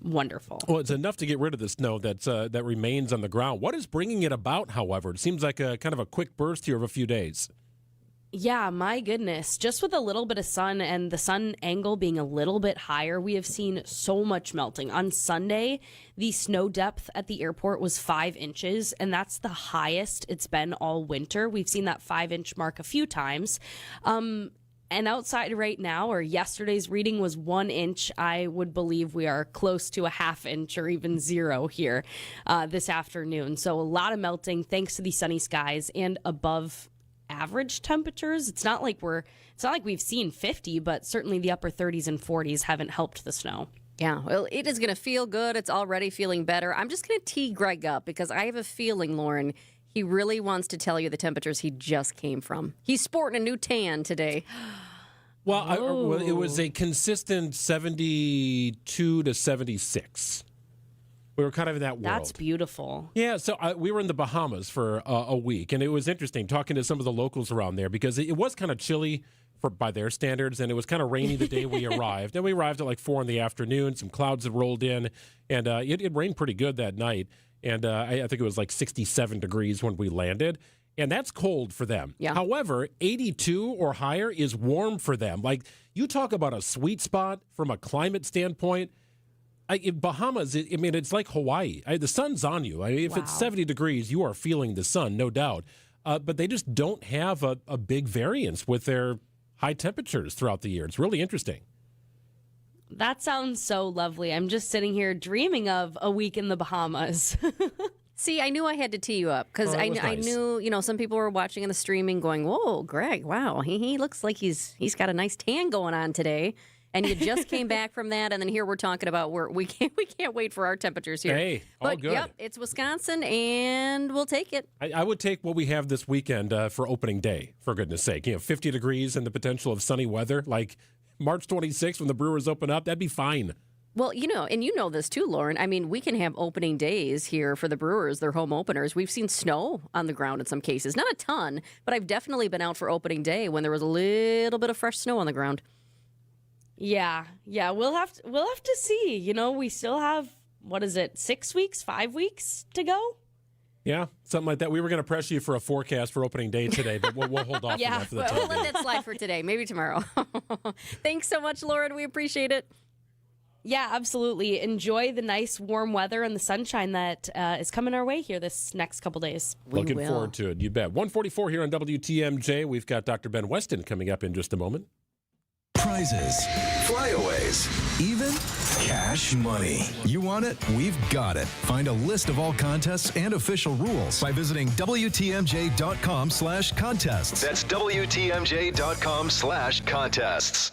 [SPEAKER 19] wonderful.
[SPEAKER 5] Well, it's enough to get rid of the snow that remains on the ground. What is bringing it about, however? It seems like a kind of a quick burst here of a few days.
[SPEAKER 19] Yeah, my goodness. Just with a little bit of sun and the sun angle being a little bit higher, we have seen so much melting. On Sunday, the snow depth at the airport was 5 inches, and that's the highest it's been all winter. We've seen that 5-inch mark a few times. And outside right now, or yesterday's reading was 1 inch. I would believe we are close to a half inch or even 0 here this afternoon. So a lot of melting thanks to the sunny skies and above average temperatures. It's not like we've seen 50, but certainly the upper 30s and 40s haven't helped the snow.
[SPEAKER 6] Yeah, well, it is going to feel good. It's already feeling better. I'm just going to tee Greg up because I have a feeling, Lauren, he really wants to tell you the temperatures he just came from. He's sporting a new tan today.
[SPEAKER 5] Well, it was a consistent 72 to 76. We were kind of in that world.
[SPEAKER 19] That's beautiful.
[SPEAKER 5] Yeah, so we were in the Bahamas for a week, and it was interesting talking to some of the locals around there because it was kind of chilly by their standards, and it was kind of rainy the day we arrived. And we arrived at like 4 in the afternoon. Some clouds had rolled in, and it rained pretty good that night. And I think it was like 67 degrees when we landed. And that's cold for them.
[SPEAKER 6] Yeah.
[SPEAKER 5] However, 82 or higher is warm for them. Like, you talk about a sweet spot from a climate standpoint. In Bahamas, it's like Hawaii. The sun's on you. If it's 70 degrees, you are feeling the sun, no doubt. But they just don't have a big variance with their high temperatures throughout the year. It's really interesting.
[SPEAKER 19] That sounds so lovely. I'm just sitting here dreaming of a week in the Bahamas.
[SPEAKER 6] See, I knew I had to tee you up because I knew, some people were watching in the streaming going, whoa, Greg, wow, he looks like he's got a nice tan going on today. And you just came back from that, and then here we're talking about we can't wait for our temperatures here.
[SPEAKER 5] Hey, all good.
[SPEAKER 6] Yep, it's Wisconsin, and we'll take it.
[SPEAKER 5] I would take what we have this weekend for opening day, for goodness sake. 50 degrees and the potential of sunny weather, like March 26th when the Brewers open up, that'd be fine.
[SPEAKER 6] Well, and you know this too, Lauren. I mean, we can have opening days here for the Brewers, their home openers. We've seen snow on the ground in some cases. Not a ton, but I've definitely been out for opening day when there was a little bit of fresh snow on the ground.
[SPEAKER 19] Yeah, we'll have to see. We still have, 6 weeks, 5 weeks to go?
[SPEAKER 5] Yeah, something like that. We were going to press you for a forecast for opening day today, but we'll hold off on that for the time
[SPEAKER 6] we'll let that slide for today. Maybe tomorrow. Thanks so much, Lauren. We appreciate it.
[SPEAKER 19] Yeah, absolutely. Enjoy the nice warm weather and the sunshine that is coming our way here this next couple days.
[SPEAKER 5] Looking forward to it. You bet. 1:44 here on WTMJ. We've got Dr. Ben Weston coming up in just a moment.
[SPEAKER 17] Prizes, flyaways, even cash money. You want it? We've got it. Find a list of all contests and official rules by visiting WTMJ.com/contests. That's WTMJ.com/contests.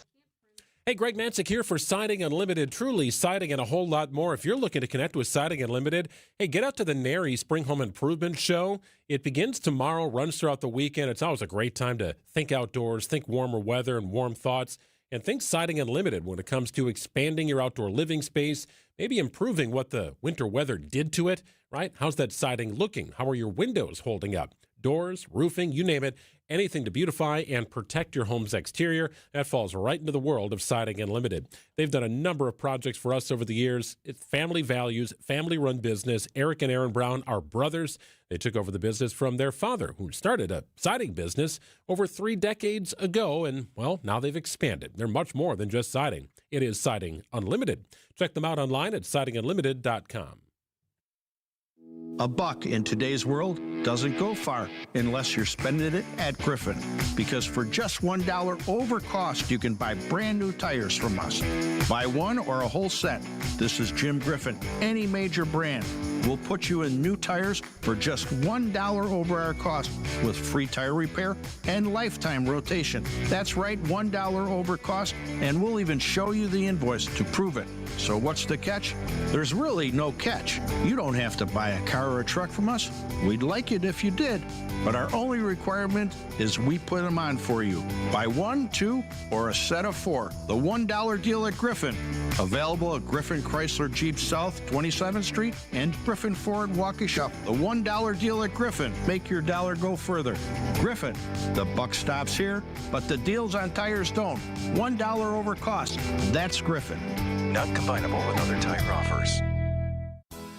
[SPEAKER 5] Hey, Greg Matzek here for Siding Unlimited. Truly siding and a whole lot more. If you're looking to connect with Siding Unlimited, hey, get out to the NARI Spring Home Improvement Show. It begins tomorrow, runs throughout the weekend. It's always a great time to think outdoors, think warmer weather and warm thoughts, and think Siding Unlimited when it comes to expanding your outdoor living space, maybe improving what the winter weather did to it, right? How's that siding looking? How are your windows holding up? Doors, roofing, you name it, anything to beautify and protect your home's exterior. That falls right into the world of Siding Unlimited. They've done a number of projects for us over the years. It's family values, family-run business. Eric and Aaron Brown are brothers. They took over the business from their father, who started a siding business over 3 decades ago, and, well, now they've expanded. They're much more than just siding. It is Siding Unlimited. Check them out online at sidingunlimited.com.
[SPEAKER 11] $1 in today's world doesn't go far unless you're spending it at Griffin. Because for just $1 over cost, you can buy brand new tires from us. Buy one or a whole set. This is Jim Griffin. Any major brand. We'll put you in new tires for just $1 over our cost with free tire repair and lifetime rotation. That's right, $1 over cost, and we'll even show you the invoice to prove it. So what's the catch? There's really no catch. You don't have to buy a car or a truck from us. We'd like it if you did, but our only requirement is we put them on for you. Buy 1, 2, or a set of 4. The $1 deal at Griffin. Available at Griffin Chrysler Jeep South 27th Street and Griffin Ford Waukesha. The $1 deal at Griffin. Make your dollar go further. Griffin, the buck stops here, but the deals on tires don't. $1 over cost. That's Griffin.
[SPEAKER 17] Not combinable with other tire offers.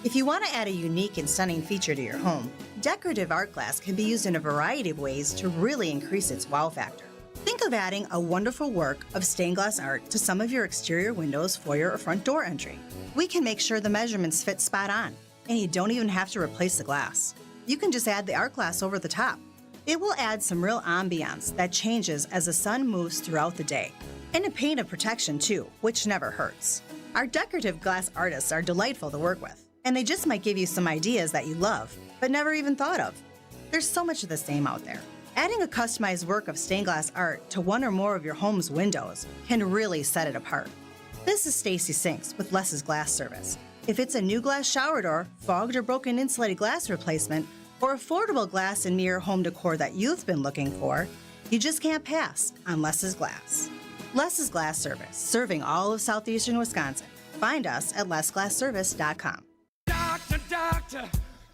[SPEAKER 12] If you want to add a unique and stunning feature to your home, decorative art glass can be used in a variety of ways to really increase its wow factor. Think of adding a wonderful work of stained glass art to some of your exterior windows, foyer, or front door entry. We can make sure the measurements fit spot on, and you don't even have to replace the glass. You can just add the art glass over the top. It will add some real ambiance that changes as the sun moves throughout the day. And a paint of protection too, which never hurts. Our decorative glass artists are delightful to work with, and they just might give you some ideas that you love, but never even thought of. There's so much of the same out there. Adding a customized work of stained glass art to one or more of your home's windows can really set it apart. This is Stacy Sinks with Less's Glass Service. If it's a new glass shower door, fogged or broken insulated glass replacement, or affordable glass and mirror home decor that you've been looking for, you just can't pass on Less's Glass. Less's Glass Service, serving all of southeastern Wisconsin. Find us at lessglassservice.com.
[SPEAKER 14] Doctor, doctor,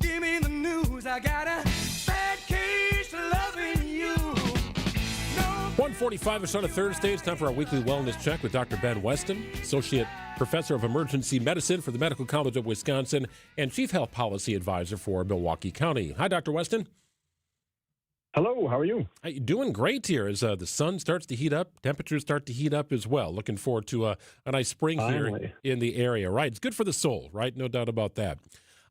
[SPEAKER 14] give me the news. I got a bad case of loving you.
[SPEAKER 5] 1:40 8:45 on a Thursday. It's time for our weekly wellness check with Dr. Ben Weston, Associate Professor of Emergency Medicine for the Medical College of Wisconsin and Chief Health Policy Advisor for Milwaukee County. Hi, Dr. Weston.
[SPEAKER 13] Hello, how are you?
[SPEAKER 5] Doing great here as the sun starts to heat up, temperatures start to heat up as well. Looking forward to a nice spring here in the area. Right, it's good for the soul, right? No doubt about that.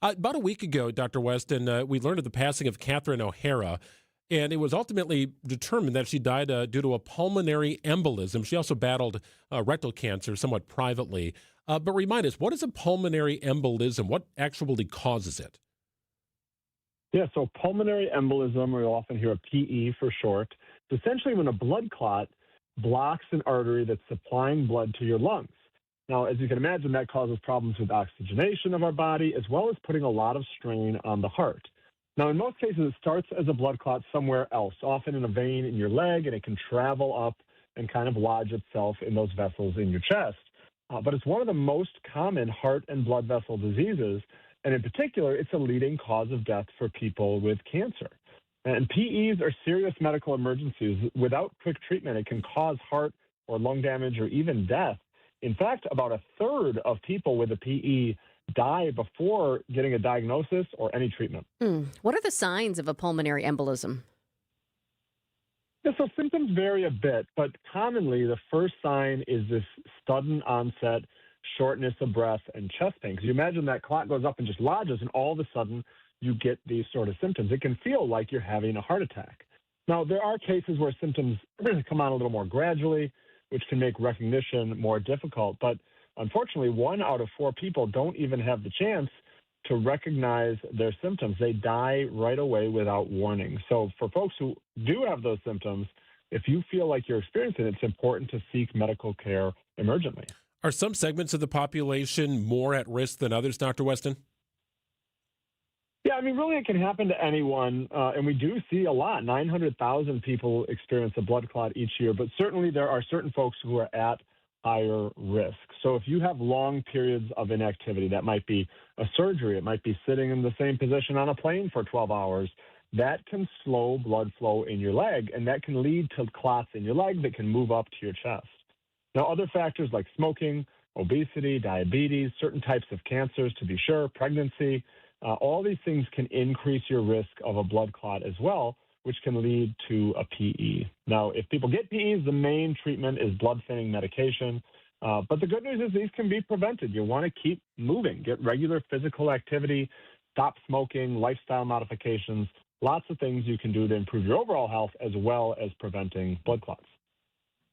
[SPEAKER 5] About a week ago, Dr. Weston, we learned of the passing of Catherine O'Hara, and it was ultimately determined that she died due to a pulmonary embolism. She also battled rectal cancer somewhat privately. But remind us, what is a pulmonary embolism? What actually causes it?
[SPEAKER 13] Yeah, so pulmonary embolism, or you'll often hear a PE for short, is essentially when a blood clot blocks an artery that's supplying blood to your lungs. Now, as you can imagine, that causes problems with oxygenation of our body, as well as putting a lot of strain on the heart. Now, in most cases, it starts as a blood clot somewhere else, often in a vein in your leg, and it can travel up and kind of lodge itself in those vessels in your chest. But it's one of the most common heart and blood vessel diseases, and in particular, it's a leading cause of death for people with cancer. And PEs are serious medical emergencies. Without quick treatment, it can cause heart or lung damage or even death. In fact, about a third of people with a PE die before getting a diagnosis or any treatment.
[SPEAKER 6] What are the signs of a pulmonary embolism?
[SPEAKER 13] Yeah, so symptoms vary a bit, but commonly the first sign is this sudden onset shortness of breath and chest pain. Because you imagine that clot goes up and just lodges, and all of a sudden you get these sort of symptoms. It can feel like you're having a heart attack. Now, there are cases where symptoms come on a little more gradually, which can make recognition more difficult. But unfortunately, 1 out of 4 people don't even have the chance to recognize their symptoms. They die right away without warning. So for folks who do have those symptoms, if you feel like you're experiencing it, it's important to seek medical care emergently.
[SPEAKER 5] Are some segments of the population more at risk than others, Dr. Weston?
[SPEAKER 13] Yeah, I mean, really it can happen to anyone, and we do see a lot. 900,000 people experience a blood clot each year, but certainly there are certain folks who are at higher risk. So if you have long periods of inactivity, that might be a surgery, it might be sitting in the same position on a plane for 12 hours, that can slow blood flow in your leg, and that can lead to clots in your leg that can move up to your chest. Now, other factors like smoking, obesity, diabetes, certain types of cancers, to be sure, pregnancy, all these things can increase your risk of a blood clot as well, which can lead to a PE. Now, if people get PEs, the main treatment is blood thinning medication. But the good news is these can be prevented. You want to keep moving, get regular physical activity, stop smoking, lifestyle modifications, lots of things you can do to improve your overall health as well as preventing blood clots.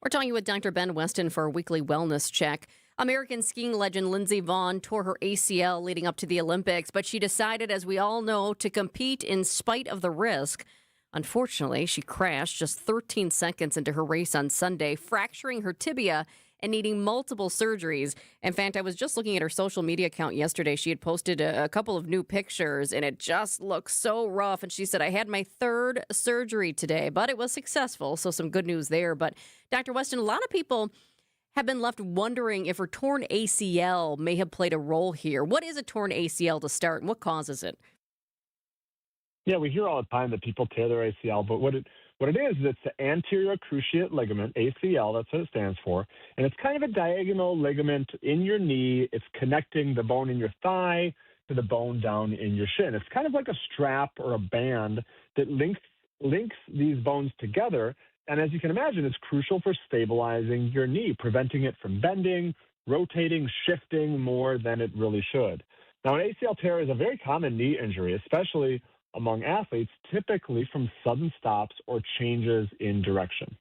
[SPEAKER 6] We're talking with Dr. Ben Weston for a weekly wellness check. American skiing legend Lindsey Vonn tore her ACL leading up to the Olympics, but she decided, as we all know, to compete in spite of the risk. Unfortunately, she crashed just 13 seconds into her race on Sunday, fracturing her tibia and needing multiple surgeries. In fact, I was just looking at her social media account yesterday. She had posted a couple of new pictures, and it just looks so rough. And she said, I had my 3rd surgery today, but it was successful, so some good news there. But Dr. Weston, a lot of people have been left wondering if her torn ACL may have played a role here. What is a torn ACL to start, and what causes it?
[SPEAKER 13] Yeah, we hear all the time that people tear their ACL, but what it is, it's the anterior cruciate ligament, ACL, that's what it stands for, and it's kind of a diagonal ligament in your knee. It's connecting the bone in your thigh to the bone down in your shin. It's kind of like a strap or a band that links these bones together, and as you can imagine, it's crucial for stabilizing your knee, preventing it from bending, rotating, shifting more than it really should. Now, an ACL tear is a very common knee injury, especially among athletes, typically from sudden stops or changes in direction.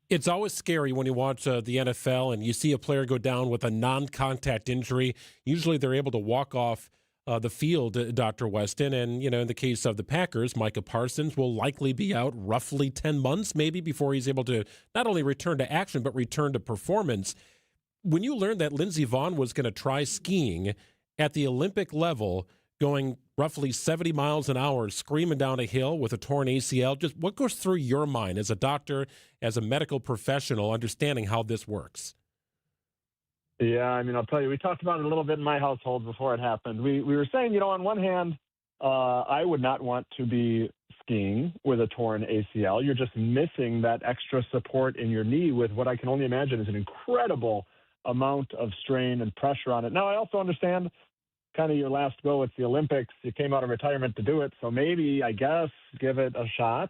[SPEAKER 5] It's always scary when you watch the NFL and you see a player go down with a non-contact injury. Usually they're able to walk off the field, Dr. Weston. And, in the case of the Packers, Micah Parsons will likely be out roughly 10 months maybe before he's able to not only return to action, but return to performance. When you learned that Lindsey Vonn was going to try skiing at the Olympic level, going roughly 70 miles an hour, screaming down a hill with a torn ACL, just what goes through your mind as a doctor, as a medical professional, understanding how this works?
[SPEAKER 13] Yeah, I mean, I'll tell you, we talked about it a little bit in my household before it happened. We were saying, on one hand, I would not want to be skiing with a torn ACL. You're just missing that extra support in your knee with what I can only imagine is an incredible amount of strain and pressure on it. Now, I also understand kind of your last go at the Olympics. You came out of retirement to do it, so maybe, I guess, give it a shot.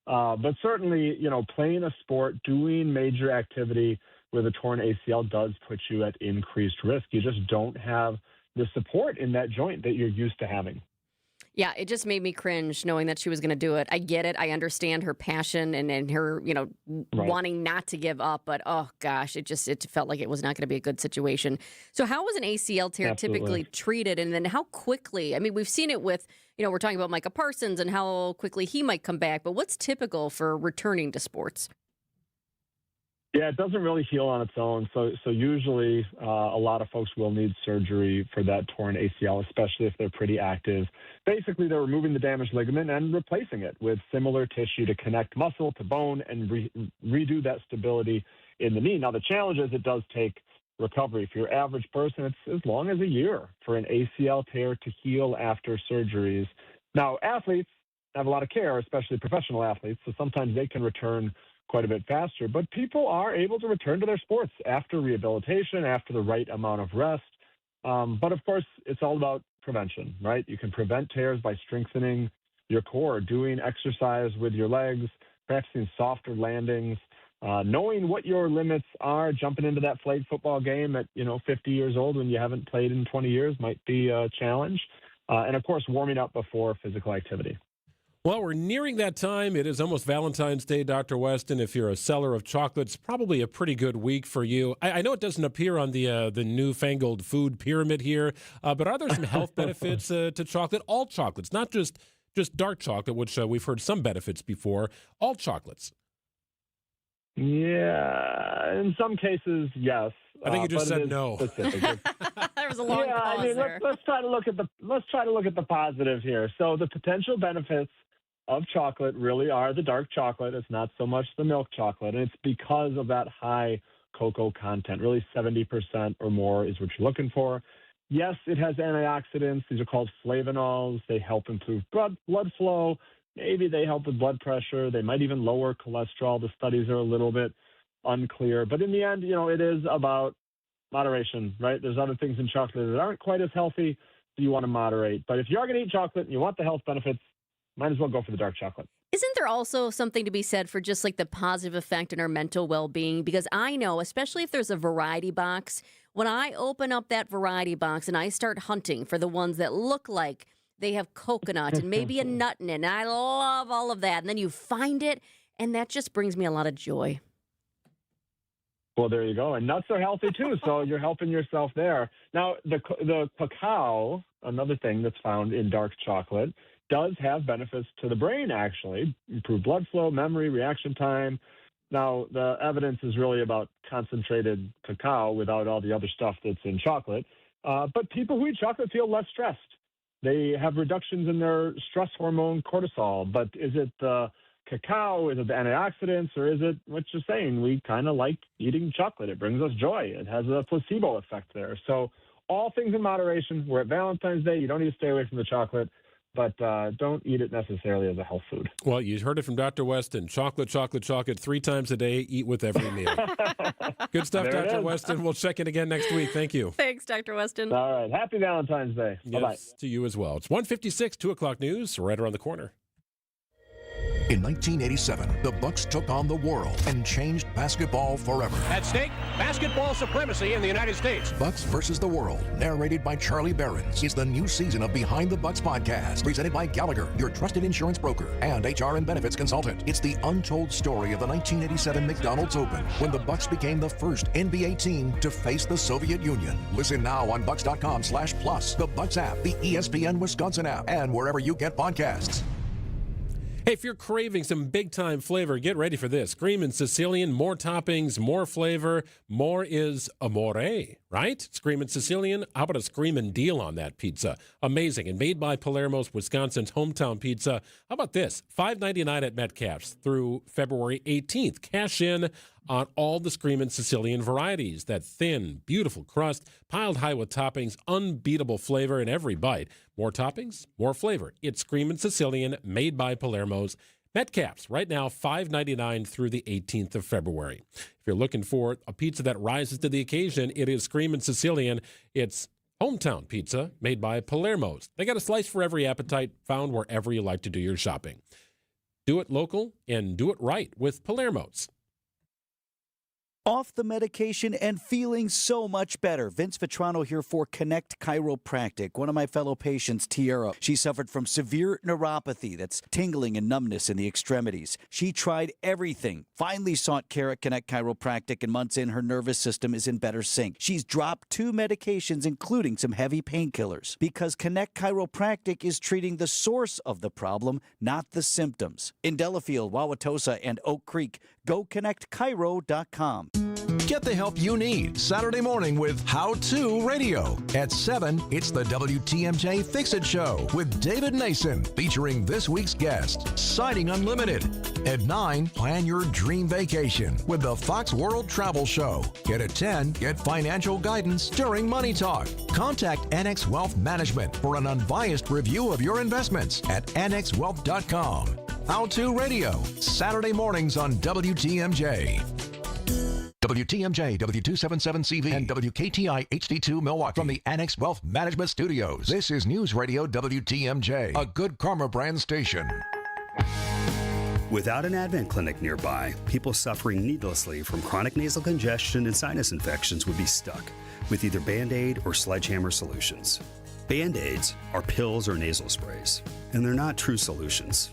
[SPEAKER 13] But certainly, playing a sport, doing major activity with a torn ACL does put you at increased risk. You just don't have the support in that joint that you're used to having.
[SPEAKER 6] Yeah, it just made me cringe knowing that she was going to do it. I get it. I understand her passion and her, wanting not to give up. But, oh, gosh, it felt like it was not going to be a good situation. So how was an ACL tear typically treated? And then how quickly? I mean, we've seen it with, we're talking about Micah Parsons and how quickly he might come back. But what's typical for returning to sports?
[SPEAKER 13] Yeah, it doesn't really heal on its own. So usually a lot of folks will need surgery for that torn ACL, especially if they're pretty active. Basically, they're removing the damaged ligament and replacing it with similar tissue to connect muscle to bone and redo that stability in the knee. Now, the challenge is it does take recovery. For your average person, it's as long as a year for an ACL tear to heal after surgeries. Now, athletes have a lot of care, especially professional athletes, so sometimes they can return quite a bit faster, but people are able to return to their sports after rehabilitation, after the right amount of rest. But of course, it's all about prevention, right? You can prevent tears by strengthening your core, doing exercise with your legs, practicing softer landings, knowing what your limits are. Jumping into that flag football game at 50 years old when you haven't played in 20 years might be a challenge. And of course, warming up before physical activity.
[SPEAKER 5] Well, we're nearing that time. It is almost Valentine's Day, Dr. Weston. If you're a seller of chocolates, probably a pretty good week for you. I know it doesn't appear on the newfangled food pyramid here, but are there some health benefits to chocolate? All chocolates, not just dark chocolate, which we've heard some benefits before. All chocolates.
[SPEAKER 13] Yeah, in some cases, yes.
[SPEAKER 5] I think you just said no.
[SPEAKER 6] There was a long pause there.
[SPEAKER 13] Let's try to look at the positive here. So the potential benefits of chocolate really are the dark chocolate. It's not so much the milk chocolate. And it's because of that high cocoa content. Really 70% or more is what you're looking for. Yes, it has antioxidants. These are called flavonols. They help improve blood flow. Maybe they help with blood pressure. They might even lower cholesterol. The studies are a little bit unclear. But in the end, it is about moderation, right? There's other things in chocolate that aren't quite as healthy, so you want to moderate. But if you are going to eat chocolate and you want the health benefits, might as well go for the dark chocolate.
[SPEAKER 6] Isn't there also something to be said for just like the positive effect on our mental well-being? Because I know, especially if there's a variety box, when I open up that variety box and I start hunting for the ones that look like they have coconut and maybe a nut in it, and I love all of that, and then you find it, and that just brings me a lot of joy.
[SPEAKER 13] Well, there you go. And nuts are healthy, too, so you're helping yourself there. Now, the cacao, another thing that's found in dark chocolate, does have benefits to the brain, actually. Improve blood flow, memory, reaction time. Now, the evidence is really about concentrated cacao without all the other stuff that's in chocolate. But people who eat chocolate feel less stressed. They have reductions in their stress hormone cortisol. But is it the cacao? Is it the antioxidants? Or is it what you're saying? We kind of like eating chocolate. It brings us joy. It has a placebo effect there. So all things in moderation. We're at Valentine's Day. You don't need to stay away from the chocolate. But don't eat it necessarily as a health food.
[SPEAKER 5] Well, you heard it from Dr. Weston. Chocolate, chocolate, chocolate, 3 times a day. Eat with every meal. Good stuff, Dr. Weston. We'll check in again next week. Thank you.
[SPEAKER 6] Thanks, Dr. Weston.
[SPEAKER 13] All right. Happy Valentine's Day.
[SPEAKER 5] Yes,
[SPEAKER 13] bye-bye.
[SPEAKER 5] To you as well. It's 1:56, 2 o'clock news, right around the corner.
[SPEAKER 15] In 1987, the Bucks took on the world and changed basketball forever.
[SPEAKER 16] At stake, basketball supremacy in the United States.
[SPEAKER 15] Bucks versus the World, narrated by Charlie Behrens, is the new season of Behind the Bucks podcast, presented by Gallagher, your trusted insurance broker and HR and benefits consultant. It's the untold story of the 1987 McDonald's Open, when the Bucks became the first NBA team to face the Soviet Union. Listen now on bucks.com/plus, the Bucks app, the ESPN Wisconsin app, and wherever you get podcasts.
[SPEAKER 5] Hey, if you're craving some big-time flavor, get ready for this. Screamin' Sicilian, more toppings, more flavor. More is amore, right? Screamin' Sicilian, how about a screamin' deal on that pizza? Amazing, and made by Palermo's, Wisconsin's hometown pizza. How about this? $5.99 at Metcalf's through February 18th. Cash in on all the Screamin' Sicilian varieties. That thin, beautiful crust, piled high with toppings, unbeatable flavor in every bite. More toppings, more flavor. It's Screamin' Sicilian, made by Palermo's. Metcalf's right now $5.99 through the 18th of February. If you're looking for a pizza that rises to the occasion, it is Screamin' Sicilian. It's hometown pizza made by Palermo's. They got a slice for every appetite, found wherever you like to do your shopping. Do it local and do it right with Palermo's.
[SPEAKER 10] Off the medication and feeling so much better. Vince Vitrano here for Connect Chiropractic. One of my fellow patients, Tiara, she suffered from severe neuropathy, that's tingling and numbness in the extremities. She tried everything, finally sought care at Connect Chiropractic, and months in, her nervous system is in better sync. She's dropped 2 medications, including some heavy painkillers, because Connect Chiropractic is treating the source of the problem, not the symptoms. In Delafield, Wauwatosa, and Oak Creek, go connectchiro.com.
[SPEAKER 15] Get the help you need Saturday morning with How To Radio. At 7, it's the WTMJ Fix-It Show with David Nason, featuring this week's guest, Siding Unlimited. At 9, plan your dream vacation with the Fox World Travel Show. At 10, get financial guidance during Money Talk. Contact Annex Wealth Management for an unbiased review of your investments at annexwealth.com. How To Radio, Saturday mornings on WTMJ. WTMJ, W277CV, and WKTI HD2 Milwaukee. From the Annex Wealth Management Studios, this is News Radio WTMJ, a Good Karma brand station.
[SPEAKER 20] Without an Advent clinic nearby, people suffering needlessly from chronic nasal congestion and sinus infections would be stuck with either Band-Aid or sledgehammer solutions. Band-Aids are pills or nasal sprays, and they're not true solutions.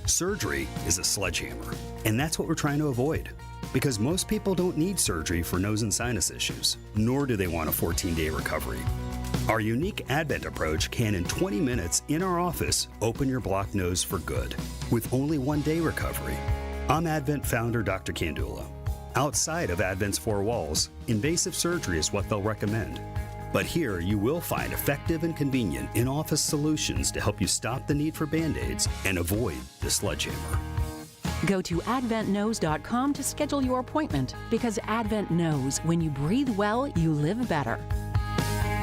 [SPEAKER 20] Surgery is a sledgehammer, and that's what we're trying to avoid. Because most people don't need surgery for nose and sinus issues, nor do they want a 14-day recovery. Our unique Advent approach can, in 20 minutes in our office, open your blocked nose for good, with only 1-day recovery. I'm Advent founder Dr. Kandula. Outside of Advent's 4 walls, invasive surgery is what they'll recommend. But here you will find effective and convenient in-office solutions to help you stop the need for Band-Aids and avoid the sledgehammer.
[SPEAKER 21] Go to adventknows.com to schedule your appointment, because Advent knows when you breathe well, you live better.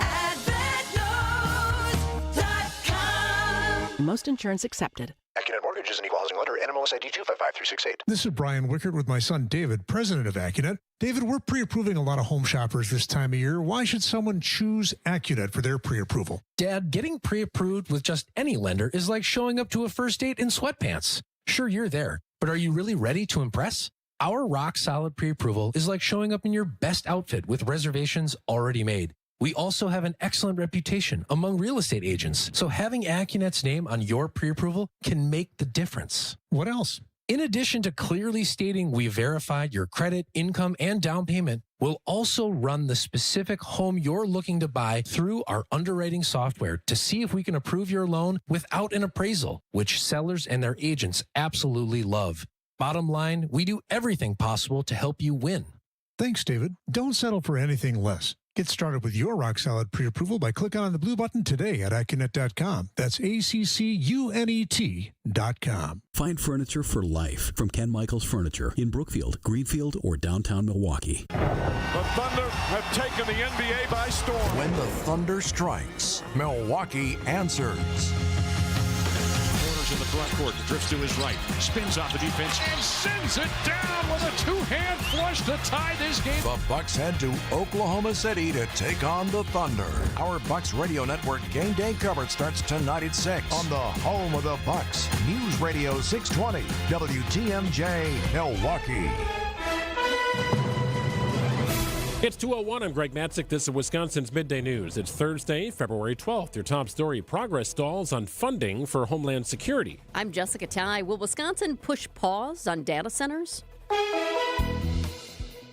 [SPEAKER 21] AdventKnows.com. Most insurance accepted.
[SPEAKER 22] Accunet Mortgage is an equal housing lender. NMLS ID 255368.
[SPEAKER 23] This is Brian Wickert with my son David, president of Accunet. David, we're pre-approving a lot of home shoppers this time of year. Why should someone choose Accunet for their pre-approval?
[SPEAKER 24] Dad, getting pre-approved with just any lender is like showing up to a first date in sweatpants. Sure, you're there, but are you really ready to impress? Our rock-solid pre-approval is like showing up in your best outfit with reservations already made. We also have an excellent reputation among real estate agents, so having Accunet's name on your pre-approval can make the difference.
[SPEAKER 23] What else?
[SPEAKER 24] In addition to clearly stating we verified your credit, income, and down payment, we'll also run the specific home you're looking to buy through our underwriting software to see if we can approve your loan without an appraisal, which sellers and their agents absolutely love. Bottom line, we do everything possible to help you win.
[SPEAKER 23] Thanks, David. Don't settle for anything less. Get started with your rock-solid pre-approval by clicking on the blue button today at Accunet.com. That's ACCUNET.com.
[SPEAKER 26] Find furniture for life from Ken Michaels Furniture in Brookfield, Greenfield, or downtown Milwaukee.
[SPEAKER 27] The Thunder have taken the NBA by storm.
[SPEAKER 15] When the thunder strikes, Milwaukee answers.
[SPEAKER 16] In the front court, drifts to his right, spins off the defense, and sends it down with a 2-hand flush to tie this game.
[SPEAKER 15] The Bucks head to Oklahoma City to take on the Thunder. Our Bucks Radio Network game day coverage starts tonight at 6 on the home of the Bucks, News Radio 620, WTMJ, Milwaukee.
[SPEAKER 5] It's 2:01. I'm Greg Matzek. This is Wisconsin's Midday News. It's Thursday, February 12th. Your top story: progress stalls on funding for Homeland Security.
[SPEAKER 6] I'm Jessica Tighe. Will Wisconsin push pause on data centers?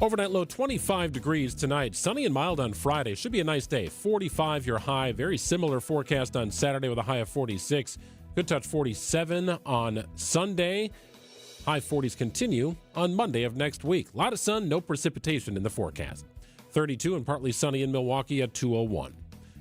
[SPEAKER 5] Overnight low 25 degrees tonight. Sunny and mild on Friday. Should be a nice day. 45 your high. Very similar forecast on Saturday with a high of 46. Could touch 47 on Sunday. High 40s continue on Monday of next week. A lot of sun, no precipitation in the forecast. 32 and partly sunny in Milwaukee at 2:01.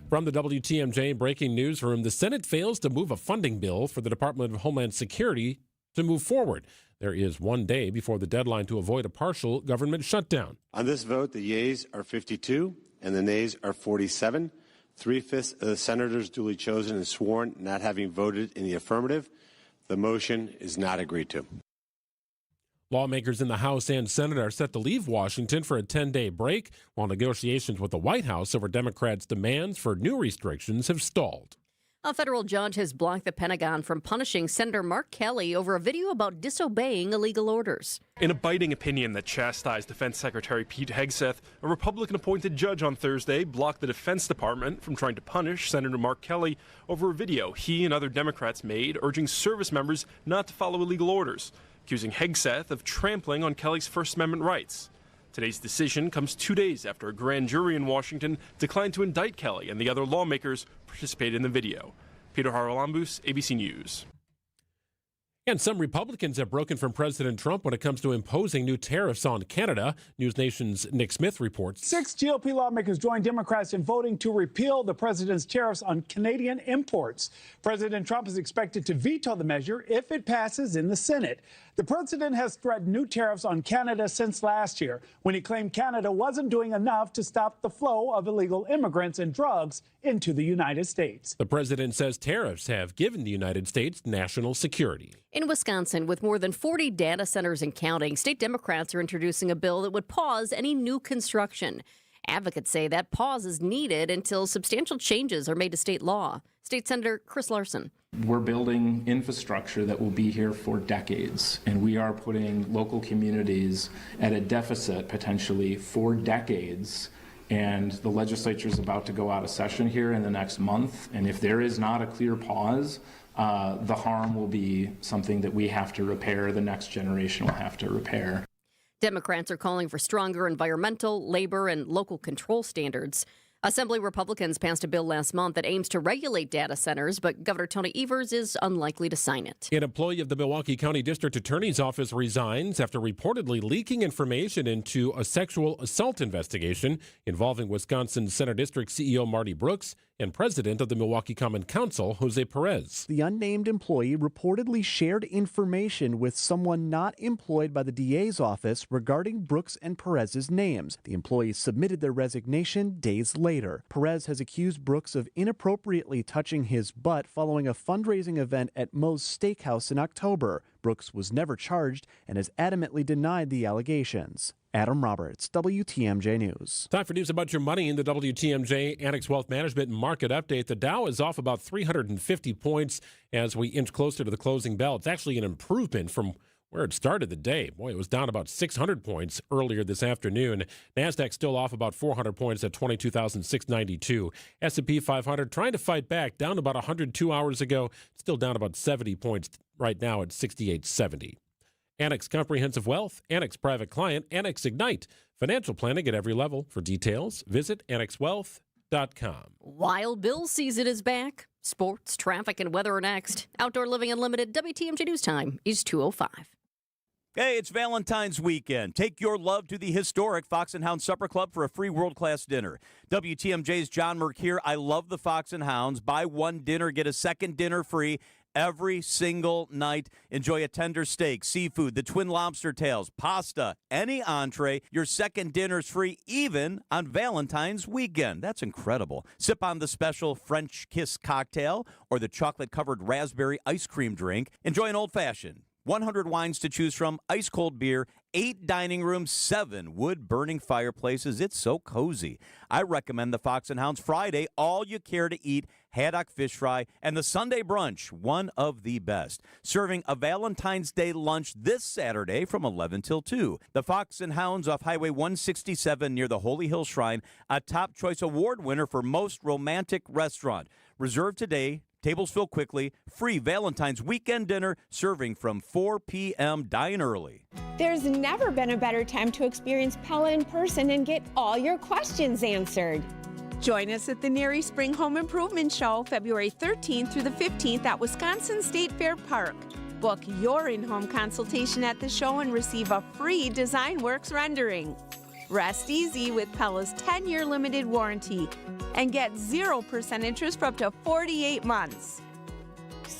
[SPEAKER 5] From the WTMJ breaking newsroom, the Senate fails to move a funding bill for the Department of Homeland Security to move forward. There is 1 day before the deadline to avoid a partial government shutdown.
[SPEAKER 2] On this vote, the yeas are 52 and the nays are 47. 3/5 of the senators duly chosen and sworn not having voted in the affirmative. The motion is not agreed to.
[SPEAKER 5] Lawmakers in the House and Senate are set to leave Washington for a 10-day break, while negotiations with the White House over Democrats' demands for new restrictions have stalled.
[SPEAKER 6] A federal judge has blocked the Pentagon from punishing Senator Mark Kelly over a video about disobeying illegal orders.
[SPEAKER 4] In a biting opinion that chastised Defense Secretary Pete Hegseth, a Republican-appointed judge on Thursday blocked the Defense Department from trying to punish Senator Mark Kelly over a video he and other Democrats made urging service members not to follow illegal orders, accusing Hegseth of trampling on Kelly's First Amendment rights. Today's decision comes 2 days after a grand jury in Washington declined to indict Kelly and the other lawmakers participated in the video. Peter Haralambous, ABC News.
[SPEAKER 5] And some Republicans have broken from President Trump when it comes to imposing new tariffs on Canada. News Nation's Nick Smith reports.
[SPEAKER 7] 6 GOP lawmakers joined Democrats in voting to repeal the president's tariffs on Canadian imports. President Trump is expected to veto the measure if it passes in the Senate. The president has threatened new tariffs on Canada since last year, when he claimed Canada wasn't doing enough to stop the flow of illegal immigrants and drugs into the United States.
[SPEAKER 5] The president says tariffs have given the United States national security.
[SPEAKER 6] In Wisconsin, with more than 40 data centers and counting, state Democrats are introducing a bill that would pause any new construction. Advocates say that pause is needed until substantial changes are made to state law. State Senator Chris Larson.
[SPEAKER 8] We're building infrastructure that will be here for decades, and we are putting local communities at a deficit potentially for decades. And the legislature is about to go out of session here in the next month. And if there is not a clear pause, the harm will be something that we have to repair, the next generation will have to repair.
[SPEAKER 6] Democrats are calling for stronger environmental, labor, and local control standards. Assembly Republicans passed a bill last month that aims to regulate data centers, but Governor Tony Evers is unlikely to sign it.
[SPEAKER 5] An employee of the Milwaukee County District Attorney's Office resigns after reportedly leaking information into a sexual assault investigation involving Wisconsin Center District CEO Marty Brooks and president of the Milwaukee Common Council, Jose Perez.
[SPEAKER 9] The unnamed employee reportedly shared information with someone not employed by the DA's office regarding Brooks and Perez's names. The employees submitted their resignation days later. Perez has accused Brooks of inappropriately touching his butt following a fundraising event at Moe's Steakhouse in October. Brooks was never charged and has adamantly denied the allegations. Adam Roberts, WTMJ News.
[SPEAKER 5] Time for news about your money in the WTMJ Annex Wealth Management Market Update. The Dow is off about 350 points as we inch closer to the closing bell. It's actually an improvement from where it started the day. Boy, it was down about 600 points earlier this afternoon. NASDAQ still off about 400 points at 22,692. S&P 500 trying to fight back, down about 102 hours ago. Still down about 70 points right now at 6870. Annex Comprehensive Wealth, Annex Private Client, Annex Ignite. Financial planning at every level. For details, visit annexwealth.com.
[SPEAKER 6] Wild Bill season is back. Sports, traffic, and weather are next. Outdoor Living Unlimited WTMJ News Time is 2:05.
[SPEAKER 18] Hey, it's Valentine's weekend. Take your love to the historic Fox and Hound Supper Club for a free world-class dinner. WTMJ's John Merck here. I love the Fox and Hounds. Buy one dinner, get a second dinner free. Every single night, enjoy a tender steak, seafood, the twin lobster tails, pasta, any entree. Your second dinner's free even on Valentine's weekend. That's incredible. Sip on the special French kiss cocktail or the chocolate-covered raspberry ice cream drink. Enjoy an old-fashioned. 100 wines to choose from, ice-cold beer, 8 dining rooms, 7 wood-burning fireplaces. It's so cozy. I recommend the Fox and Hounds Friday, all-you-care-to-eat haddock fish fry, and the Sunday brunch, one of the best. Serving a Valentine's Day lunch this Saturday from 11 till 2. The Fox and Hounds off Highway 167 near the Holy Hill Shrine, a Top Choice Award winner for Most Romantic Restaurant. Reserve today. Tables fill quickly. Free Valentine's weekend dinner serving from 4 p.m. Dine early.
[SPEAKER 25] There's never been a better time to experience Pella in person and get all your questions answered. Join us at the Neri Spring Home Improvement Show February 13th through the 15th at Wisconsin State Fair Park. Book your in-home consultation at the show and receive a free DesignWorks rendering. Rest easy with Pella's 10-year limited warranty and get 0% interest for up to 48 months.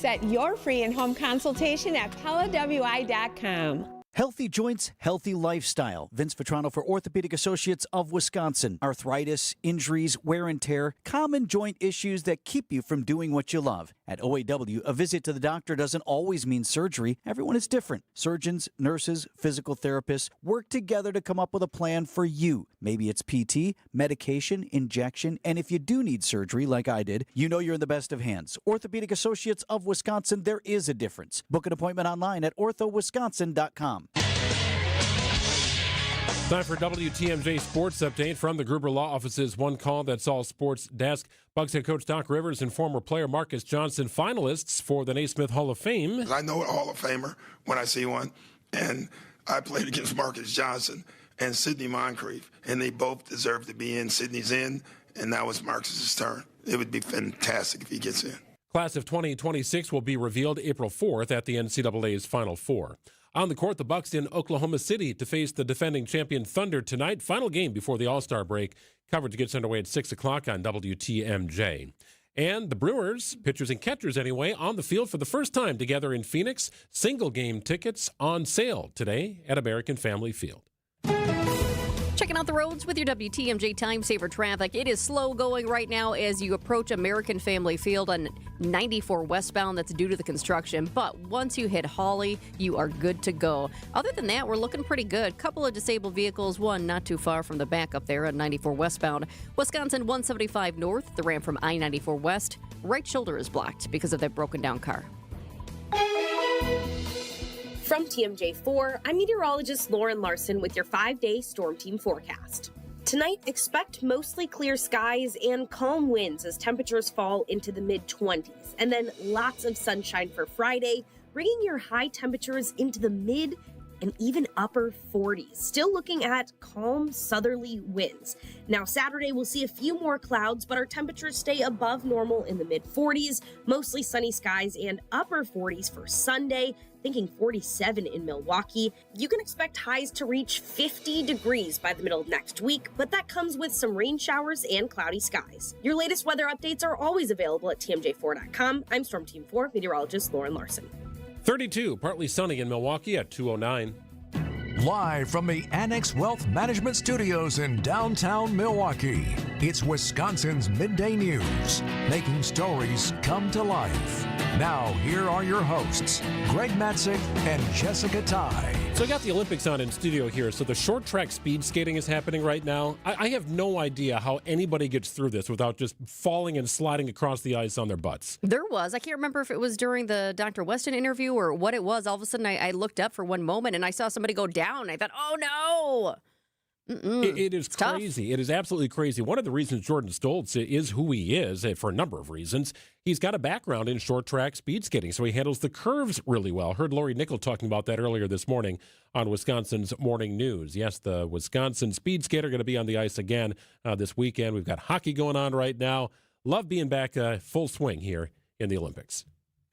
[SPEAKER 25] Set your free in-home consultation at PellaWI.com.
[SPEAKER 10] Healthy joints, healthy lifestyle. Vince Vetrano for Orthopedic Associates of Wisconsin. Arthritis, injuries, wear and tear, common joint issues that keep you from doing what you love. At OAW, a visit to the doctor doesn't always mean surgery. Everyone is different. Surgeons, nurses, physical therapists work together to come up with a plan for you. Maybe it's PT, medication, injection, and if you do need surgery like I did, you know you're in the best of hands. Orthopedic Associates of Wisconsin, there is a difference. Book an appointment online at orthowisconsin.com.
[SPEAKER 5] Time for WTMJ Sports Update from the Gruber Law Office's One Call That's All Sports desk. Bucks head coach Doc Rivers and former player Marcus Johnson finalists for the Naismith Hall of Fame.
[SPEAKER 1] I know a Hall of Famer when I see one, and I played against Marcus Johnson and Sidney Moncrief, and they both deserve to be in. Sidney's in, and now it's Marcus's turn. It would be fantastic if he gets in.
[SPEAKER 5] Class of 2026 will be revealed April 4th at the NCAA's Final Four. On the court, the Bucks in Oklahoma City to face the defending champion Thunder tonight. Final game before the All-Star break. Coverage gets underway at 6 o'clock on WTMJ. And the Brewers, pitchers and catchers anyway, on the field for the first time together in Phoenix. Single game tickets on sale today at American Family Field.
[SPEAKER 6] Checking out the roads with your WTMJ Time Saver traffic. It is slow going right now as you approach American Family Field on 94 westbound. That's due to the construction. But once you hit Hawley, you are good to go. Other than that, we're looking pretty good. Couple of disabled vehicles, one not too far from the back up there on 94 westbound. Wisconsin 175 north, the ramp from I-94 west. Right shoulder is blocked because of that broken down car.
[SPEAKER 3] From TMJ4, I'm meteorologist Lauren Larson with your 5-day storm team forecast. Tonight, expect mostly clear skies and calm winds as temperatures fall into the mid-20s, and then lots of sunshine for Friday, bringing your high temperatures into the mid and even upper 40s. Still looking at calm southerly winds. Now, Saturday, we'll see a few more clouds, but our temperatures stay above normal in the mid-40s, mostly sunny skies and upper 40s for Sunday. Thinking 47 in Milwaukee. You can expect highs to reach 50 degrees by the middle of next week, but that comes with some rain showers and cloudy skies. Your latest weather updates are always available at TMJ4.com. I'm Storm Team 4 meteorologist Lauren Larson.
[SPEAKER 5] 32, partly sunny in Milwaukee at 209.
[SPEAKER 15] Live from the Annex Wealth Management Studios in downtown Milwaukee, it's Wisconsin's Midday News, making stories come to life. Now, here are your hosts, Greg Matzek and Jessica Tighe.
[SPEAKER 5] So I got the Olympics on in studio here. So the short track speed skating is happening right now. I have no idea how anybody gets through this without just falling and sliding across the ice on their butts.
[SPEAKER 6] There was. I can't remember if it was during the Dr. Weston interview or what it was. All of a sudden, I looked up for one moment and I saw somebody go down. I thought, oh, no.
[SPEAKER 5] It is crazy. Tough. It is absolutely crazy. One of the reasons Jordan Stoltz is who he is, for a number of reasons, he's got a background in short track speed skating, so he handles the curves really well. Heard Lori Nickel talking about that earlier this morning on Wisconsin's Morning News. Yes, the Wisconsin speed skater going to be on the ice again this weekend. We've got hockey going on right now. Love being back full swing here in the Olympics.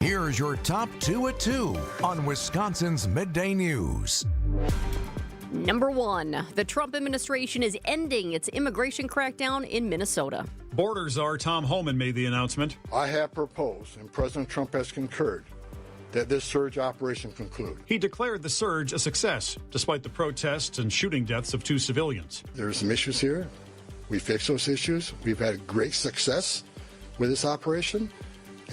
[SPEAKER 15] Here's your top 2 at 2 on Wisconsin's Midday News.
[SPEAKER 6] Number 1, the Trump administration is ending its immigration crackdown in Minnesota.
[SPEAKER 11] Border czar Tom Homan made the announcement.
[SPEAKER 12] I have proposed, and President Trump has concurred, that this surge operation conclude.
[SPEAKER 11] He declared the surge a success, despite the protests and shooting deaths of 2 civilians.
[SPEAKER 12] There are some issues here. We fixed those issues. We've had great success with this operation,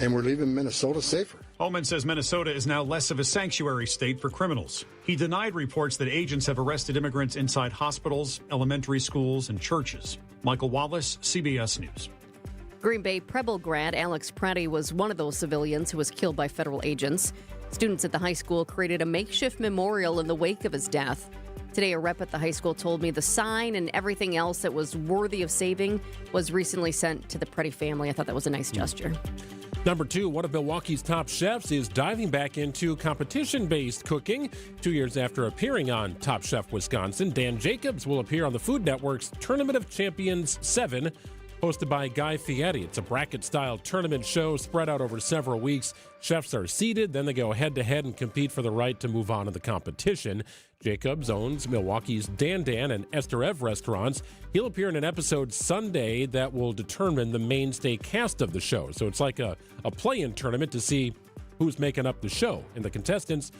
[SPEAKER 12] and we're leaving Minnesota safer.
[SPEAKER 11] Homan says Minnesota is now less of a sanctuary state for criminals. He denied reports that agents have arrested immigrants inside hospitals, elementary schools, and churches. Michael Wallace, CBS News.
[SPEAKER 6] Green Bay Preble grad Alex Pratty was one of those civilians who was killed by federal agents. Students at the high school created a makeshift memorial in the wake of his death. Today, a rep at the high school told me the sign and everything else that was worthy of saving was recently sent to the Pratty family. I thought that was a nice gesture.
[SPEAKER 5] Number 2, one of Milwaukee's top chefs is diving back into competition-based cooking. 2 years after appearing on Top Chef Wisconsin, Dan Jacobs will appear on the Food Network's Tournament of Champions 7, hosted by Guy Fieri. It's a bracket-style tournament show spread out over several weeks. Chefs are seeded, then they go head-to-head and compete for the right to move on to the competition. Jacobs owns Milwaukee's Dan Dan and Esther Ev restaurants. He'll appear in an episode Sunday that will determine the mainstay cast of the show. So it's like a play-in tournament to see who's making up the show. And the contestants,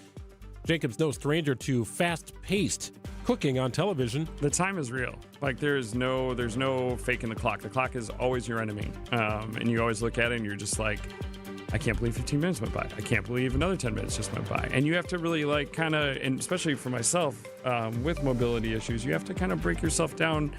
[SPEAKER 5] Jacob's no stranger to fast-paced cooking on television.
[SPEAKER 13] The time is real. Like there's no faking the clock. The clock is always your enemy. And you always look at it and you're just like, I can't believe 15 minutes went by. I can't believe another 10 minutes just went by. And you have to really and especially for myself with mobility issues, you have to kind of break yourself down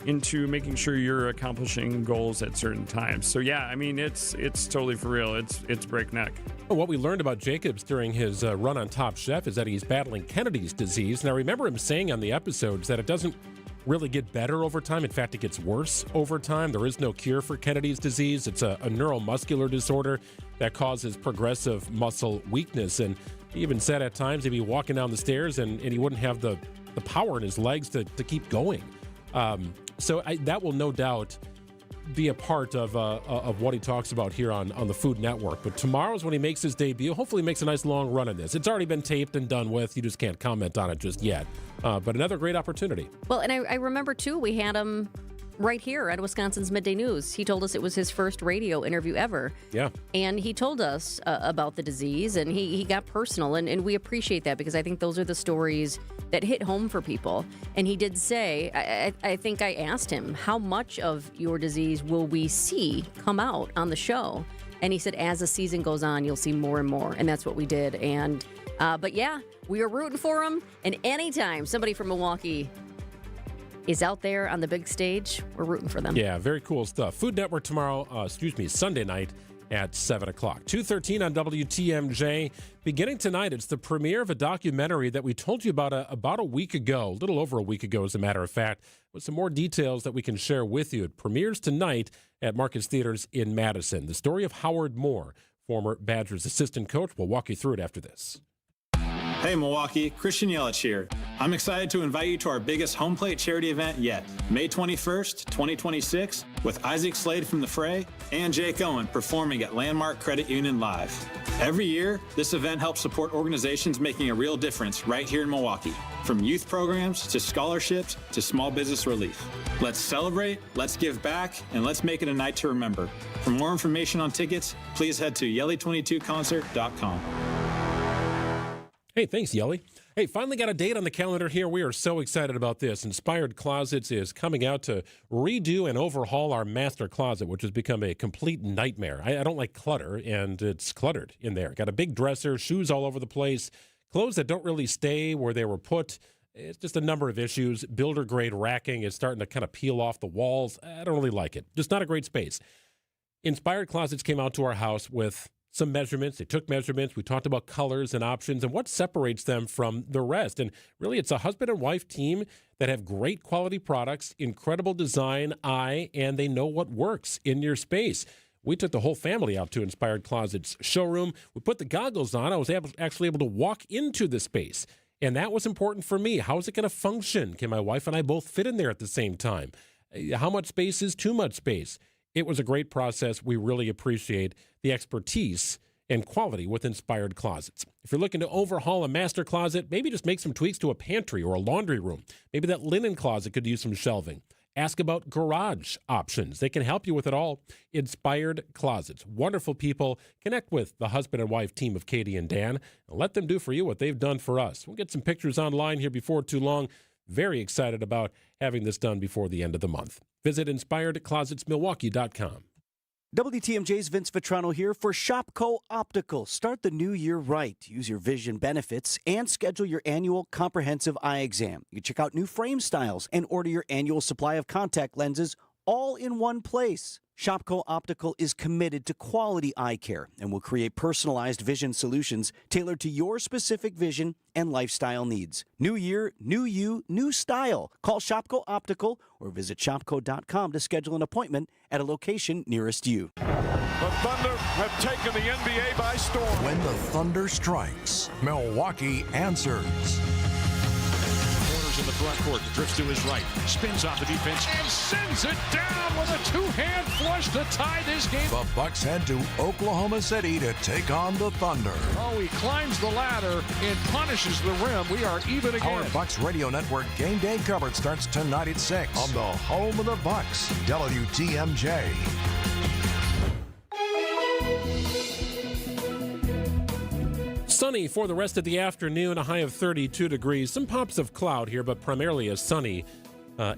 [SPEAKER 13] into making sure you're accomplishing goals at certain times. So yeah, I mean, it's totally for real. It's breakneck.
[SPEAKER 5] What we learned about Jacobs during his run on Top Chef is that he's battling Kennedy's disease. And I remember him saying on the episodes that it doesn't really get better over time. In fact, it gets worse over time. There is no cure for Kennedy's disease. It's a neuromuscular disorder that causes progressive muscle weakness. And he even said at times he'd be walking down the stairs and he wouldn't have the power in his legs to keep going. So that will no doubt be a part of what he talks about here on the Food Network. But tomorrow's when he makes his debut. Hopefully he makes a nice long run in this. It's already been taped and done with. You just can't comment on it just yet. But another great opportunity.
[SPEAKER 6] Well, and I remember, too, we had him right here at Wisconsin's Midday News. He told us it was his first radio interview ever.
[SPEAKER 5] Yeah.
[SPEAKER 6] And he told us about the disease, and he got personal, and we appreciate that because I think those are the stories that hit home for people. And he did say, I think I asked him, how much of your disease will we see come out on the show? And he said, as the season goes on, you'll see more and more. And that's what we did. And but yeah, we are rooting for him. And anytime somebody from Milwaukee is out there on the big stage, we're rooting for them.
[SPEAKER 5] Yeah, very cool stuff. Food Network tomorrow, Sunday night at 7 o'clock. 2:13 on WTMJ. Beginning tonight, it's the premiere of a documentary that we told you about a week ago, a little over a week ago, as a matter of fact, with some more details that we can share with you. It premieres tonight at Marcus Theaters in Madison. The story of Howard Moore, former Badgers assistant coach. We'll walk you through it after this.
[SPEAKER 14] Hey Milwaukee, Christian Yelich here. I'm excited to invite you to our biggest home plate charity event yet, May 21st, 2026, with Isaac Slade from The Fray and Jake Owen performing at Landmark Credit Union Live. Every year, this event helps support organizations making a real difference right here in Milwaukee, from youth programs to scholarships to small business relief. Let's celebrate, let's give back, and let's make it a night to remember. For more information on tickets, please head to Yelly22concert.com.
[SPEAKER 5] Hey, thanks, Yelly. Hey, finally got a date on the calendar here. We are so excited about this. Inspired Closets is coming out to redo and overhaul our master closet, which has become a complete nightmare. I don't like clutter, and it's cluttered in there. Got a big dresser, shoes all over the place, clothes that don't really stay where they were put. It's just a number of issues. Builder-grade racking is starting to kind of peel off the walls. I don't really like it. Just not a great space. Inspired Closets came out to our house with some measurements. They took measurements. We talked about colors and options and what separates them from the rest. And really, it's a husband and wife team that have great quality products, incredible design, and they know what works in your space. We took the whole family out to Inspired Closet's showroom. We put the goggles on. I was actually able to walk into the space. And that was important for me. How is it going to function? Can my wife and I both fit in there at the same time? How much space is too much space? It was a great process. We really appreciate the expertise and quality with Inspired Closets. If you're looking to overhaul a master closet, maybe just make some tweaks to a pantry or a laundry room. Maybe that linen closet could use some shelving. Ask about garage options. They can help you with it all. Inspired Closets. Wonderful people. Connect with the husband and wife team of Katie and Dan and let them do for you what they've done for us. We'll get some pictures online here before too long. Very excited about having this done before the end of the month. Visit InspiredClosetsMilwaukee.com.
[SPEAKER 10] WTMJ's Vince Vitrano here for Shopco Optical. Start the new year right. Use your vision benefits and schedule your annual comprehensive eye exam. You can check out new frame styles and order your annual supply of contact lenses all in one place. Shopco Optical is committed to quality eye care and will create personalized vision solutions tailored to your specific vision and lifestyle needs. New year, new you, new style. Call Shopco Optical or visit shopco.com to schedule an appointment at a location nearest you.
[SPEAKER 27] The Thunder have taken the NBA by storm.
[SPEAKER 15] When the thunder strikes, Milwaukee answers.
[SPEAKER 16] In the front court, drifts to his right, spins off the defense, and sends it down with a two-hand flush to tie this game.
[SPEAKER 15] The Bucks head to Oklahoma City to take on the Thunder.
[SPEAKER 16] Oh, he climbs the ladder and punishes the rim. We are even again.
[SPEAKER 15] Our Bucks Radio Network Game Day coverage starts tonight at 6 on the home of the Bucks, WTMJ.
[SPEAKER 5] Sunny for the rest of the afternoon, a high of 32 degrees. Some pops of cloud here, but primarily a sunny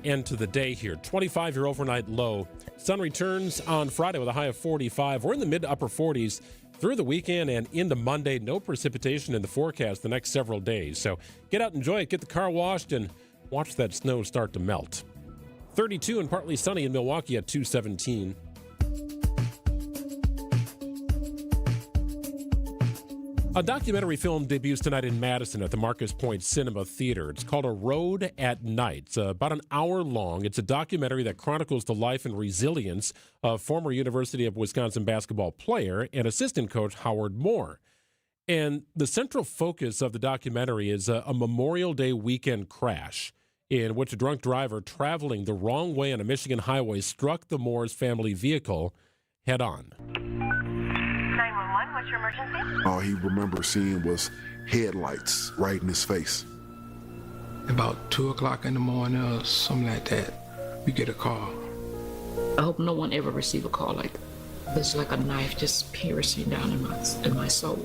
[SPEAKER 5] end to the day here. 25 your overnight low. Sun returns on Friday with a high of 45. We're in the mid to upper 40s through the weekend and into Monday. No precipitation in the forecast the next several days. So get out, enjoy it, get the car washed, and watch that snow start to melt. 32 and partly sunny in Milwaukee at 217. A documentary film debuts tonight in Madison at the Marcus Point Cinema Theater. It's called A Road at Night. It's about an hour long. It's a documentary that chronicles the life and resilience of former University of Wisconsin basketball player and assistant coach Howard Moore. And the central focus of the documentary is a Memorial Day weekend crash in which a drunk driver traveling the wrong way on a Michigan highway struck the Moore's family vehicle head on.
[SPEAKER 17] 911, what's your emergency?
[SPEAKER 19] All he remembers seeing was headlights right in his face.
[SPEAKER 20] About 2 o'clock in the morning or something like that, we get a call.
[SPEAKER 21] I hope no one ever receive a call like that. It's like a knife just piercing down in my soul.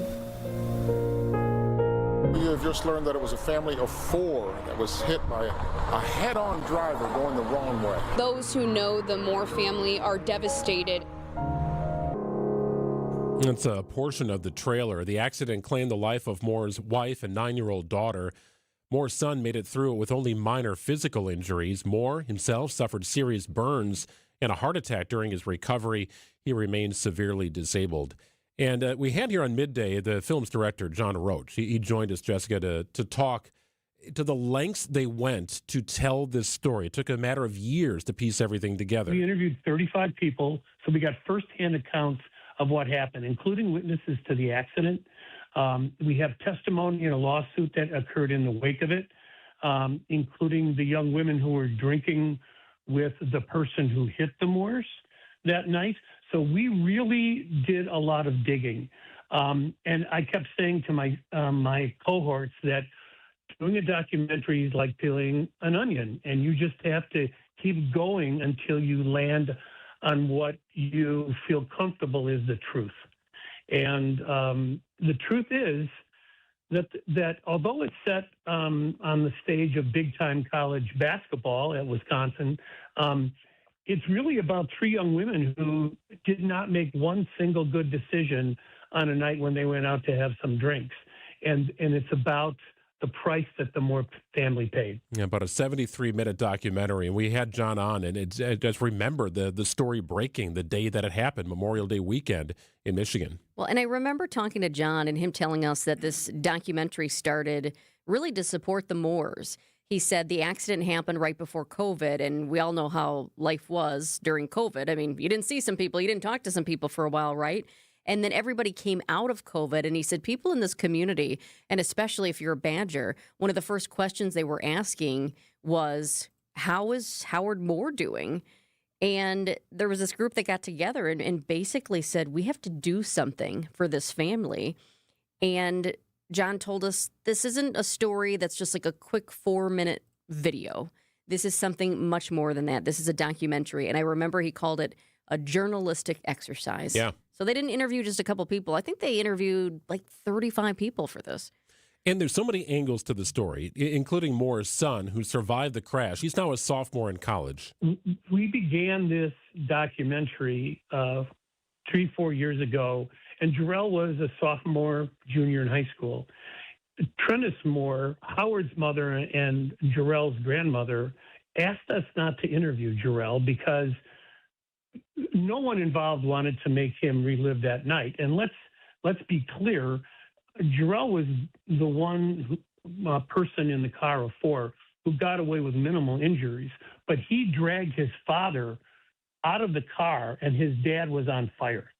[SPEAKER 22] We have just learned that it was a family of 4 that was hit by a head-on driver going the wrong way.
[SPEAKER 23] Those who know the Moore family are devastated.
[SPEAKER 5] It's a portion of the trailer. The accident claimed the life of Moore's wife and 9-year-old daughter. Moore's son made it through it with only minor physical injuries. Moore himself suffered serious burns and a heart attack during his recovery. He remains severely disabled. And we had here on Midday the film's director, John Roach. He joined us, Jessica, to talk to the lengths they went to tell this story. It took a matter of years to piece everything together.
[SPEAKER 24] We interviewed 35 people, so we got firsthand accounts of what happened, including witnesses to the accident. We have testimony in a lawsuit that occurred in the wake of it, including the young women who were drinking with the person who hit the Moores that night. So we really did a lot of digging. And I kept saying to my cohorts that doing a documentary is like peeling an onion, and you just have to keep going until you land on what you feel comfortable is the truth. And the truth is that although it's set on the stage of big-time college basketball at Wisconsin, it's really about 3 young women who did not make one single good decision on a night when they went out to have some drinks. And it's about the price that the Moore family paid.
[SPEAKER 5] Yeah, about a 73-minute documentary. And we had John on, and just remember the story breaking the day that it happened, Memorial Day weekend in Michigan.
[SPEAKER 6] Well, and I remember talking to John and him telling us that this documentary started really to support the Moores. He said the accident happened right before COVID, and we all know how life was during COVID. I mean, you didn't see some people, you didn't talk to some people for a while, right? And then everybody came out of COVID, and he said people in this community, and especially if you're a Badger, one of the first questions they were asking was, how is Howard Moore doing? And there was this group that got together and basically said, we have to do something for this family. And John told us this isn't a story that's just like a quick 4-minute video. This is something much more than that. This is a documentary. And I remember he called it a journalistic exercise.
[SPEAKER 5] Yeah.
[SPEAKER 6] So they didn't interview just a couple people. I think they interviewed like 35 people for this.
[SPEAKER 5] And there's so many angles to the story, including Moore's son, who survived the crash. He's now a sophomore in college.
[SPEAKER 24] We began this documentary 3-4 years ago, and Jarrell was a sophomore, junior in high school. Trennis Moore, Howard's mother and Jarrell's grandmother, asked us not to interview Jarrell because no one involved wanted to make him relive that night. And let's be clear, Jarrell was the one person in the car of 4 who got away with minimal injuries, but he dragged his father out of the car, and his dad was on fire.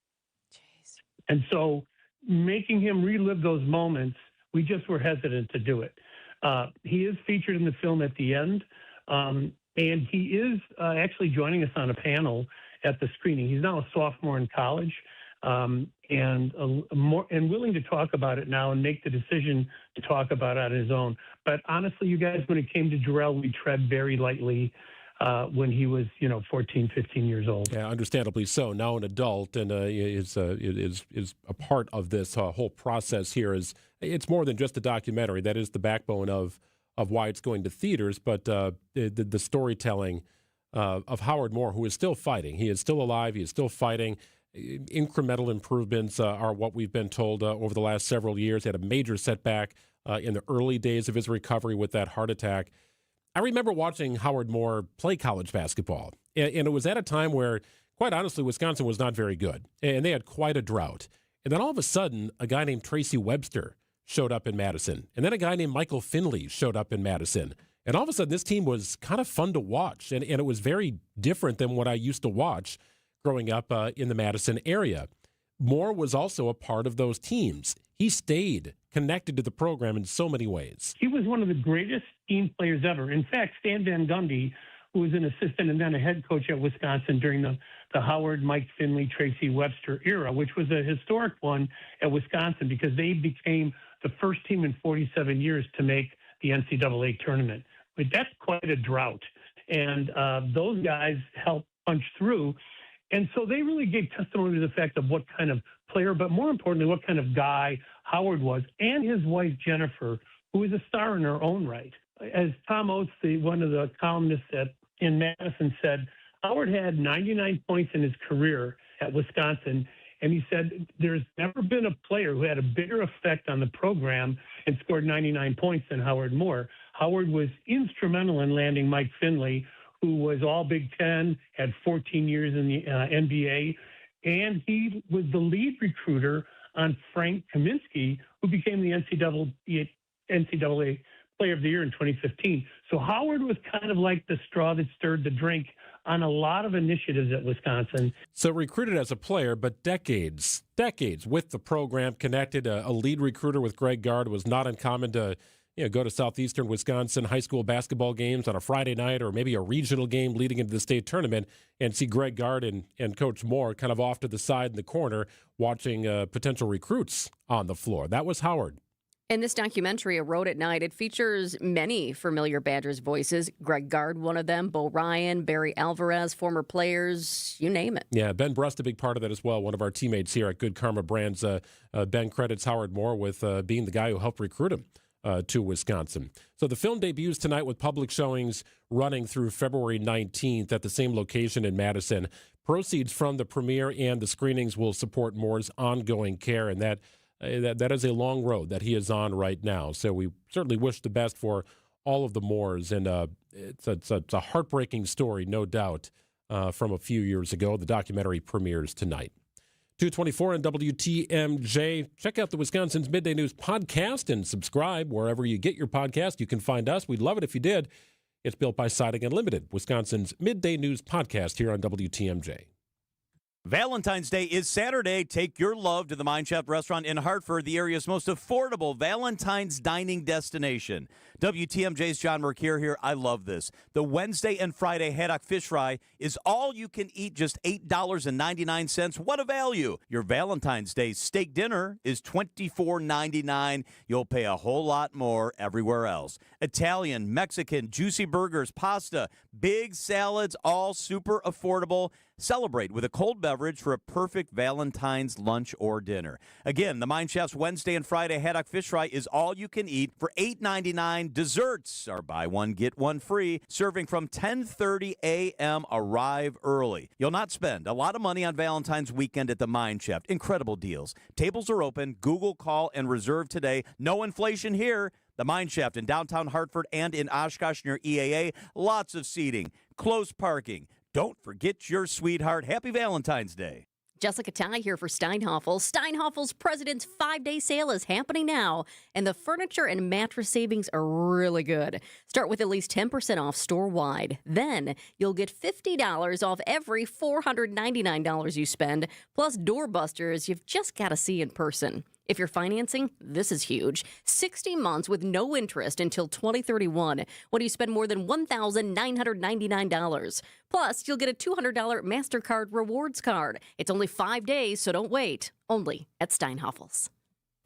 [SPEAKER 24] Jeez. And so making him relive those moments, we just were hesitant to do it. He is featured in the film at the end, and he is actually joining us on a panel at the screening. He's now a sophomore in college, and willing to talk about it now and make the decision to talk about it on his own. But honestly, you guys, when it came to Jarrell, we tread very lightly when he was, 14, 15 years old.
[SPEAKER 5] Yeah, understandably so. Now an adult, and is a part of this whole process here as it's more than just a documentary. That is the backbone of why it's going to theaters, but the storytelling of Howard Moore, who is still fighting. He is still alive. He is still fighting. Incremental improvements are what we've been told over the last several years. He had a major setback in the early days of his recovery with that heart attack. I remember watching Howard Moore play college basketball, and it was at a time where, quite honestly, Wisconsin was not very good, and they had quite a drought. And then all of a sudden, a guy named Tracy Webster showed up in Madison, and then a guy named Michael Finley showed up in Madison. And all of a sudden, this team was kind of fun to watch, and it was very different than what I used to watch growing up in the Madison area. Moore was also a part of those teams. He stayed connected to the program in so many ways.
[SPEAKER 24] He was one of the greatest team players ever. In fact, Stan Van Gundy, who was an assistant and then a head coach at Wisconsin during the Howard, Mike Finley, Tracy Webster era, which was a historic one at Wisconsin because they became the first team in 47 years to make the NCAA tournament. But that's quite a drought. And those guys helped punch through. And so they really gave testimony to the fact of what kind of player, but more importantly, what kind of guy Howard was, and his wife, Jennifer, who is a star in her own right. As Tom Oates, one of the columnists in Madison, said, Howard had 99 points in his career at Wisconsin, and he said there's never been a player who had a bigger effect on the program and scored 99 points than Howard Moore. Howard was instrumental in landing Mike Finley, who was all Big Ten, had 14 years in the NBA, and he was the lead recruiter on Frank Kaminsky, who became the NCAA Player of the Year in 2015. So Howard was kind of like the straw that stirred the drink on a lot of initiatives at Wisconsin.
[SPEAKER 5] So recruited as a player, but decades with the program, connected. A lead recruiter with Greg Gard was not uncommon to go to southeastern Wisconsin high school basketball games on a Friday night or maybe a regional game leading into the state tournament and see Greg Gard and Coach Moore kind of off to the side in the corner watching potential recruits on the floor. That was Howard.
[SPEAKER 6] In this documentary, A Road at Night, it features many familiar Badgers voices. Greg Gard, one of them, Bo Ryan, Barry Alvarez, former players, you name it.
[SPEAKER 5] Yeah, Ben Brust, a big part of that as well. One of our teammates here at Good Karma Brands. Ben credits Howard Moore with being the guy who helped recruit him to Wisconsin. So the film debuts tonight with public showings running through February 19th at the same location in Madison. Proceeds from the premiere and the screenings will support Moore's ongoing care, and that is a long road that he is on right now. So we certainly wish the best for all of the Moores, and it's a heartbreaking story, no doubt, from a few years ago. The documentary premieres tonight. 2:24 on WTMJ. Check out the Wisconsin's Midday News podcast and subscribe wherever you get your podcast. You can find us. We'd love it if you did. It's built by Siding Unlimited, Wisconsin's Midday News podcast here on WTMJ.
[SPEAKER 2] Valentine's Day is Saturday. Take your love to the Mine Shaft Restaurant in Hartford, the area's most affordable Valentine's dining destination. WTMJ's John Mercure here. I love this. The Wednesday and Friday haddock fish fry is all you can eat, just $8.99. What a value. Your Valentine's Day steak dinner is $24.99. You'll pay a whole lot more everywhere else. Italian, Mexican, juicy burgers, pasta, big salads, all super affordable. Celebrate with a cold beverage for a perfect Valentine's lunch or dinner. Again, the Mine Shaft's Wednesday and Friday haddock fish fry is all you can eat for $8.99. Desserts are buy one, get one free, serving from 10:30 a.m. Arrive early. You'll not spend a lot of money on Valentine's weekend at the Mine Shaft. Incredible deals. Tables are open. Google, call, and reserve today. No inflation here. The Mine Shaft in downtown Hartford and in Oshkosh near EAA. Lots of seating, close parking. Don't forget your sweetheart. Happy Valentine's Day.
[SPEAKER 6] Jessica Tighe here for Steinhoffel. Steinhoffel's President's 5-Day sale is happening now, and the furniture and mattress savings are really good. Start with at least 10% off store-wide. Then you'll get $50 off every $499 you spend, plus doorbusters you've just got to see in person. If you're financing, this is huge. 60 months with no interest until 2031 when you spend more than $1,999. Plus, you'll get a $200 MasterCard rewards card. It's only 5 days, so don't wait. Only at Steinhoffel's.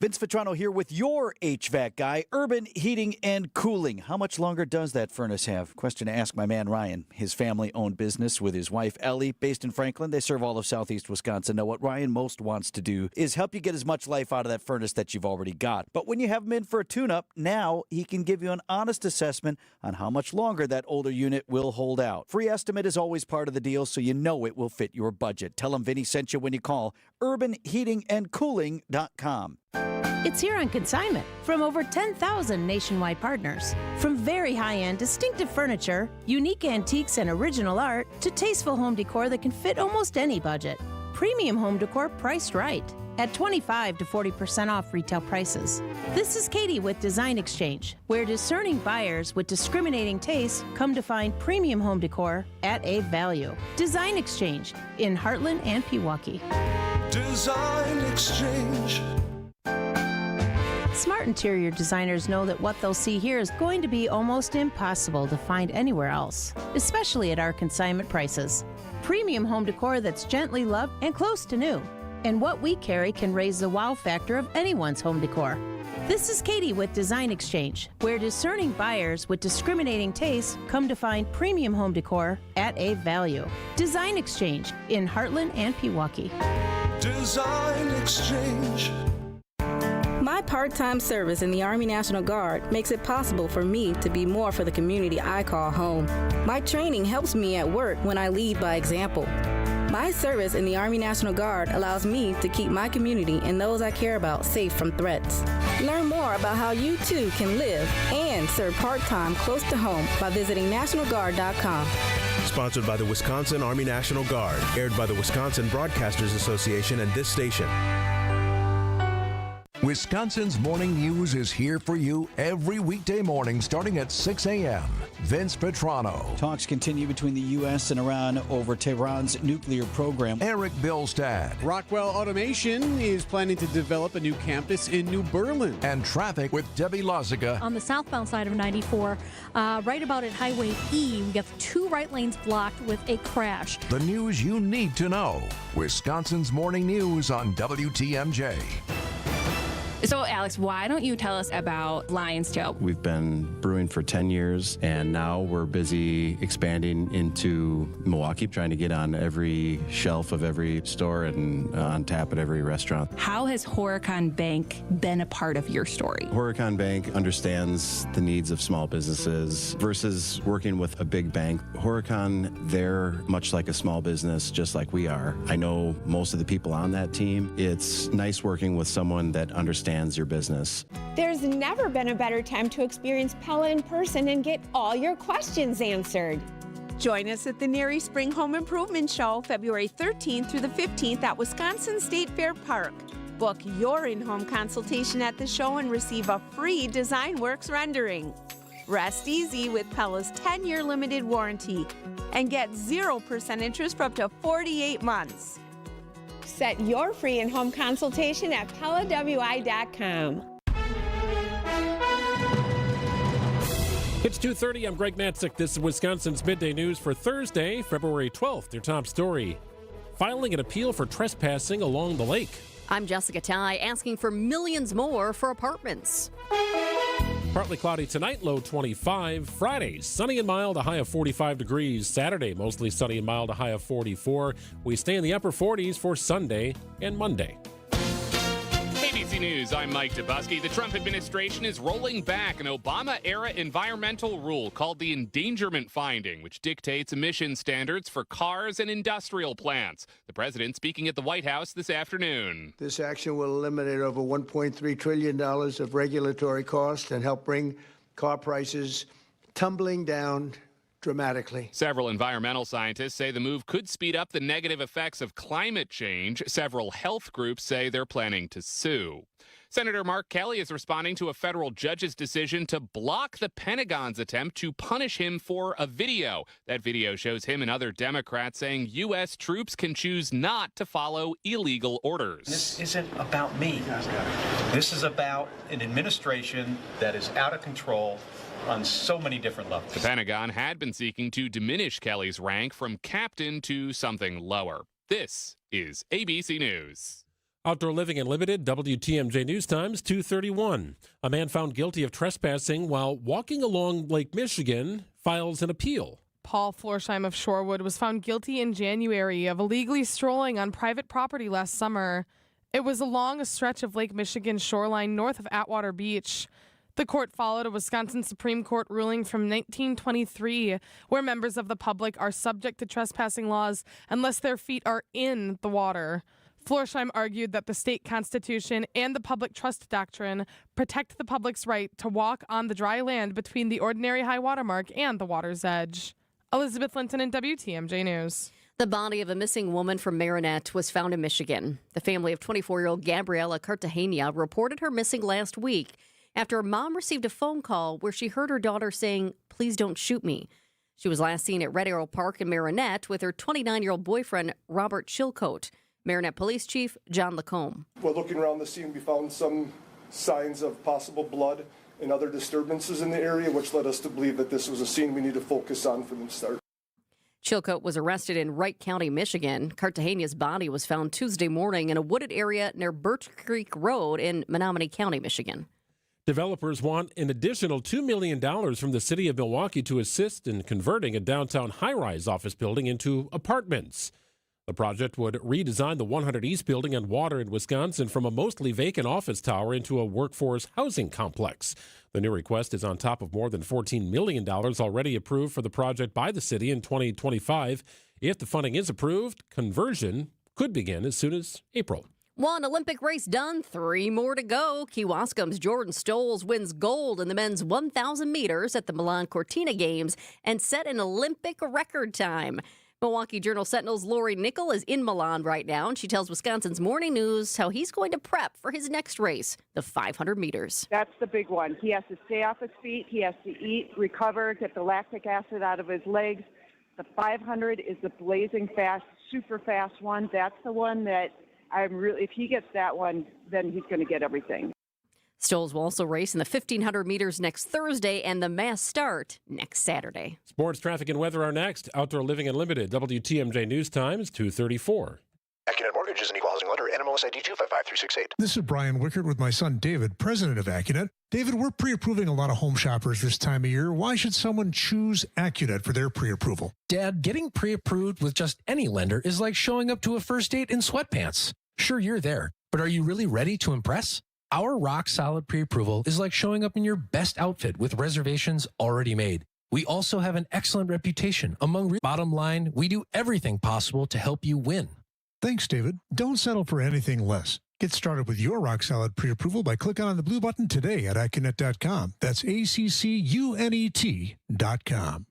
[SPEAKER 10] Vince Vitrano here with your HVAC guy, Urban Heating and Cooling. How much longer does that furnace have? Question to ask my man Ryan. His family-owned business with his wife Ellie, based in Franklin. They serve all of southeast Wisconsin. Now, what Ryan most wants to do is help you get as much life out of that furnace that you've already got. But when you have him in for a tune-up, now he can give you an honest assessment on how much longer that older unit will hold out. Free estimate is always part of the deal, so you know it will fit your budget. Tell him Vinny sent you when you call urbanheatingandcooling.com.
[SPEAKER 4] It's here on consignment from over 10,000 nationwide partners. From very high-end, distinctive furniture, unique antiques and original art, to tasteful home decor that can fit almost any budget. Premium home decor priced right at 25 to 40% off retail prices. This is Katie with Design Exchange, where discerning buyers with discriminating tastes come to find premium home decor at a value. Design Exchange in Heartland and Pewaukee.
[SPEAKER 7] Design Exchange.
[SPEAKER 4] Smart interior designers know that what they'll see here is going to be almost impossible to find anywhere else, especially at our consignment prices. Premium home decor that's gently loved and close to new. And what we carry can raise the wow factor of anyone's home decor. This is Katie with Design Exchange, where discerning buyers with discriminating tastes come to find premium home decor at a value. Design Exchange in Heartland and Pewaukee.
[SPEAKER 7] Design Exchange.
[SPEAKER 8] My part-time service in the Army National Guard makes it possible for me to be more for the community I call home. My training helps me at work when I lead by example. My service in the Army National Guard allows me to keep my community and those I care about safe from threats. Learn more about how you too can live and serve part-time close to home by visiting NationalGuard.com.
[SPEAKER 9] Sponsored by the Wisconsin Army National Guard. Aired by the Wisconsin Broadcasters Association and this station.
[SPEAKER 15] Wisconsin's Morning News is here for you every weekday morning starting at 6 a.m. Vince Vitrano.
[SPEAKER 10] Talks continue between the U.S. and Iran over Tehran's nuclear program.
[SPEAKER 15] Eric Bilstad.
[SPEAKER 18] Rockwell Automation is planning to develop a new campus in New Berlin.
[SPEAKER 15] And traffic with Debbie Lozica.
[SPEAKER 25] On the southbound side of 94, right about at Highway E, we got 2 right lanes blocked with a crash.
[SPEAKER 15] The news you need to know. Wisconsin's Morning News on WTMJ.
[SPEAKER 26] So, Alex, why don't you tell us about Lion's Tail?
[SPEAKER 28] We've been brewing for 10 years, and now we're busy expanding into Milwaukee, trying to get on every shelf of every store and on tap at every restaurant.
[SPEAKER 26] How has Horicon Bank been a part of your story?
[SPEAKER 28] Horicon Bank understands the needs of small businesses versus working with a big bank. Horicon, they're much like a small business, just like we are. I know most of the people on that team. It's nice working with someone that understands your business.
[SPEAKER 29] There's never been a better time to experience Pella in person and get all your questions answered. Join us at the Neary Spring Home Improvement Show, February 13th through the 15th at Wisconsin State Fair Park. Book your in-home consultation at the show and receive a free DesignWorks rendering. Rest easy with Pella's 10-year limited warranty and get 0% interest for up to 48 months. Set your free in-home consultation at PellaWI.com.
[SPEAKER 5] It's 2:30. I'm Greg Matzek. This is Wisconsin's Midday News for Thursday, February 12th. Your top story: filing an appeal for trespassing along the lake.
[SPEAKER 6] I'm Jessica Tighe, asking for millions more for apartments.
[SPEAKER 5] Partly cloudy tonight, low 25. Friday, sunny and mild, a high of 45 degrees. Saturday, mostly sunny and mild, a high of 44. We stay in the upper 40s for Sunday and Monday.
[SPEAKER 30] ABC News, I'm Mike Dubusky. The Trump administration is rolling back an Obama-era environmental rule called the endangerment finding, which dictates emission standards for cars and industrial plants. The president speaking at the White House this afternoon.
[SPEAKER 31] This action will eliminate over $1.3 trillion of regulatory costs and help bring car prices tumbling down dramatically.
[SPEAKER 30] Several environmental scientists say the move could speed up the negative effects of climate change. Several health groups say they're planning to sue. Senator Mark Kelly is responding to a federal judge's decision to block the Pentagon's attempt to punish him for a video. That video shows him and other Democrats saying U.S. troops can choose not to follow illegal orders.
[SPEAKER 32] This isn't about me. This is about an administration that is out of control on so many different levels.
[SPEAKER 30] The Pentagon had been seeking to diminish Kelly's rank from captain to something lower. This is ABC News.
[SPEAKER 5] Outdoor Living Unlimited, WTMJ News Times, 2:31. A man found guilty of trespassing while walking along Lake Michigan files an appeal.
[SPEAKER 1] Paul Florsheim of Shorewood was found guilty in January of illegally strolling on private property last summer. It was along a stretch of Lake Michigan shoreline north of Atwater Beach. The court followed a Wisconsin Supreme Court ruling from 1923, where members of the public are subject to trespassing laws unless their feet are in the water. Florsheim argued that the state constitution and the public trust doctrine protect the public's right to walk on the dry land between the ordinary high water mark and the water's edge. Elizabeth Linton in WTMJ News.
[SPEAKER 6] The body of a missing woman from Marinette was found in Michigan. The family of 24-year-old Gabriella Cartagena reported her missing last week after her mom received a phone call where she heard her daughter saying, "Please don't shoot me." She was last seen at Red Arrow Park in Marinette with her 29-year-old boyfriend, Robert Chilcote. Marinette Police Chief John Lacombe.
[SPEAKER 3] While looking around the scene, we found some signs of possible blood and other disturbances in the area, which led us to believe that this was a scene we need to focus on from the start.
[SPEAKER 6] Chilcote was arrested in Wright County, Michigan. Cartagena's body was found Tuesday morning in a wooded area near Birch Creek Road in Menominee County, Michigan.
[SPEAKER 5] Developers want an additional $2 million from the city of Milwaukee to assist in converting a downtown high-rise office building into apartments. The project would redesign the 100 East building on Water in Wisconsin from a mostly vacant office tower into a workforce housing complex. The new request is on top of more than $14 million already approved for the project by the city in 2025. If the funding is approved, conversion could begin as soon as April.
[SPEAKER 6] One Olympic race done, 3 more to go. Kewaskum's Jordan Stolz wins gold in the men's 1,000 meters at the Milan Cortina Games and set an Olympic record time. Milwaukee Journal-Sentinel's Lori Nickel is in Milan right now, and she tells Wisconsin's Morning News how he's going to prep for his next race, the 500 meters.
[SPEAKER 11] That's the big one. He has to stay off his feet. He has to eat, recover, get the lactic acid out of his legs. The 500 is the blazing fast, super fast one. That's the one that if he gets that one, then he's going to get everything.
[SPEAKER 6] Stolz will also race in the 1,500 meters next Thursday and the mass start next Saturday.
[SPEAKER 5] Sports, traffic, and weather are next. Outdoor Living Unlimited, WTMJ News Times, 2:34.
[SPEAKER 15] Accunet Mortgage is an equal housing lender. NMLS ID 255368.
[SPEAKER 12] This is Brian Wickert with my son David, president of Accunet. David, we're pre-approving a lot of home shoppers this time of year. Why should someone choose Accunet for their pre-approval?
[SPEAKER 13] Dad, getting pre-approved with just any lender is like showing up to a first date in sweatpants. Sure, you're there, but are you really ready to impress? Our rock-solid pre-approval is like showing up in your best outfit with reservations already made. We also have an excellent reputation among bottom line. We do everything possible to help you win.
[SPEAKER 12] Thanks, David. Don't settle for anything less. Get started with your rock-solid pre-approval by clicking on the blue button today at Accunet.com. That's ACCUNET.com.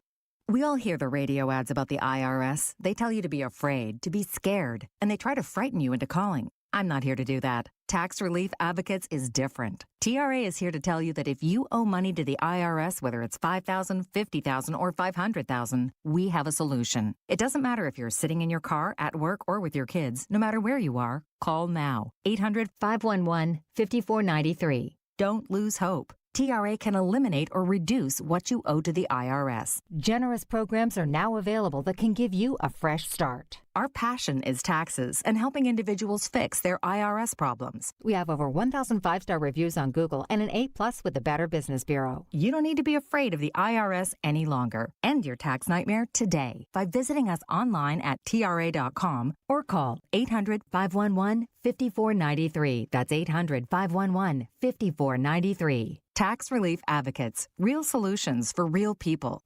[SPEAKER 14] We all hear the radio ads about the IRS. They tell you to be afraid, to be scared, and they try to frighten you into calling. I'm not here to do that. Tax Relief Advocates is different. TRA is here to tell you that if you owe money to the IRS, whether it's $5,000, $50,000, or $500,000, we have a solution. It doesn't matter if you're sitting in your car, at work, or with your kids. No matter where you are, call now. 800-511-5493. Don't lose hope. TRA can eliminate or reduce what you owe to the IRS. Generous programs are now available that can give you a fresh start. Our passion is taxes and helping individuals fix their IRS problems. We have over 1,000 5-star reviews on Google and an A+ with the Better Business Bureau. You don't need to be afraid of the IRS any longer. End your tax nightmare today by visiting us online at TRA.com or call 800-511-5493. That's 800-511-5493. Tax Relief Advocates. Real solutions for real people.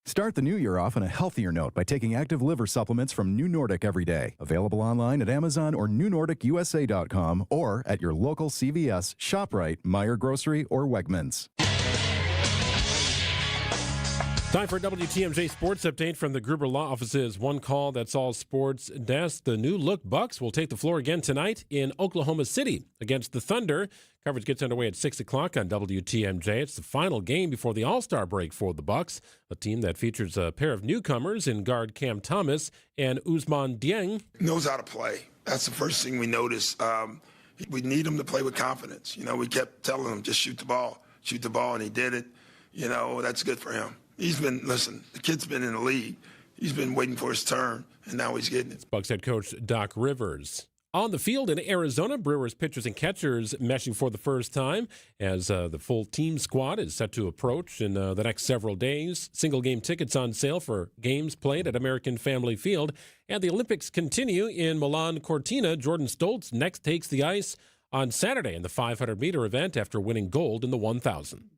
[SPEAKER 16] Start the new year off on a healthier note by taking active liver supplements from New Nordic every day. Available online at Amazon or NewNordicUSA.com or at your local CVS, ShopRite, Meijer Grocery, or Wegmans.
[SPEAKER 5] Time for a WTMJ Sports Update from the Gruber Law Office's One Call That's All Sports desk. The new look Bucks will take the floor again tonight in Oklahoma City against the Thunder. Coverage gets underway at 6 o'clock on WTMJ. It's the final game before the All-Star break for the Bucks, a team that features a pair of newcomers in guard Cam Thomas and Ousmane Dieng.
[SPEAKER 17] Knows how to play. That's the first thing we noticed. We need him to play with confidence. You know, we kept telling him, just shoot the ball, and he did it. You know, that's good for him. The kid's been in the league. He's been waiting for his turn, and now he's getting it.
[SPEAKER 5] Bucks head coach Doc Rivers. On the field in Arizona, Brewers pitchers and catchers meshing for the first time as the full team squad is set to approach in the next several days. Single-game tickets on sale for games played at American Family Field. And the Olympics continue in Milan Cortina. Jordan Stoltz next takes the ice on Saturday in the 500-meter event after winning gold in the 1,000.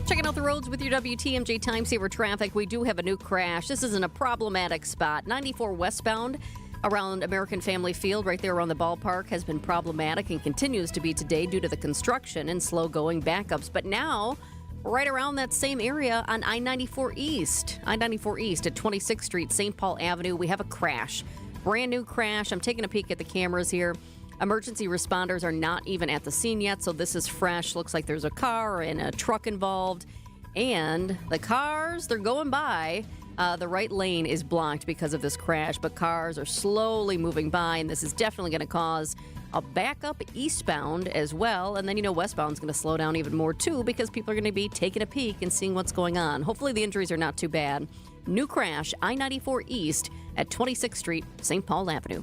[SPEAKER 6] Checking out the roads with your WTMJ Time Saver traffic. We do have a new crash. This isn't a problematic spot. 94 westbound around American Family Field, right there around the ballpark, has been problematic and continues to be today due to the construction and slow-going backups. But now, right around that same area on I-94 East. I-94 East at 26th Street, St. Paul Avenue, we have a crash. Brand new crash. I'm taking a peek at the cameras here. Emergency responders are not even at the scene yet, so this is fresh. Looks like there's a car and a truck involved. And the cars, they're going by. The right lane is blocked because of this crash, but cars are slowly moving by, and this is definitely going to cause a backup eastbound as well. And then, westbound's going to slow down even more, too, because people are going to be taking a peek and seeing what's going on. Hopefully the injuries are not too bad. New crash, I-94 East at 26th Street, St. Paul Avenue.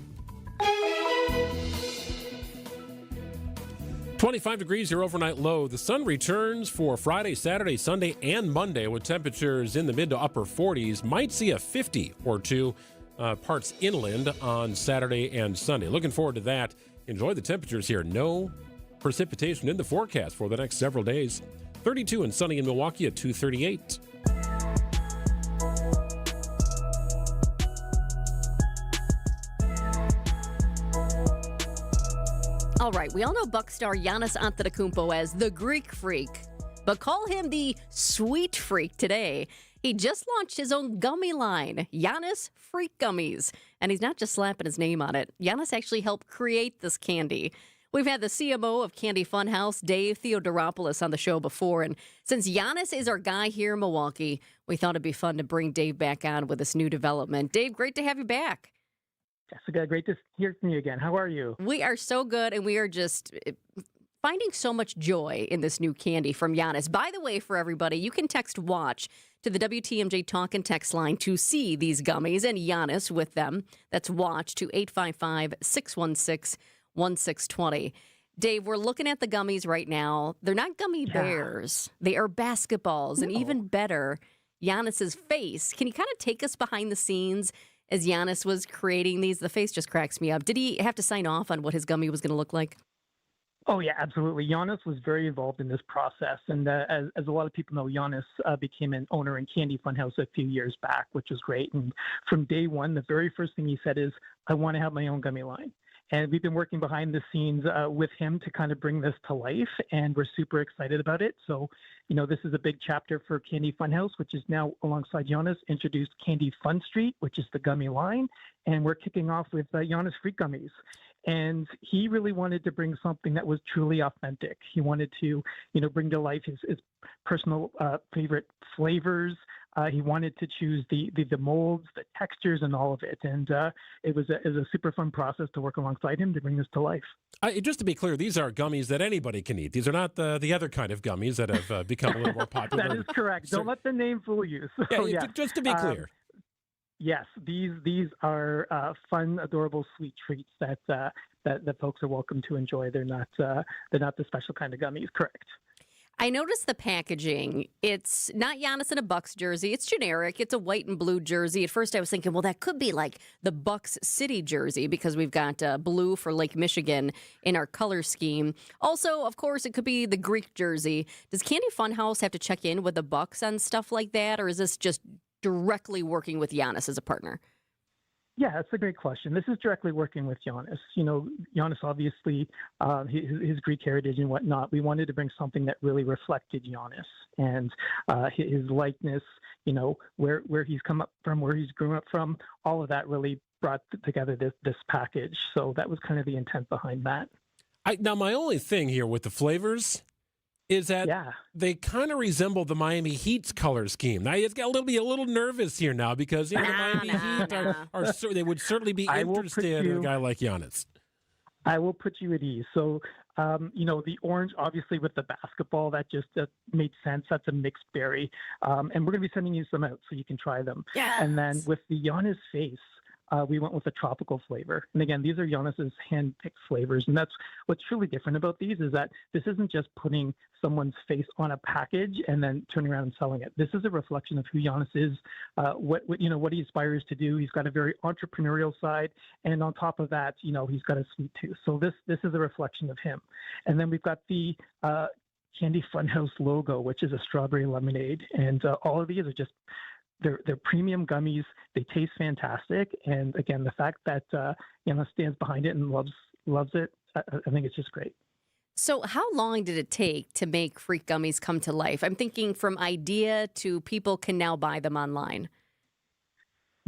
[SPEAKER 5] 25 degrees, your overnight low. The sun returns for Friday, Saturday, Sunday, and Monday with temperatures in the mid to upper 40s. Might see a 50 or two parts inland on Saturday and Sunday. Looking forward to that. Enjoy the temperatures here. No precipitation in the forecast for the next several days. 32 and sunny in Milwaukee at 238.
[SPEAKER 6] All right, we all know Buck star Giannis Antetokounmpo as the Greek Freak, but call him the Sweet Freak today. He just launched his own gummy line, Giannis Freak Gummies, and he's not just slapping his name on it. Giannis actually helped create this candy. We've had the CMO of Candy Funhouse, Dave Theodoropoulos, on the show before, and since Giannis is our guy here in Milwaukee, we thought it'd be fun to bring Dave back on with this new development. Dave, great to have you back.
[SPEAKER 2] Jessica, great to hear from you again. How are you?
[SPEAKER 6] We are so good, and we are just finding so much joy in this new candy from Giannis. By the way, for everybody, you can text WATCH to the WTMJ Talk and Text line to see these gummies and Giannis with them. That's WATCH to 855-616-1620. Dave, we're looking at the gummies right now. They're not gummy bears. They are basketballs, and even better, Giannis's face. Can you kind of take us behind the scenes as Giannis was creating these? The face just cracks me up. Did he have to sign off on what his gummy was going to look like?
[SPEAKER 2] Oh, yeah, absolutely. Giannis was very involved in this process. And as a lot of people know, Giannis became an owner in Candy Funhouse a few years back, which was great. And from day one, the very first thing he said is, I want to have my own gummy line. And we've been working behind the scenes with him to kind of bring this to life, and we're super excited about it. So, this is a big chapter for Candy Funhouse, which is now, alongside Giannis, introduced Candy Fun Street, which is the gummy line, and we're kicking off with Giannis Freak Gummies. And he really wanted to bring something that was truly authentic. He wanted to, bring to life his personal favorite flavors. He wanted to choose the molds, the textures, and all of it. And it was a super fun process to work alongside him to bring this to life.
[SPEAKER 5] Just to be clear, these are gummies that anybody can eat. These are not the other kind of gummies that have become a little more popular.
[SPEAKER 2] That is correct. Don't let the name fool you. So,
[SPEAKER 5] yeah. Just to be clear.
[SPEAKER 2] Yes, these are fun, adorable, sweet treats that folks are welcome to enjoy. They're not the special kind of gummies. Correct.
[SPEAKER 6] I noticed the packaging. It's not Giannis in a Bucks jersey. It's generic. It's a white and blue jersey. At first I was thinking, well, that could be like the Bucks City jersey because we've got blue for Lake Michigan in our color scheme. Also, of course, it could be the Greek jersey. Does Candy Funhouse have to check in with the Bucks on stuff like that, or is this just directly working with Giannis as a partner?
[SPEAKER 2] Yeah, that's a great question. This is directly working with Giannis. Giannis, obviously, his Greek heritage and whatnot, we wanted to bring something that really reflected Giannis and his likeness, where he's come up from, where he's grown up from, all of that really brought together this package. So that was kind of the intent behind that.
[SPEAKER 5] Now, my only thing here with the flavors is that they kind of resemble the Miami Heat's color scheme. Now, it's got a little nervous here now because the Miami Heat they would certainly be interested in a guy like Giannis.
[SPEAKER 2] I will put you at ease. So, the orange, obviously, with the basketball, that just made sense. That's a mixed berry. And we're going to be sending you some out so you can try them.
[SPEAKER 6] Yes.
[SPEAKER 2] And then with the Giannis face, we went with a tropical flavor. And again, these are Giannis's hand-picked flavors. And that's what's truly different about these is that this isn't just putting someone's face on a package and then turning around and selling it. This is a reflection of who Giannis is, what he aspires to do. He's got a very entrepreneurial side. And on top of that, he's got a sweet tooth. So this is a reflection of him. And then we've got the Candy Funhouse logo, which is a strawberry lemonade. And all of these are just they're premium gummies. They taste fantastic. And again, the fact that stands behind it and loves it, I think it's just great.
[SPEAKER 6] So how long did it take to make Freak Gummies come to life? I'm thinking from idea to people can now buy them online.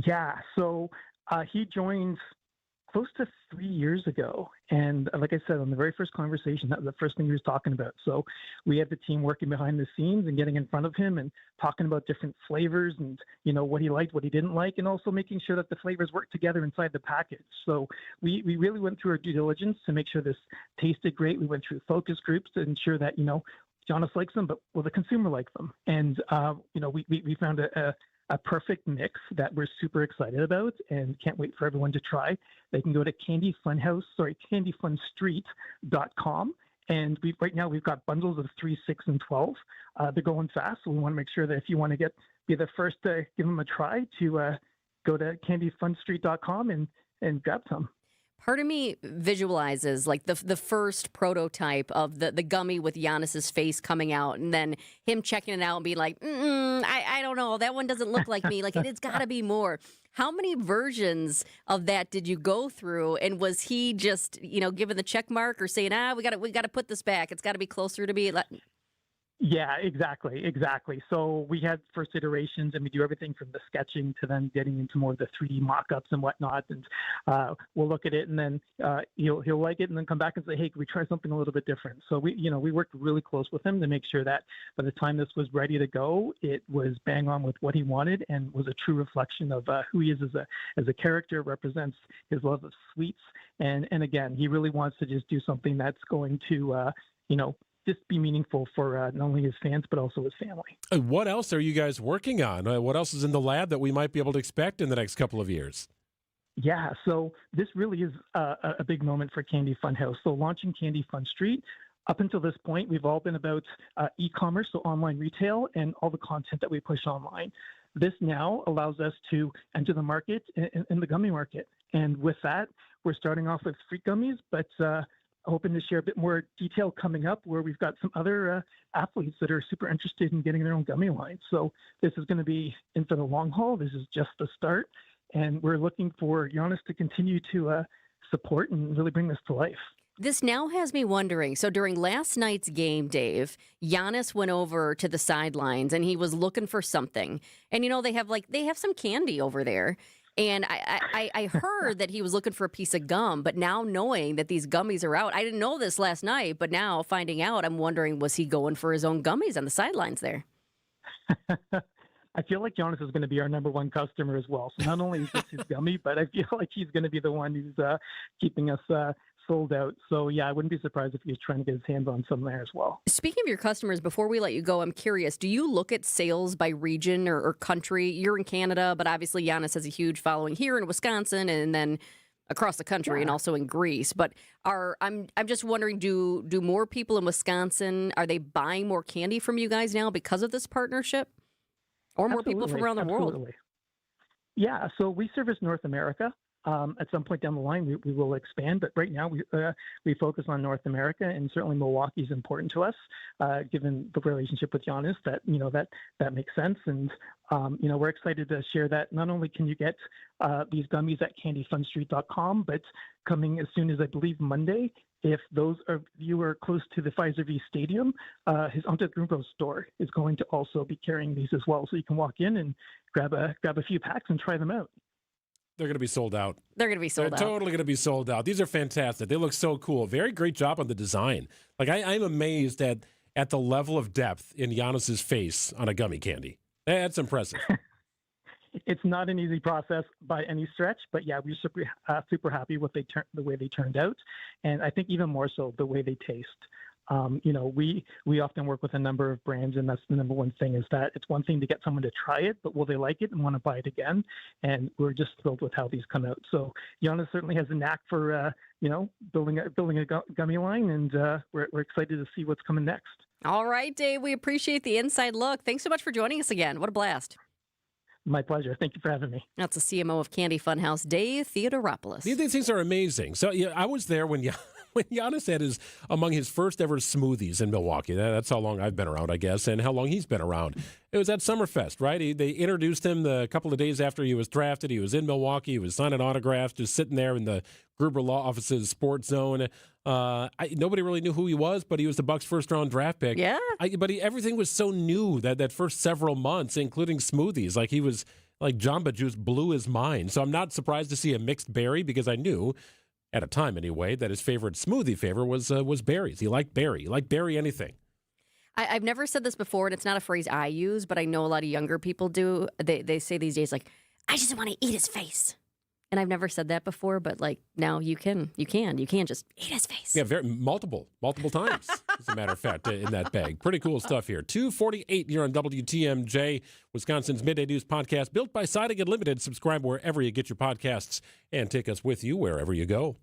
[SPEAKER 2] Yeah. So he joined close to 3 years ago. And like I said, on the very first conversation, that was the first thing he was talking about. So we had the team working behind the scenes and getting in front of him and talking about different flavors and, what he liked, what he didn't like, and also making sure that the flavors work together inside the package. So we really went through our due diligence to make sure this tasted great. We went through focus groups to ensure that, Giannis likes them, but will the consumer like them? And, we found a perfect mix that we're super excited about and can't wait for everyone to try. They can go to candyfunstreet.com. And right now we've got bundles of 3, 6, and 12. They're going fast. So we want to make sure that if you want to be the first to give them a try, to go to candyfunstreet.com and grab some.
[SPEAKER 6] Part of me visualizes like the first prototype of the gummy with Giannis's face coming out and then him checking it out and being like, I don't know, that one doesn't look like me. Like it's got to be more. How many versions of that did you go through? And was he just, giving the check mark or saying, we got to put this back. It's got to be closer to me.
[SPEAKER 2] Yeah, exactly. So we had first iterations, and we do everything from the sketching to then getting into more of the 3D mock-ups and whatnot. And we'll look at it, and then he'll like it, and then come back and say, "Hey, can we try something a little bit different?" So we worked really close with him to make sure that by the time this was ready to go, it was bang on with what he wanted and was a true reflection of who he is as a character. It represents his love of sweets, and again, he really wants to just do something that's going to just be meaningful for not only his fans, but also his family.
[SPEAKER 5] What else are you guys working on? What else is in the lab that we might be able to expect in the next couple of years?
[SPEAKER 2] Yeah, so this really is a big moment for Candy Funhouse. So launching Candy Fun Street, up until this point, we've all been about e-commerce, so online retail, and all the content that we push online. This now allows us to enter the market in the gummy market. And with that, we're starting off with Freak Gummies, but hoping to share a bit more detail coming up where we've got some other athletes that are super interested in getting their own gummy line. So this is going to be in for the long haul. This is just the start. And we're looking for Giannis to continue to support and really bring this to life.
[SPEAKER 6] This now has me wondering. So during last night's game, Dave, Giannis went over to the sidelines and he was looking for something. And, they have some candy over there. And I heard that he was looking for a piece of gum, but now knowing that these gummies are out, I didn't know this last night, but now finding out, I'm wondering, was he going for his own gummies on the sidelines there?
[SPEAKER 2] I feel like Giannis is going to be our number one customer as well. So not only is this his gummy, but I feel like he's going to be the one who's keeping us sold out. So yeah, I wouldn't be surprised if he was trying to get his hands on some there as well.
[SPEAKER 6] Speaking of your customers, before we let you go, I'm curious, do you look at sales by region or country? You're in Canada, but obviously Giannis has a huge following here in Wisconsin and then across the country and also in Greece. But I'm just wondering, do more people in Wisconsin, are they buying more candy from you guys now because of this partnership? Or more people from around the world?
[SPEAKER 2] Yeah, so we service North America. At some point down the line, we will expand, but right now we focus on North America, and certainly Milwaukee is important to us, given the relationship with Giannis. That makes sense, and we're excited to share that. Not only can you get these gummies at candyfunstreet.com, but coming as soon as I believe Monday, if those of you are close to the Pfizer V Stadium, his Antetokounmpo store is going to also be carrying these as well, so you can walk in and grab a few packs and try them out.
[SPEAKER 5] They're going to be sold out.
[SPEAKER 6] They're
[SPEAKER 5] totally going to be sold out. These are fantastic. They look so cool. Very great job on the design. Like I'm amazed at the level of depth in Giannis's face on a gummy candy. That's impressive.
[SPEAKER 2] It's not an easy process by any stretch, but yeah, we're super happy with the way they turned out, and I think even more so the way they taste. We often work with a number of brands, and that's the number one thing is that it's one thing to get someone to try it, but will they like it and want to buy it again? And we're just thrilled with how these come out. So Giannis certainly has a knack for, building a gummy line, and we're excited to see what's coming next.
[SPEAKER 6] All right, Dave, we appreciate the inside look. Thanks so much for joining us again. What a blast.
[SPEAKER 2] My pleasure. Thank you for having me.
[SPEAKER 6] That's the CMO of Candy Funhouse, Dave Theodoropoulos.
[SPEAKER 5] These things are amazing. So I was there when Giannis had among his first ever smoothies in Milwaukee. That's how long I've been around, I guess, and how long he's been around. It was at Summerfest, right? They introduced him a couple of days after he was drafted. He was in Milwaukee. He was signing autographs, just sitting there in the Gruber Law Office's sports zone. Nobody really knew who he was, but he was the Bucks' first-round draft pick.
[SPEAKER 6] Yeah.
[SPEAKER 5] Everything was so new that first several months, including smoothies. Like he was like Jamba Juice blew his mind. So I'm not surprised to see a mixed berry because I knew, at a time anyway, that his favorite smoothie flavor was berries. He liked berry. He liked berry anything.
[SPEAKER 6] I've never said this before, and it's not a phrase I use, but I know a lot of younger people do. They say these days, like, I just want to eat his face. And I've never said that before, but like now you can just eat his face.
[SPEAKER 5] Yeah, multiple times, as a matter of fact, in that bag. Pretty cool stuff here. 2:48 here on WTMJ, Wisconsin's Midday News Podcast, built by Siding Unlimited. Subscribe wherever you get your podcasts and take us with you wherever you go.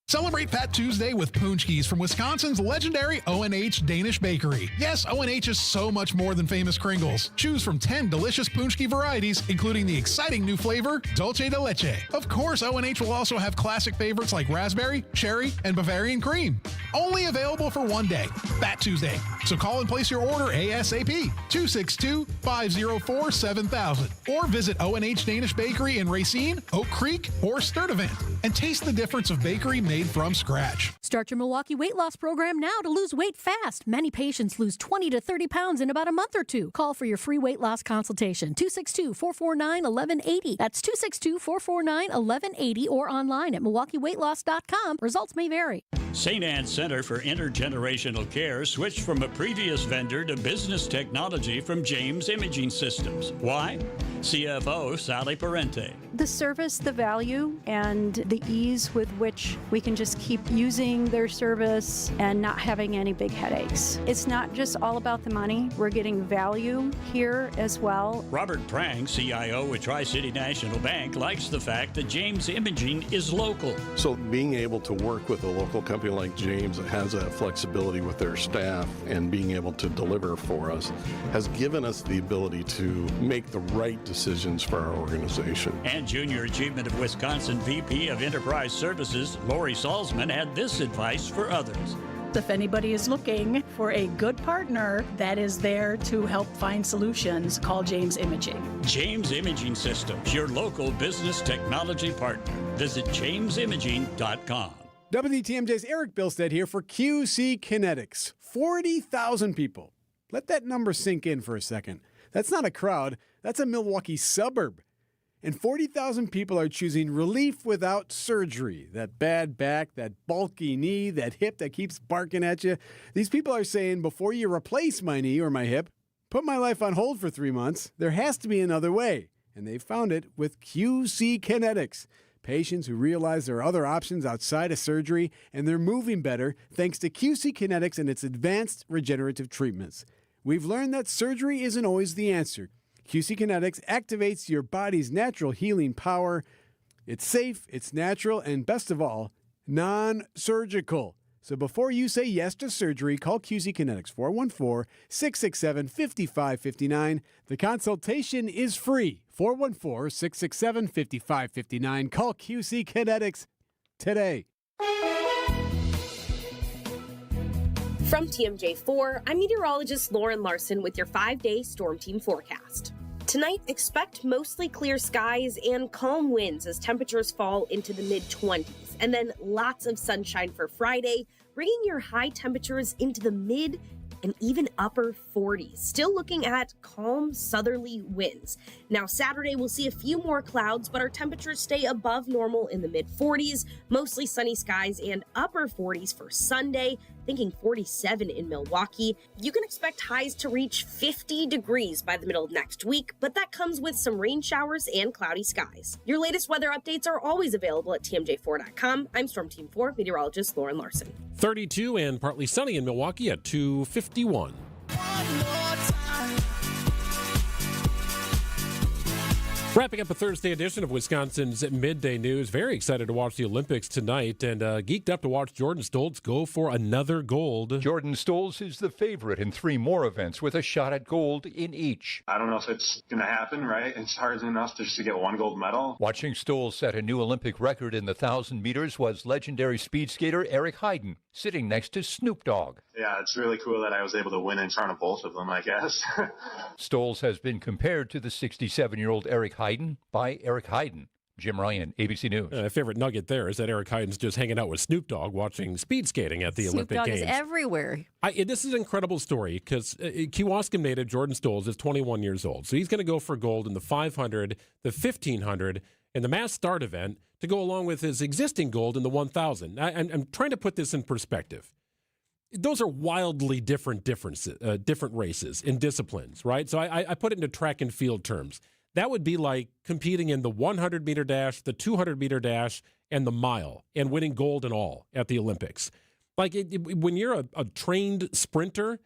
[SPEAKER 4] Celebrate Fat Tuesday with Paunchkis from Wisconsin's legendary O&H Danish Bakery. Yes, O&H is so much more than famous Kringles. Choose from 10 delicious Paunchki varieties, including the exciting new flavor, Dulce de Leche. Of course, O&H will also have classic favorites like raspberry, cherry, and Bavarian cream. Only available for one day, Fat Tuesday. So call and place your order ASAP, 262-504-7000. Or visit O&H Danish Bakery in Racine, Oak Creek, or Sturtevant, and taste the difference of bakery made from scratch.
[SPEAKER 25] Start your Milwaukee weight loss program now to lose weight fast. Many patients lose 20 to 30 pounds in about a month or two. Call for your free weight loss consultation, 262-449-1180. That's 262-449-1180 or online at MilwaukeeWeightLoss.com. Results may vary.
[SPEAKER 7] St. Anne's Center for Intergenerational Care switched from a previous vendor to business technology from James Imaging Systems. Why? CFO Sally Parente.
[SPEAKER 8] The service, the value, and the ease with which we can just keep using their service and not having any big headaches. It's not just all about the money. We're getting value here as well.
[SPEAKER 7] Robert Prang, CIO at Tri-City National Bank, likes the fact that James Imaging is local.
[SPEAKER 9] So being able to work with a local company like James that has that flexibility with their staff and being able to deliver for us has given us the ability to make the right decisions for our organization.
[SPEAKER 7] And Junior Achievement of Wisconsin VP of Enterprise Services, Lori Salzman, had this advice for others.
[SPEAKER 10] If anybody is looking for a good partner that is there to help find solutions, call James Imaging.
[SPEAKER 7] James Imaging Systems, your local business technology partner. Visit jamesimaging.com.
[SPEAKER 18] WTMJ's Eric Bilstead here for QC Kinetics. 40,000 people. Let that number sink in for a second. That's not a crowd. That's a Milwaukee suburb. And 40,000 people are choosing relief without surgery. That bad back, that bulky knee, that hip that keeps barking at you. These people are saying, before you replace my knee or my hip, put my life on hold for 3 months. There has to be another way. And they found it with QC Kinetics. Patients who realize there are other options outside of surgery, and they're moving better thanks to QC Kinetics and its advanced regenerative treatments. We've learned that surgery isn't always the answer. QC Kinetics activates your body's natural healing power. It's safe, it's natural, and best of all, non-surgical. So before you say yes to surgery, call QC Kinetics 414-667-5559. The consultation is free. 414-667-5559. Call QC Kinetics today.
[SPEAKER 19] From TMJ4, I'm meteorologist Lauren Larson with your 5-day Storm Team forecast. Tonight, expect mostly clear skies and calm winds as temperatures fall into the mid-20s, and then lots of sunshine for Friday, bringing your high temperatures into the mid and even upper 40s. Still looking at calm southerly winds. Now, Saturday, we'll see a few more clouds, but our temperatures stay above normal in the mid-40s, mostly sunny skies and upper 40s for Sunday. thinking 47 in Milwaukee. You can expect highs to reach 50 degrees by the middle of next week, but that comes with some rain showers and cloudy skies. Your latest weather updates are always available at TMJ4.com. I'm Storm Team 4 meteorologist Lauren Larson.
[SPEAKER 5] 32 and partly sunny in Milwaukee at 2:51. Wrapping up a Thursday edition of Wisconsin's Midday News. Very excited to watch the Olympics tonight and geeked up to watch Jordan Stoltz go for another gold.
[SPEAKER 20] Jordan Stoltz is the favorite in 3 more events with a shot at gold in each.
[SPEAKER 21] I don't know if it's going to happen, right? It's hard enough just to get 1 gold medal.
[SPEAKER 20] Watching Stoltz set a new Olympic record in the 1,000 meters was legendary speed skater Eric Heiden, sitting next to Snoop Dogg.
[SPEAKER 21] Yeah, it's really cool that I was able to win in front of both of them, I guess.
[SPEAKER 20] Stoltz has been compared to the 67-year-old Eric Heiden by Eric Heiden. Jim Ryan, ABC News.
[SPEAKER 5] Favorite nugget there is that Eric Heiden's just hanging out with Snoop Dogg watching speed skating at the Olympic Games.
[SPEAKER 6] Snoop Dogg is everywhere.
[SPEAKER 5] This is an incredible story because Kewaskum native Jordan Stoltz is 21 years old. So he's going to go for gold in the 500, the 1500, and the mass start event to go along with his existing gold in the 1000. I'm trying to put this in perspective. Those are wildly different races in disciplines, right? So I put it into track and field terms. That would be like competing in the 100-meter dash, the 200-meter dash, and the mile, and winning gold and all at the Olympics. Like when you're a trained sprinter,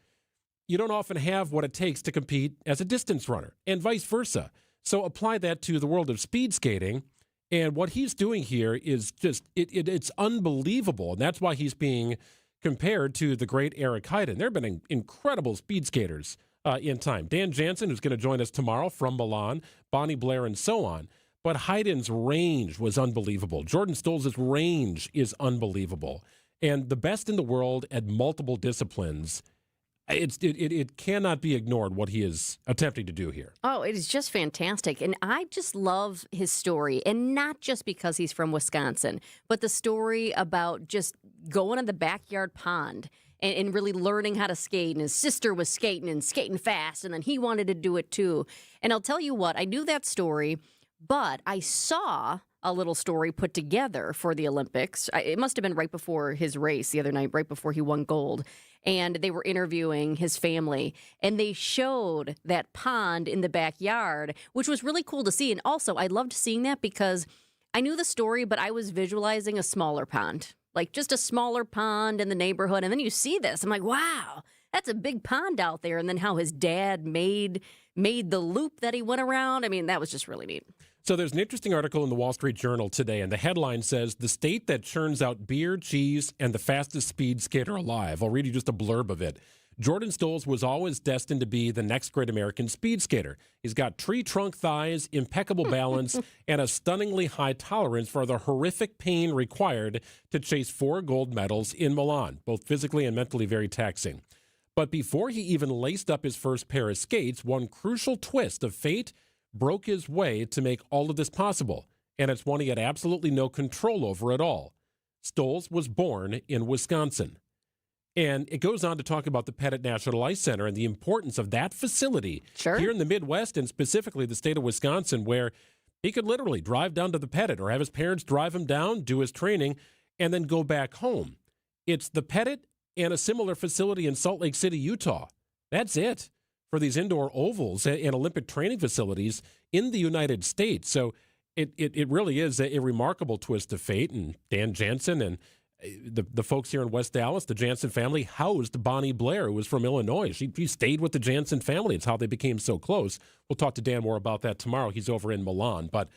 [SPEAKER 5] you don't often have what it takes to compete as a distance runner, and vice versa. So apply that to the world of speed skating, and what he's doing here is just it's unbelievable, and that's why he's being compared to the great Eric Heiden. There have been incredible speed skaters in time. Dan Jansen, who's going to join us tomorrow from Milan, Bonnie Blair, and so on. But Heiden's range was unbelievable. Jordan Stoltz's range is unbelievable. And the best in the world at multiple disciplines, it cannot be ignored what he is attempting to do here.
[SPEAKER 6] Oh, it is just fantastic. And I just love his story. And not just because he's from Wisconsin, but the story about just going in the backyard pond and really learning how to skate. And his sister was skating fast, and then he wanted to do it too. And I'll tell you what, I knew that story, but I saw a little story put together for the Olympics. It must have been right before his race the other night, right before he won gold. And they were interviewing his family, and they showed that pond in the backyard, which was really cool to see. And also, I loved seeing that because I knew the story, but I was visualizing a smaller pond. Like just a smaller pond in the neighborhood. And then you see this. I'm like, wow, that's a big pond out there. And then how his dad made the loop that he went around. I mean, that was just really neat.
[SPEAKER 5] So there's an interesting article in the Wall Street Journal today, and the headline says, "The state that churns out beer, cheese, and the fastest speed skater alive." I'll read you just a blurb of it. Jordan Stoltz was always destined to be the next great American speed skater. He's got tree trunk thighs, impeccable balance, and a stunningly high tolerance for the horrific pain required to chase 4 gold medals in Milan, both physically and mentally very taxing. But before he even laced up his first pair of skates, one crucial twist of fate broke his way to make all of this possible, and it's one he had absolutely no control over at all. Stoltz was born in Wisconsin. And it goes on to talk about the Pettit National Ice Center and the importance of that facility here in the Midwest, and specifically the state of Wisconsin, where he could literally drive down to the Pettit or have his parents drive him down, do his training, and then go back home. It's the Pettit and a similar facility in Salt Lake City, Utah. That's it for these indoor ovals and Olympic training facilities in the United States. So it really is a remarkable twist of fate. And Dan Jansen and the folks here in West Dallas, the Jansen family, housed Bonnie Blair, who was from Illinois. She stayed with the Jansen family. It's how they became so close. We'll talk to Dan more about that tomorrow. He's over in Milan. But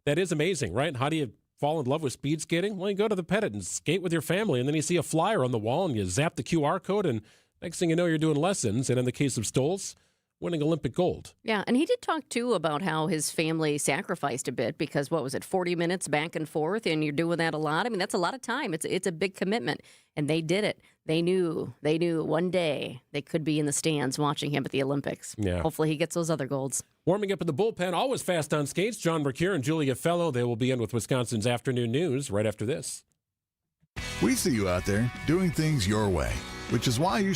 [SPEAKER 5] that is amazing, right? How do you fall in love with speed skating? Well, you go to the Pettit and skate with your family, and then you see a flyer on the wall, and you zap the QR code, and next thing you know, you're doing lessons. And in the case of Stoltz, winning Olympic gold.
[SPEAKER 6] Yeah, and he did talk, too, about how his family sacrificed a bit because, 40 minutes back and forth, and you're doing that a lot? I mean, that's a lot of time. It's a big commitment, and they did it. They knew one day they could be in the stands watching him at the Olympics.
[SPEAKER 5] Yeah.
[SPEAKER 6] Hopefully he gets those other golds.
[SPEAKER 5] Warming up in the bullpen, always fast on skates, John Mercure and Julia Fellow. They will be in with Wisconsin's Afternoon News right after this.
[SPEAKER 22] We see you out there doing things your way, which is why you